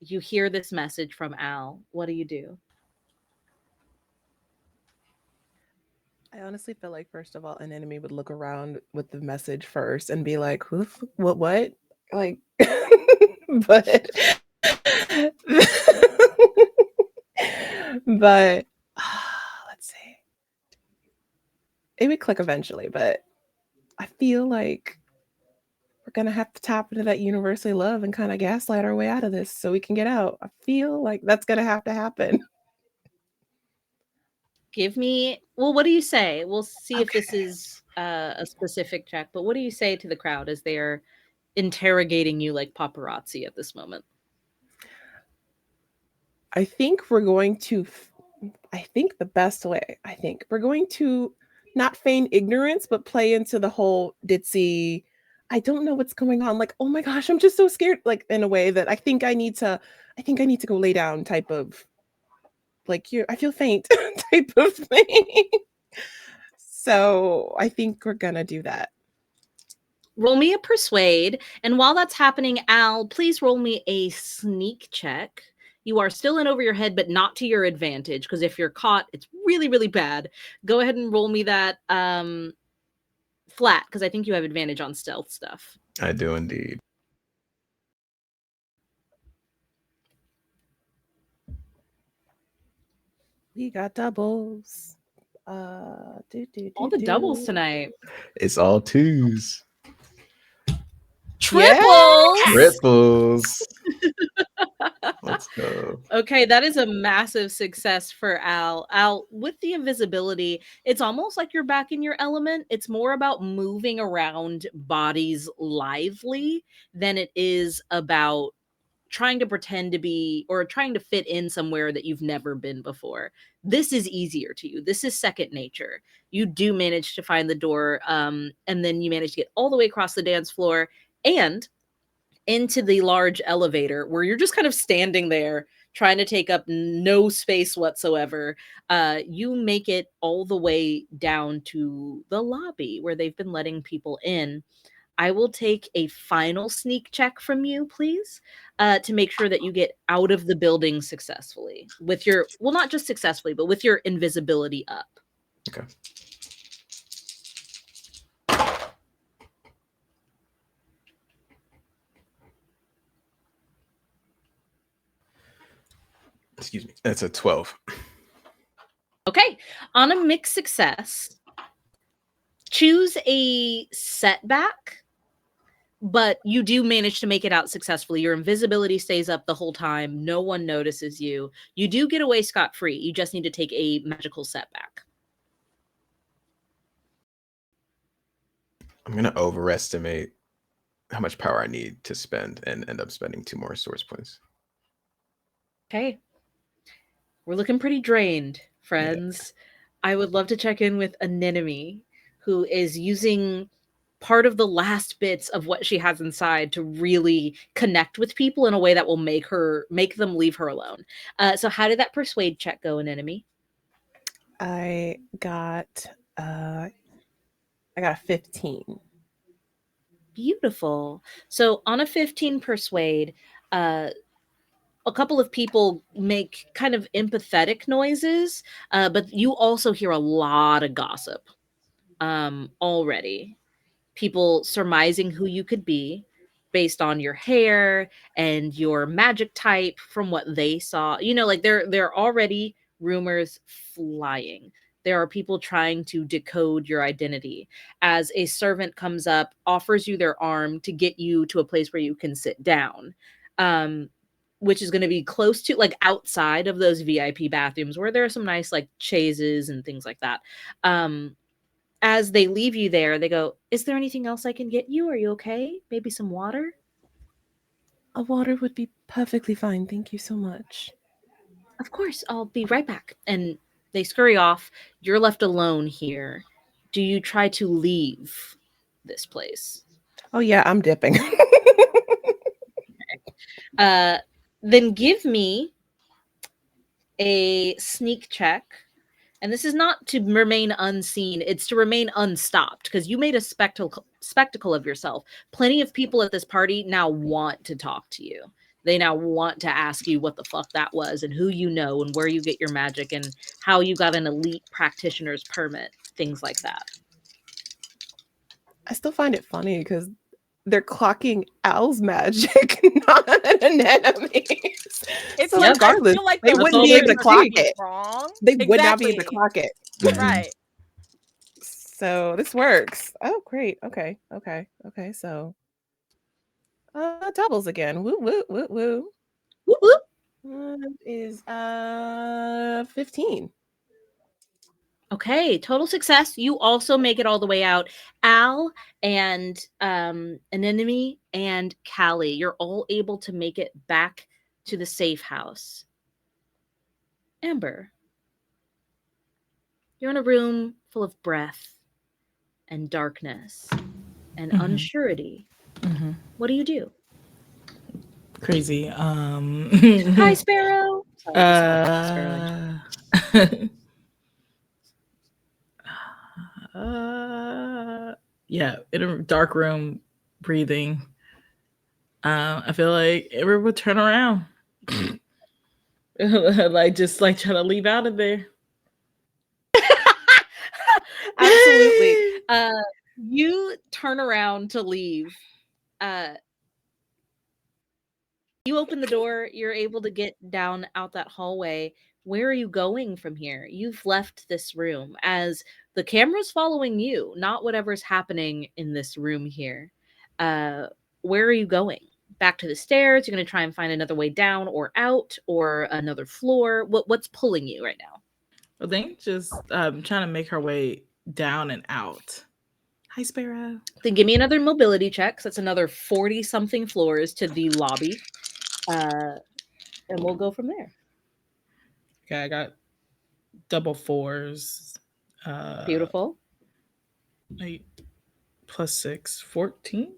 You hear this message from Al. What do you do? I honestly feel like, first of all, an enemy would look around with the message first and be like, "Who? What? Like," but, but let's see. It would click eventually, but I feel like we're gonna have to tap into that universally love and kind of gaslight our way out of this so we can get out. I feel like that's gonna have to happen. Give me, well, what do you say? We'll see if this is a specific check, but what do you say to the crowd as they are interrogating you like paparazzi at this moment? I think we're going to, I think the best way, I think we're going to not feign ignorance, but play into the whole ditzy, I don't know what's going on. Like, oh my gosh, I'm just so scared. Like, in a way that I think I need to go lay down type of, like, I feel faint type of thing. So I think we're gonna do that. Roll me a persuade. And while that's happening, Al, please roll me a sneak check. You are still in over your head, but not to your advantage, because if you're caught, it's really, really bad. Go ahead and roll me that flat, because I think you have advantage on stealth stuff. I do indeed. We got doubles. All the doubles tonight. It's all twos. Triples! Triples. Let's go. Okay, that is a massive success for Al. Al, with the invisibility, it's almost like you're back in your element. It's more about moving around bodies lively than it is about trying to pretend to be or trying to fit in somewhere that you've never been before. This is easier to you. This is second nature. You do manage to find the door, and then you manage to get all the way across the dance floor and into the large elevator where you're just kind of standing there trying to take up no space whatsoever. You make it all the way down to the lobby where they've been letting people in. I will take a final sneak check from you, please, to make sure that you get out of the building successfully with your, well, not just successfully, but with your invisibility up. Okay. Excuse me. That's a 12. Okay. On a mixed success, choose a setback, but you do manage to make it out successfully. Your invisibility stays up the whole time. No one notices you. You do get away scot-free. You just need to take a magical setback. I'm going to overestimate how much power I need to spend and end up spending 2 more source points. Okay. We're looking pretty drained, friends. Yeah. I would love to check in with Anemone, who is using part of the last bits of what she has inside to really connect with people in a way that will make them leave her alone. So how did that persuade check go, Anemone? I got a 15. Beautiful. So on a 15 persuade, a couple of people make kind of empathetic noises, but you also hear a lot of gossip already. People surmising who you could be based on your hair and your magic type from what they saw. You know, like there are already rumors flying. There are people trying to decode your identity as a servant comes up, offers you their arm to get you to a place where you can sit down. Which is going to be close to, like, outside of those VIP bathrooms where there are some nice, like, chaises and things like that. As they leave you there, they go, "Is there anything else I can get you? Are you okay? Maybe some water?" A water would be perfectly fine. Thank you so much. Of course, I'll be right back. And they scurry off. You're left alone here. Do you try to leave this place? Oh, yeah, I'm dipping. Then give me a sneak check. And this is not to remain unseen. It's to remain unstopped because you made a spectacle of yourself. Plenty of people at this party now want to talk to you. They now want to ask you what the fuck that was and who you know and where you get your magic and how you got an elite practitioner's permit, things like that. I still find it funny because they're clocking Al's magic, not an enemy's. It's So like, regardless, I feel like they the wouldn't be able to rules clock are it. wrong. They would not be able to clock it. Right. So this works. Oh, great. Okay. So doubles again. Woo woo woo woo. Whoop, whoop. That is 15. Okay, total success. You also make it all the way out. Al and Anemone and Callie, you're all able to make it back to the safe house. Amber, you're in a room full of breath and darkness and unsurety. Mm-hmm. What do? Crazy. Hi, Sparrow. Sorry, Sparrow. Yeah, in a dark room, breathing. I feel like Amber would turn around. Like just like trying to leave out of there. Absolutely. You turn around to leave. You open the door, you're able to get down out that hallway. Where are you going from here? You've left this room as the camera's following you, not whatever's happening in this room here. Uh, where are you going? Back to the stairs? You're going to try and find another way down or out or another floor? What's pulling you right now? I think just trying to make her way down and out. Hi, Sparrow. Then give me another mobility check. So that's another 40 something floors to the lobby. And we'll go from there. Okay, I got double fours. Beautiful. 8 plus 6, 14.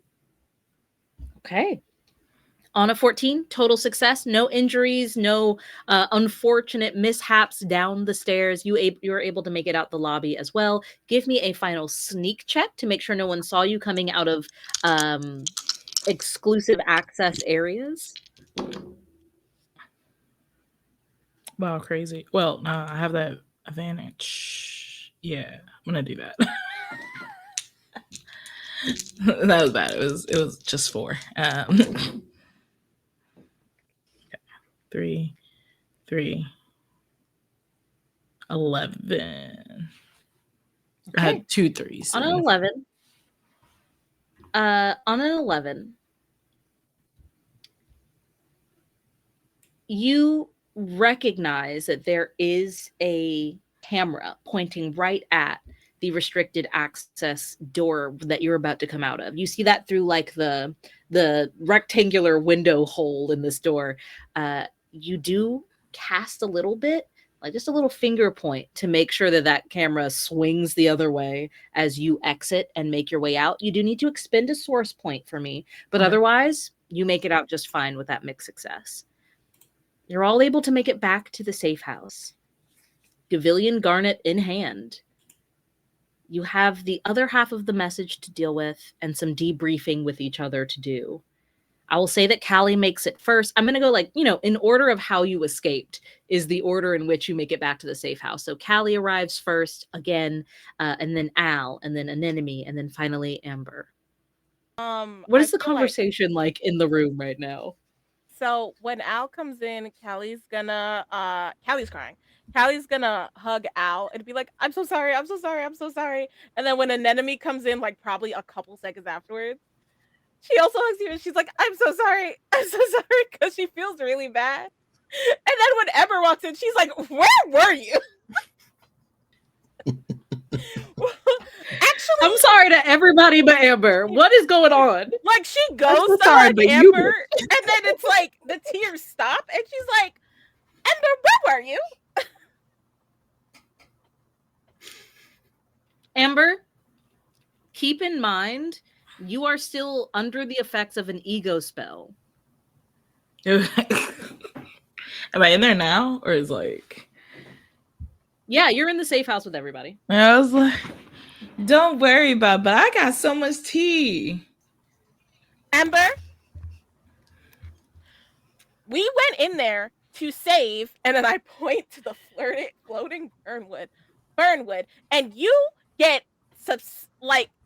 Okay. On a 14, total success, no injuries, no unfortunate mishaps down the stairs. You're able to make it out the lobby as well. Give me a final sneak check to make sure no one saw you coming out of exclusive access areas. Wow, crazy. Well, no, I have that advantage. Yeah, I'm gonna do that. That was bad. It was just 4. 3, 11. I Okay. had 2 3s. On an 11. On an 11, you recognize that there is a camera pointing right at the restricted access door that you're about to come out of. You see that through like the rectangular window hole in this door. You do cast a little bit, like just a little finger point to make sure that that camera swings the other way as you exit and make your way out. You do need to expend a source point for me, but Okay. otherwise you make it out just fine with that mixed success. You're all able to make it back to the safe house. Gavillion Garnet in hand. You have the other half of the message to deal with and some debriefing with each other to do. I will say that Callie makes it first. I'm going to go like, in order of how you escaped is the order in which you make it back to the safe house. So Callie arrives first again, and then Al, and then Anemone, and then finally Amber. What is the conversation like in the room right now? So when Al comes in, Callie's crying. Callie's gonna hug Al and be like, I'm so sorry, I'm so sorry, I'm so sorry. And then when Anemone comes in, like probably a couple seconds afterwards, she also hugs you and she's like, I'm so sorry, because she feels really bad. And then when Ember walks in, she's like, where were you? Actually, I'm sorry to everybody but Amber. What is going on? like she goes so to sorry, hug but you Amber, were- and then it's like the tears stop, and she's like, Ember, where were you? Amber, keep in mind, you are still under the effects of an ego spell. Am I in there now? Or is like... Yeah, you're in the safe house with everybody. I was like, don't worry about it, but I got so much tea. Ember, we went in there to save, and then I point to the floating Burnwood, and you get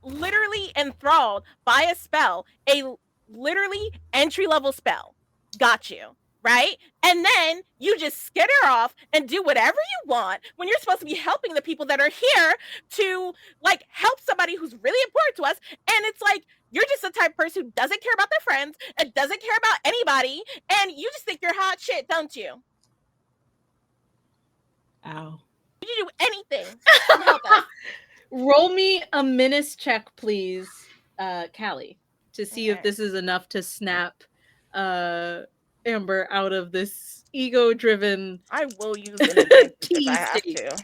literally enthralled by a spell, a literally entry-level spell. Got you, right? And then you just skitter off and do whatever you want when you're supposed to be helping the people that are here to like help somebody who's really important to us. And it's like you're just the type of person who doesn't care about their friends and doesn't care about anybody, and you just think you're hot shit, don't you? Ow. Did you do anything to help us? Roll me a menace check, please, Callie, to see if Okay. this is enough to snap Amber out of this ego-driven I will use an advantage if I have state. to.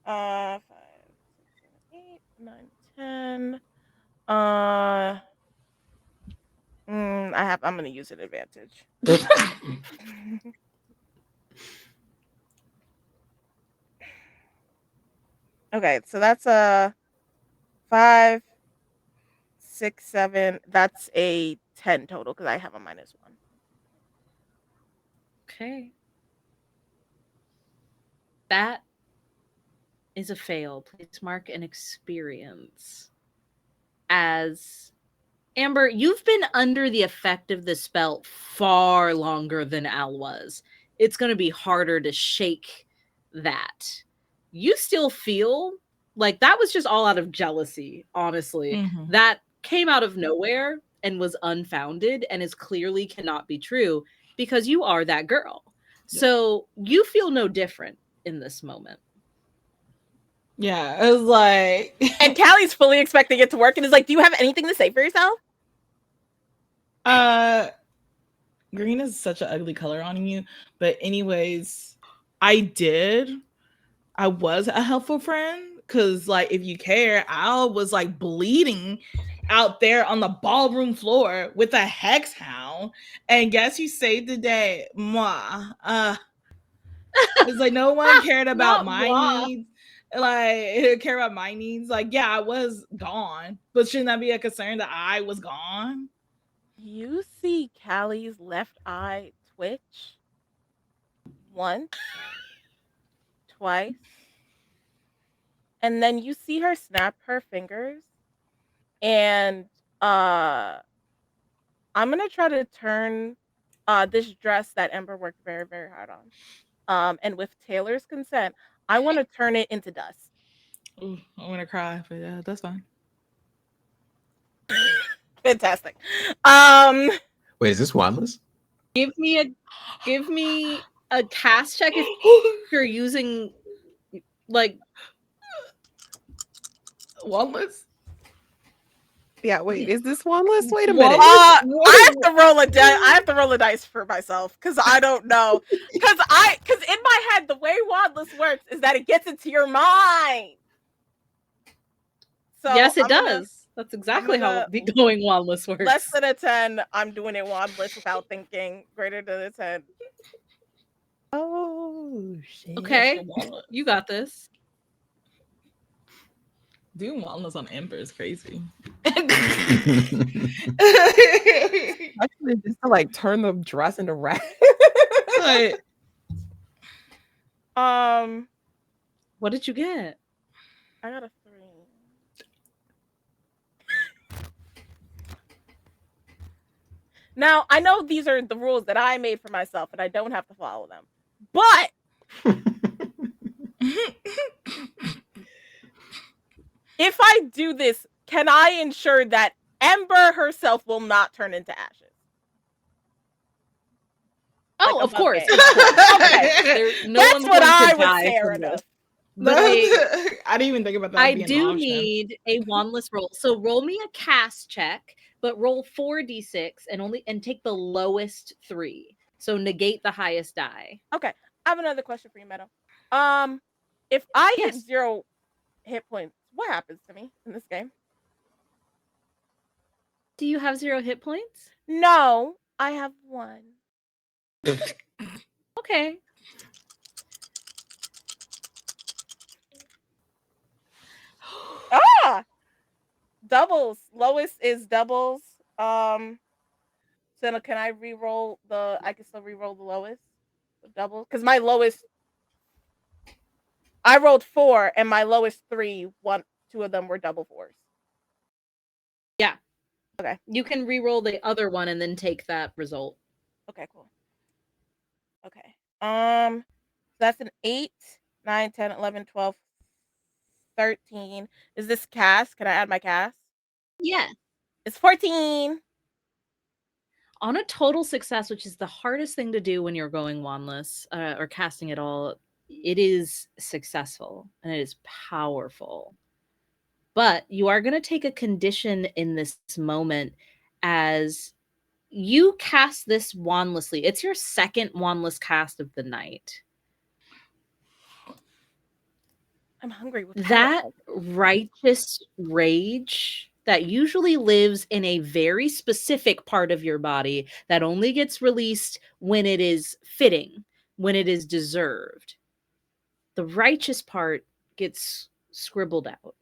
5, 6, 7, 8, 9, 10. I'm gonna use an advantage. Okay, so that's a 5, 6, 7. That's a 10 total because I have a -1. Okay. That is a fail. Please mark an experience. As Amber, you've been under the effect of the spell far longer than Al was. It's going to be harder to shake that. You still feel like that was just all out of jealousy, honestly. Mhm. That came out of nowhere and was unfounded and is clearly cannot be true because you are that girl. So you feel no different in this moment. Yeah, it was like And Callie's fully expecting it to work and is like, do you have anything to say for yourself? green is such an ugly color on you. But anyways, I was a helpful friend because, like, if you care, Al was like bleeding out there on the ballroom floor with a hex hound, and guess who saved the day? Moi. It's like no one cared about Not my moi. needs. Like care about my needs. Like, yeah, I was gone, but shouldn't that be a concern that I was gone? You see Callie's left eye twitch once, twice, and then you see her snap her fingers. And I'm gonna try to turn this dress that Ember worked very, very hard on. And with Taylor's consent, I want to turn it into dust. Ooh, I'm gonna cry, but yeah, that's fine. Fantastic. Wait, is this wandless? Give me a cast check if you're using like Wandless? Yeah, wait, is this one list? Wait a Well, minute. I have to roll a I have to roll a dice for myself because I don't know. Because in my head the way Wandless works is that it gets into your mind. So yes, it I'm gonna- does. That's exactly how gonna- the going wandless works. less than a 10. I'm doing it Wandless without thinking. Greater than a 10. Oh shit. Okay, you got this. Doing wandless on Ember is crazy. Actually, just to like turn the dress into red. Like, What did you get? I got a 3. Now, I know these are the rules that I made for myself and I don't have to follow them. But if I do this, can I ensure that Ember herself will not turn into ashes? Oh, Like of above course. game. Of course. Okay. No That's one's what going I to would die say, from Arnav. this. but I didn't even think about that I being do an option. need a wandless roll. So roll me a cast check, but roll 4d6 and take the lowest 3. So negate the highest die. Okay. I have another question for you, Meadow. If I hit Yes. 0 hit points, what happens to me in this game? Do you have 0 hit points? No, I have 1. Okay. Doubles. Lowest is doubles. So can I re-roll I can still re-roll the lowest? Doubles? Because my lowest I rolled 4 and my lowest 3, 2 of them were double 4s. Yeah. Okay. You can re-roll the other one and then take that result. Okay, cool. Okay. That's an 8, 9, 10, 11, 12, 13. Is this cast? Can I add my cast? Yeah. It's 14. On a total success, which is the hardest thing to do when you're going wandless or casting at all, it is successful and it is powerful. But you are going to take a condition in this moment as you cast this wandlessly. It's your second wandless cast of the night. I'm hungry with That righteous rage that usually lives in a very specific part of your body that only gets released when it is fitting, when it is deserved. The righteous part gets scribbled out.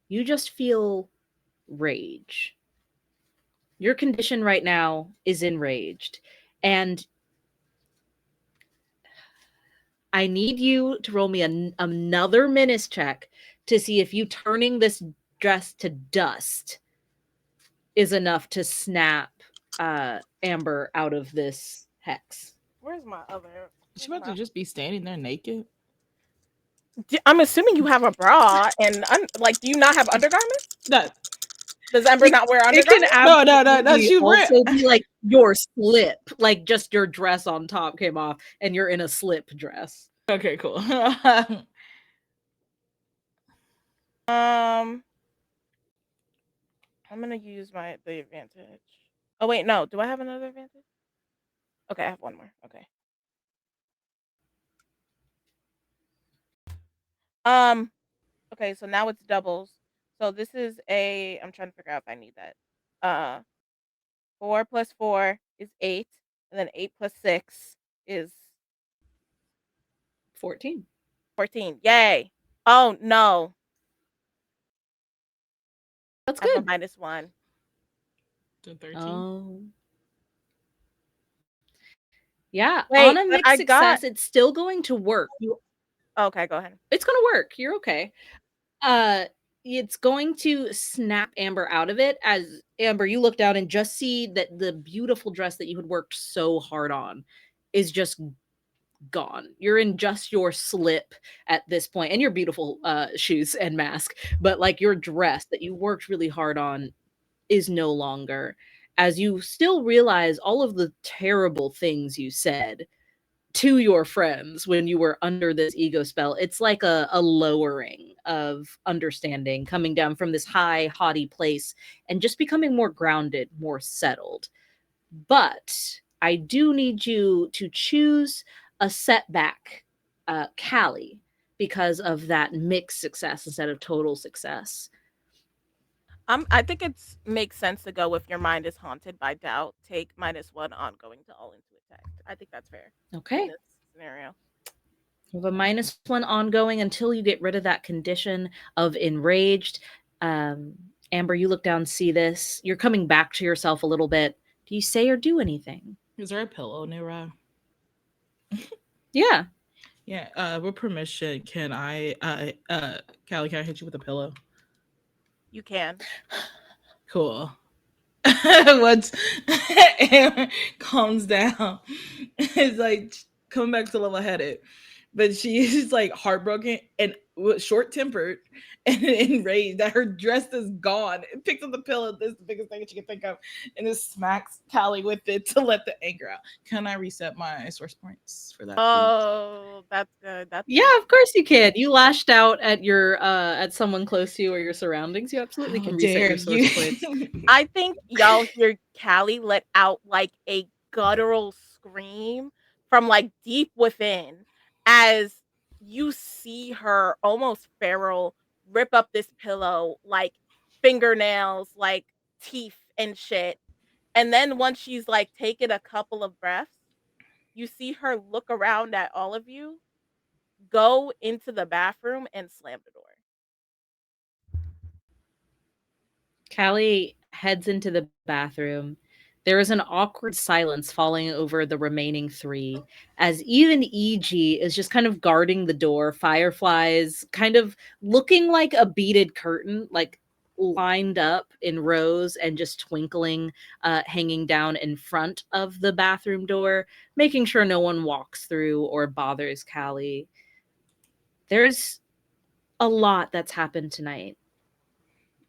You just feel rage. Your condition right now is enraged. And I need you to roll me another menace check to see if you turning this dress to dust is enough to snap Amber out of this hex. Where's my other? She about to just be standing there naked. I'm assuming you have a bra and like, do you not have undergarments? That Does Ember not wear It can undergarments? No, she also be like your slip, like just your dress on top came off and you're in a slip dress. okay, cool. I'm gonna use the advantage. Oh wait, no. Do I have another advantage? Okay, I have one more. Okay. Okay, so now it's doubles. So this is I'm trying to figure out if I need that. 4 plus 4 is 8, and then 8 plus 6 is 14. 14. Yay! Oh no, That's I have a good. -1. To 13. Oh. Yeah, Wait, on a but mixed I success, got. it's still going to work. Okay, go ahead. It's gonna work. You're okay. It's going to snap Amber out of it as Amber, you look down and just see that the beautiful dress that you had worked so hard on is just gone. You're in just your slip at this point and your beautiful shoes and mask, but like your dress that you worked really hard on is no longer, as you still realize all of the terrible things you said to your friends when you were under this ego spell. It's like a lowering of understanding coming down from this high, haughty place and just becoming more grounded, more settled. But I do need you to choose a setback, Callie, because of that mixed success instead of total success. I think it's makes sense to go with your mind is haunted by doubt. Take -1 ongoing to all into attack. I think that's fair in Okay. this scenario. You have a -1 ongoing until you get rid of that condition of enraged. Amber, you look down, see this. You're coming back to yourself a little bit. Do you say or do anything? Is there a pillow nearby? Yeah. Yeah, with permission, can I Callie, can I hit you with a pillow? You can. Cool. Once Aaron calms down, it's like coming back to level headed. But she is like heartbroken and short tempered and enraged that her dress is gone. It picks up the pillow. This is the biggest thing that she can think of, and just smacks Callie with it to let the anger out. Can I reset my source points for that? Oh, that's good. That's Yeah, good. of course you can. You lashed out at your at someone close to you or your surroundings. You absolutely How can reset dare your source you? points. I think y'all hear Callie let out like a guttural scream from like deep within as you see her almost feral rip up this pillow, like fingernails, like teeth and shit. And then once she's like taken a couple of breaths, you see her look around at all of you, go into the bathroom and slam the door. Callie heads into the bathroom. There is an awkward silence falling over the remaining three, as even EG is just kind of guarding the door, fireflies kind of looking like a beaded curtain, like lined up in rows and just twinkling, hanging down in front of the bathroom door, making sure no one walks through or bothers Callie. There's a lot that's happened tonight.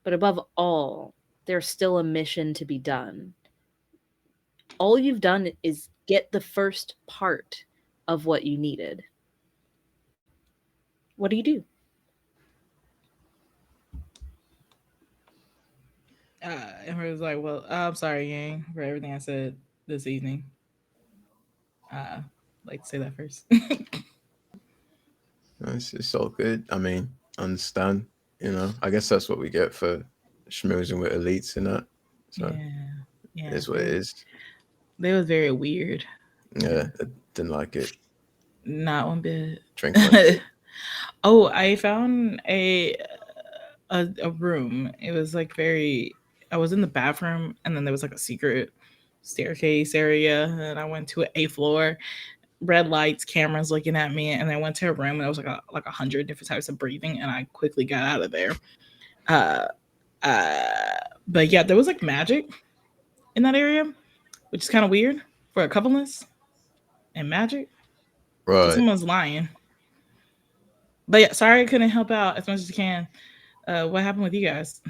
But above all, there's still a mission to be done. All you've done is get the first part of what you needed. What do you do? Amber was like, "Well, I'm sorry, Yang, for everything I said this evening." Like to say that first. It's all good. I mean, understand. I guess that's what we get for schmoozing with elites and that. So Yeah, it is what it is. They was very weird. Yeah, I didn't like it. Not one bit. Drink like it. Oh, I found a a room. It was like very. I was in the bathroom, and then there was like a secret staircase area, and I went to an A floor. Red lights, cameras looking at me, and I went to a room, and there was like 100 different types of breathing, and I quickly got out of there. Uh, uh, but yeah, there was like magic in that area, which is kind of weird for a coupleness and magic. So Right. someone's lying. But yeah, sorry I couldn't help out as much as I can. What happened with you guys?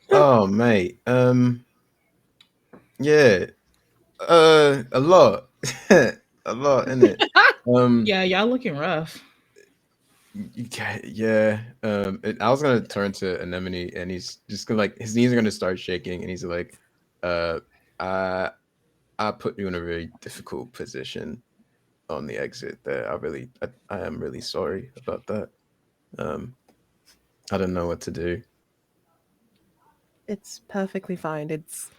Oh, mate. Yeah. A lot. A lot in it. Um, Yeah, y'all looking rough. yeah. I was gonna turn to Anemone, and he's just gonna like his knees are gonna start shaking, and he's like, uh, I I put you in a very difficult position on the exit there. I am really sorry about that. Um, I don't know what to do. It's perfectly fine. It's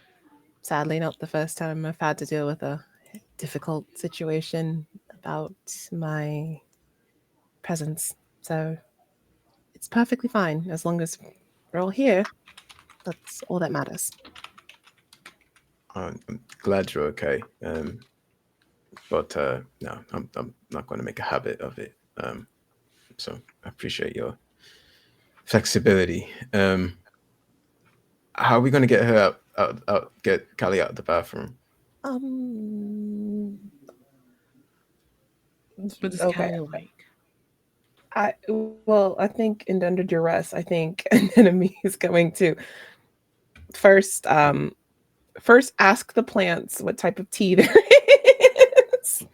sadly not the first time I've had to deal with a difficult situation about my presence. So it's perfectly fine as long as we're all here. That's all that matters. I'm glad you're okay. But no, I'm not going to make a habit of it. So I appreciate your flexibility. How are we going to get her get Callie out of the bathroom? Um. What does Okay. Callie like? I think in under duress, I think an enemy is going to first first ask the plants what type of tea there is,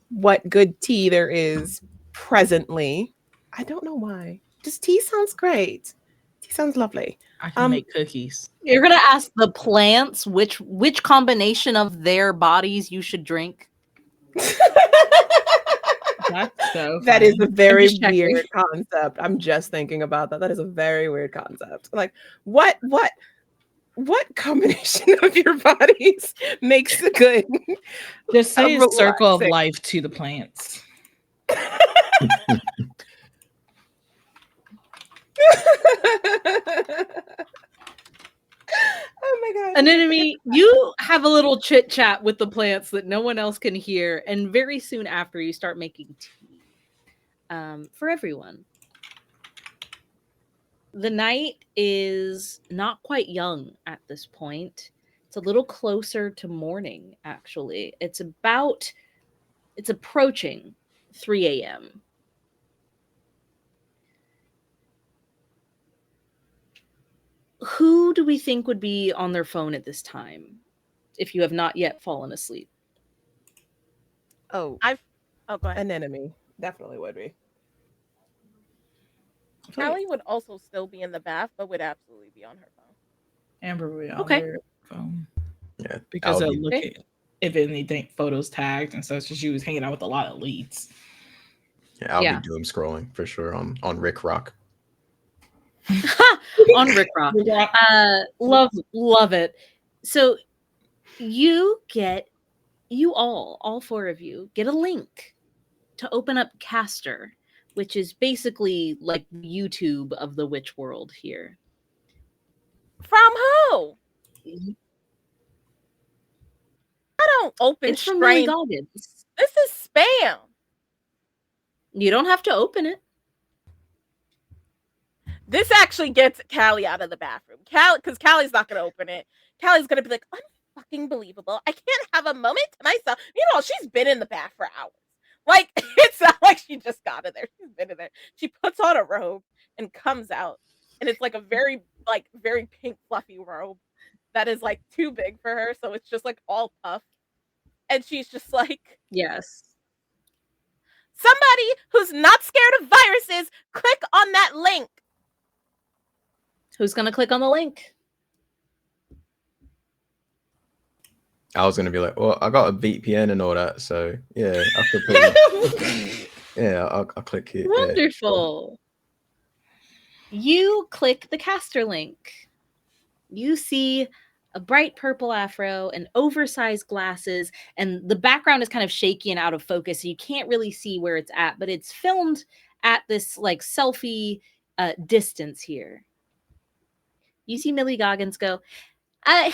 what good tea there is presently. I don't know why. Just tea sounds great. Tea sounds lovely. I can make cookies. You're gonna ask the plants which combination of their bodies you should drink. That's so That is funny. a very just checking. weird concept. I'm just thinking about that. That is a very weird concept. Like, what combination of your bodies makes the good? Just say I'm a circle of relaxing. life to the plants. Oh my god. Anemone, you have a little chit chat with the plants that no one else can hear, and very soon after, you start making tea for everyone. The night is not quite young at this point. It's a little closer to morning, actually. It's approaching 3 a.m. Who do we think would be on their phone at this time if you have not yet fallen asleep? Oh, Oh, go ahead. an enemy definitely would be. I feel like Callie would also still be in the bath, but would absolutely be on her phone. Amber would be on Okay. their phone Yeah, because I'll they'll be. look at if anything photos tagged and stuff. So she was hanging out with a lot of leads. Yeah, I'll Yeah. be doom scrolling for sure on Rick Rock. On Rick Rock. Love it. So you all four of you get a link to open up Caster, which is basically like YouTube of the witch world here. From who? I don't open It's from Millie strange. Goggins. This is spam. You don't have to open it. This actually gets Callie out of the bathroom. Because Callie's not gonna open it. Callie's gonna be like, unfucking believable. I can't have a moment to myself. You know, she's been in the bath for hours. Like, it's not like she just got in there. She's been in there. She puts on a robe and comes out. And it's like a very pink, fluffy robe that is like too big for her. So it's just like all puffed. And she's just like, Yes. somebody who's not scared of viruses, click on that link. Who's gonna click on the link? I was gonna be like, well, I got a VPN and all that, so yeah, I could put yeah, I'll click it. Yeah. Wonderful. You click the Caster link. You see a bright purple afro and oversized glasses, and the background is kind of shaky and out of focus, so you can't really see where it's at, but it's filmed at this like selfie distance here. You see Millie Goggins go, hey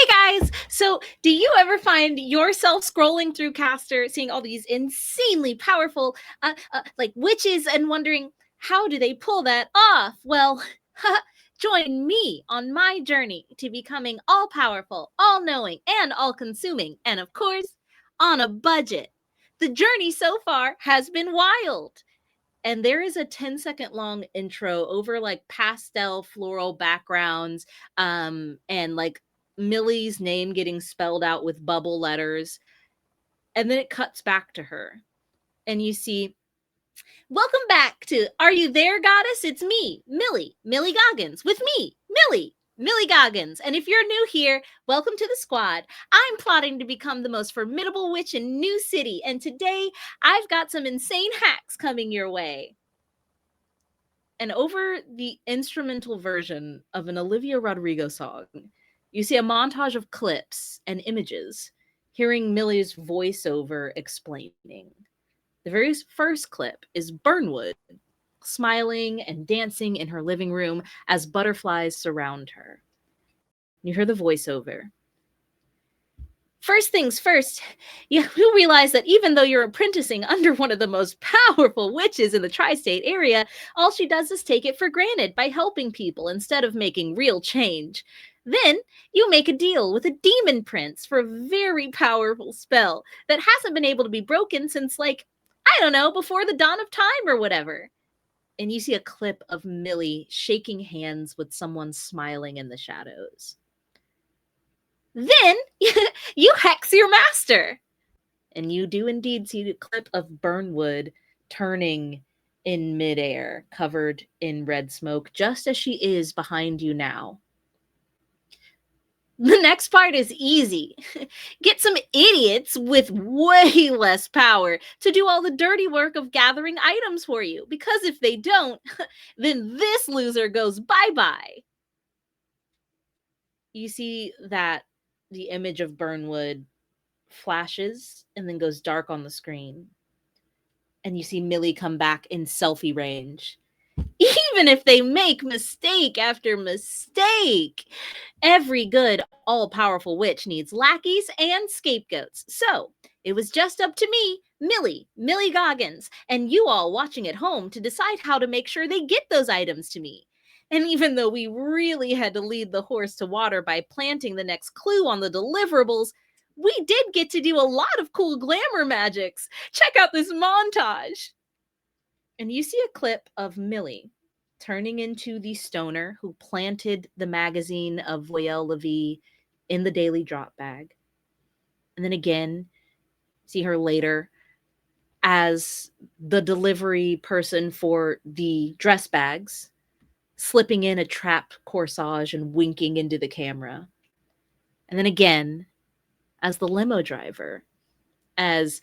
guys, so do you ever find yourself scrolling through Caster, seeing all these insanely powerful like witches and wondering, how do they pull that off? Well, join me on my journey to becoming all-powerful, all-knowing, and all-consuming, and of course, on a budget. The journey so far has been wild. And there is a 10-second long intro over like pastel floral backgrounds, and like Millie's name getting spelled out with bubble letters. And then it cuts back to her. And you see, welcome back to Are You There, Goddess? It's me, Millie Goggins, with me, Millie Goggins. And if you're new here, welcome to the squad. I'm plotting to become the most formidable witch in New City. And today, I've got some insane hacks coming your way. And over the instrumental version of an Olivia Rodrigo song, you see a montage of clips and images, hearing Millie's voiceover explaining. The very first clip is Burnwood, smiling and dancing in her living room as butterflies surround her. You hear the voiceover. First things first, you realize that even though you're apprenticing under one of the most powerful witches in the tri-state area, all she does is take it for granted by helping people instead of making real change. Then you make a deal with a demon prince for a very powerful spell that hasn't been able to be broken since, like, I don't know, before the dawn of time or whatever. And you see a clip of Millie shaking hands with someone smiling in the shadows. Then you hex your master. And you do indeed see the clip of Burnwood turning in midair, covered in red smoke, just as she is behind you now. The next part is easy. Get some idiots with way less power to do all the dirty work of gathering items for you. Because if they don't, then this loser goes bye-bye. You see that the image of Burnwood flashes and then goes dark on the screen. And you see Millie come back in selfie range. Even if they make mistake after mistake, every good, all-powerful witch needs lackeys and scapegoats. So it was just up to me, Millie Goggins, and you all watching at home to decide how to make sure they get those items to me. And even though we really had to lead the horse to water by planting the next clue on the deliverables, we did get to do a lot of cool glamour magics. Check out this montage. And you see a clip of Millie turning into the stoner who planted the magazine of Voyelle Levy in the daily drop bag. And then again, see her later as the delivery person for the dress bags, slipping in a trap corsage and winking into the camera. And then again, as the limo driver, as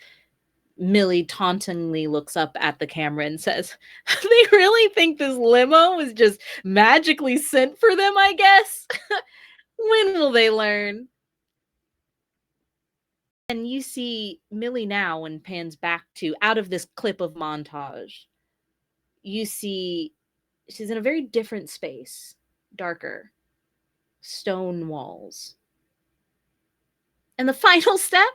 Millie tauntingly looks up at the camera and says, they really think this limo was just magically sent for them, I guess? When will they learn? And you see Millie now and pans back to out of this clip of montage. You see she's in a very different space, darker, stone walls. And the final step?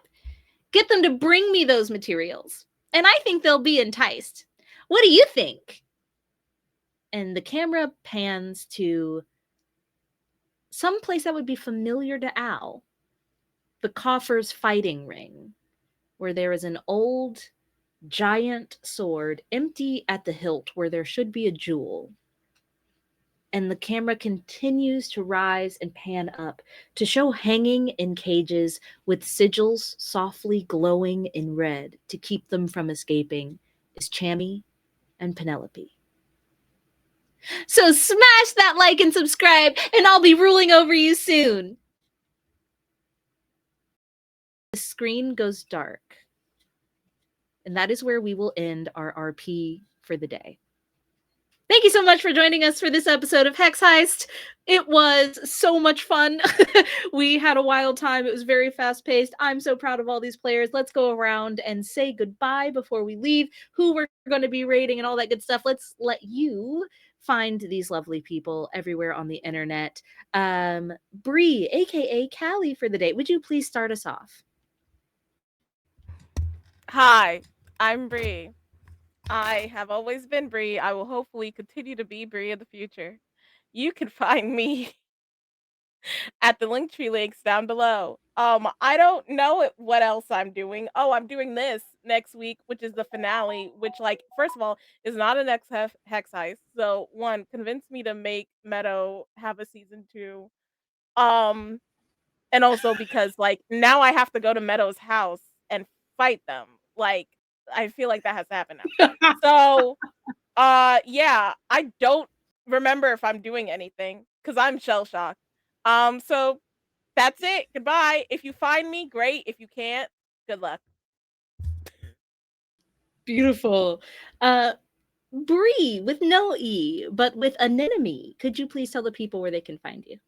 Get them to bring me those materials. And I think they'll be enticed. What do you think? And the camera pans to some place that would be familiar to Al. The Coffer's fighting ring, where there is an old, giant sword empty at the hilt where there should be a jewel. And the camera continues to rise and pan up to show hanging in cages with sigils softly glowing in red to keep them from escaping is Chammy and Penelope. So smash that like and subscribe, and I'll be ruling over you soon. The screen goes dark, and that is where we will end our RP for the day. Thank you so much for joining us for this episode of Hex Heist. It was so much fun. We had a wild time. It was very fast paced. I'm so proud of all these players. Let's go around and say goodbye before we leave, who we're going to be rating and all that good stuff. Let's let you find these lovely people everywhere on the internet. Bree, aka Callie, for the day. Would you please start us off? Hi, I'm Bree. I have always been Bree. I will hopefully continue to be Bree in the future. You can find me at the Linktree links down below. I don't know what else I'm doing. Oh, I'm doing this next week, which is the finale, which, like, first of all, is not an Hex Heist. So, one, convince me to make Meadow have a season 2. Um, and also because, like, now I have to go to Meadow's house and fight them. Like, I feel like that has to happen now. So, yeah, I don't remember if I'm doing anything because I'm shell shocked. So that's it. Goodbye. If you find me, great. If you can't, good luck. Beautiful. Bree with no E, but with anemone. Could you please tell the people where they can find you?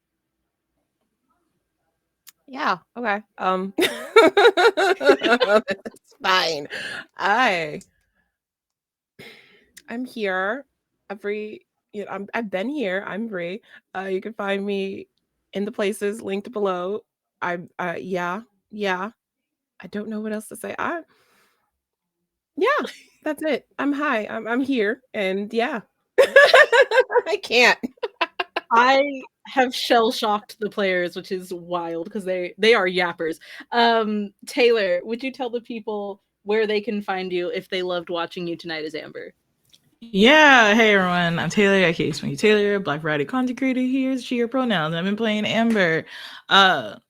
Yeah, okay. It's fine. I'm here I've been here. I'm Bree. You can find me in the places linked below. I'm yeah. I don't know what else to say. Yeah, that's it. I'm here and yeah. I can't. I have shell shocked the players, which is wild because they are yappers. Taylor, would you tell the people where they can find you if they loved watching you tonight as Amber? Yeah, hey everyone, I'm Taylor, aka Swingy Taylor, Black Variety content creator. Here's she, her pronouns. I've been playing Amber,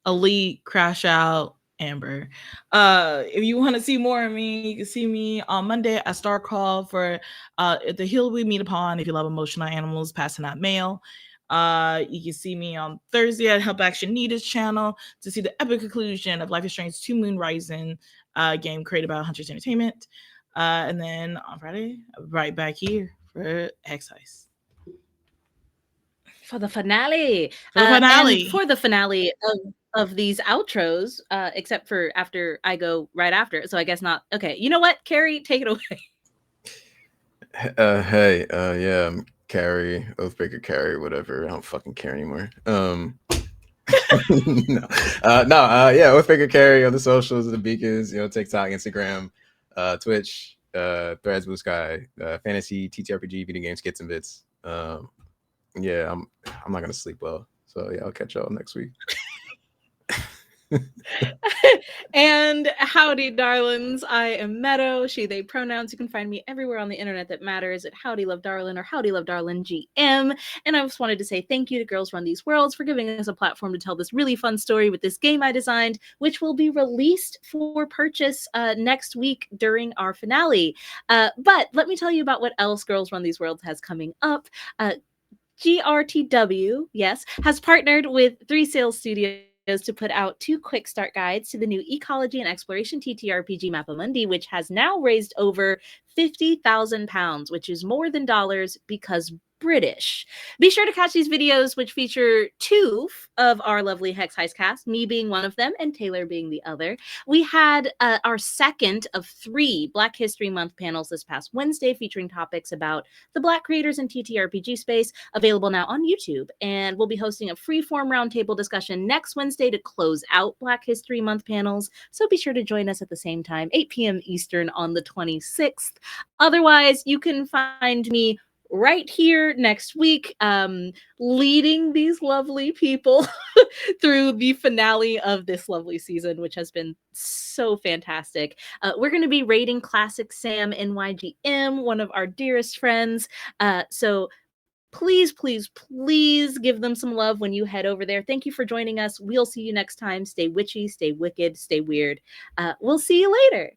Elite, Crash Out, Amber. If you want to see more of me, you can see me on Monday at Star Call for The Hill We Meet Upon if you love emotional animals, passing out mail. You can see me on Thursday at Help Action Needed's channel to see the epic conclusion of Life is Strange 2 Moon Rising, game created by Hunters Entertainment. And then on Friday, right back here for Hex Heist. For the finale. For the finale. And for the finale of these outros, except for after I go right after. So I guess not. Okay, you know what? Carrie, take it away. Hey, yeah, I'm Carrie, Oathbreaker Carrie, whatever. I don't fucking care anymore. No, yeah, Oathbreaker Carrie on the socials, the beacons, TikTok, Instagram, Twitch, Threads, Blue Sky, fantasy, TTRPG, video games, skits and bits. Yeah, I'm not gonna sleep well, so yeah, I'll catch y'all next week. And howdy, darlings. I am Meadow, she, they pronouns. You can find me everywhere on the internet that matters at Howdy Love Darlin or Howdy Love Darlin GM. And I just wanted to say thank you to Girls Run These Worlds for giving us a platform to tell this really fun story with this game I designed, which will be released for purchase next week during our finale. But let me tell you about what else Girls Run These Worlds has coming up. GRTW, yes, has partnered with 3 Sales Studios to put out 2 quick start guides to the new Ecology and Exploration TTRPG Mapamundi, which has now raised over £50,000, which is more than dollars because British. Be sure to catch these videos, which feature 2 of our lovely Hex Heist cast, me being one of them and Taylor being the other. We had our second of 3 Black History Month panels this past Wednesday, featuring topics about the Black creators in TTRPG space, available now on YouTube. And we'll be hosting a free-form roundtable discussion next Wednesday to close out Black History Month panels. So be sure to join us at the same time, 8 p.m. Eastern on the 26th. Otherwise, you can find me right here next week, leading these lovely people through the finale of this lovely season, which has been so fantastic. We're going to be rating Classic Sam NYGM, one of our dearest friends. So please, please, please give them some love when you head over there. Thank you for joining us. We'll see you next time. Stay witchy, stay wicked, stay weird. We'll see you later.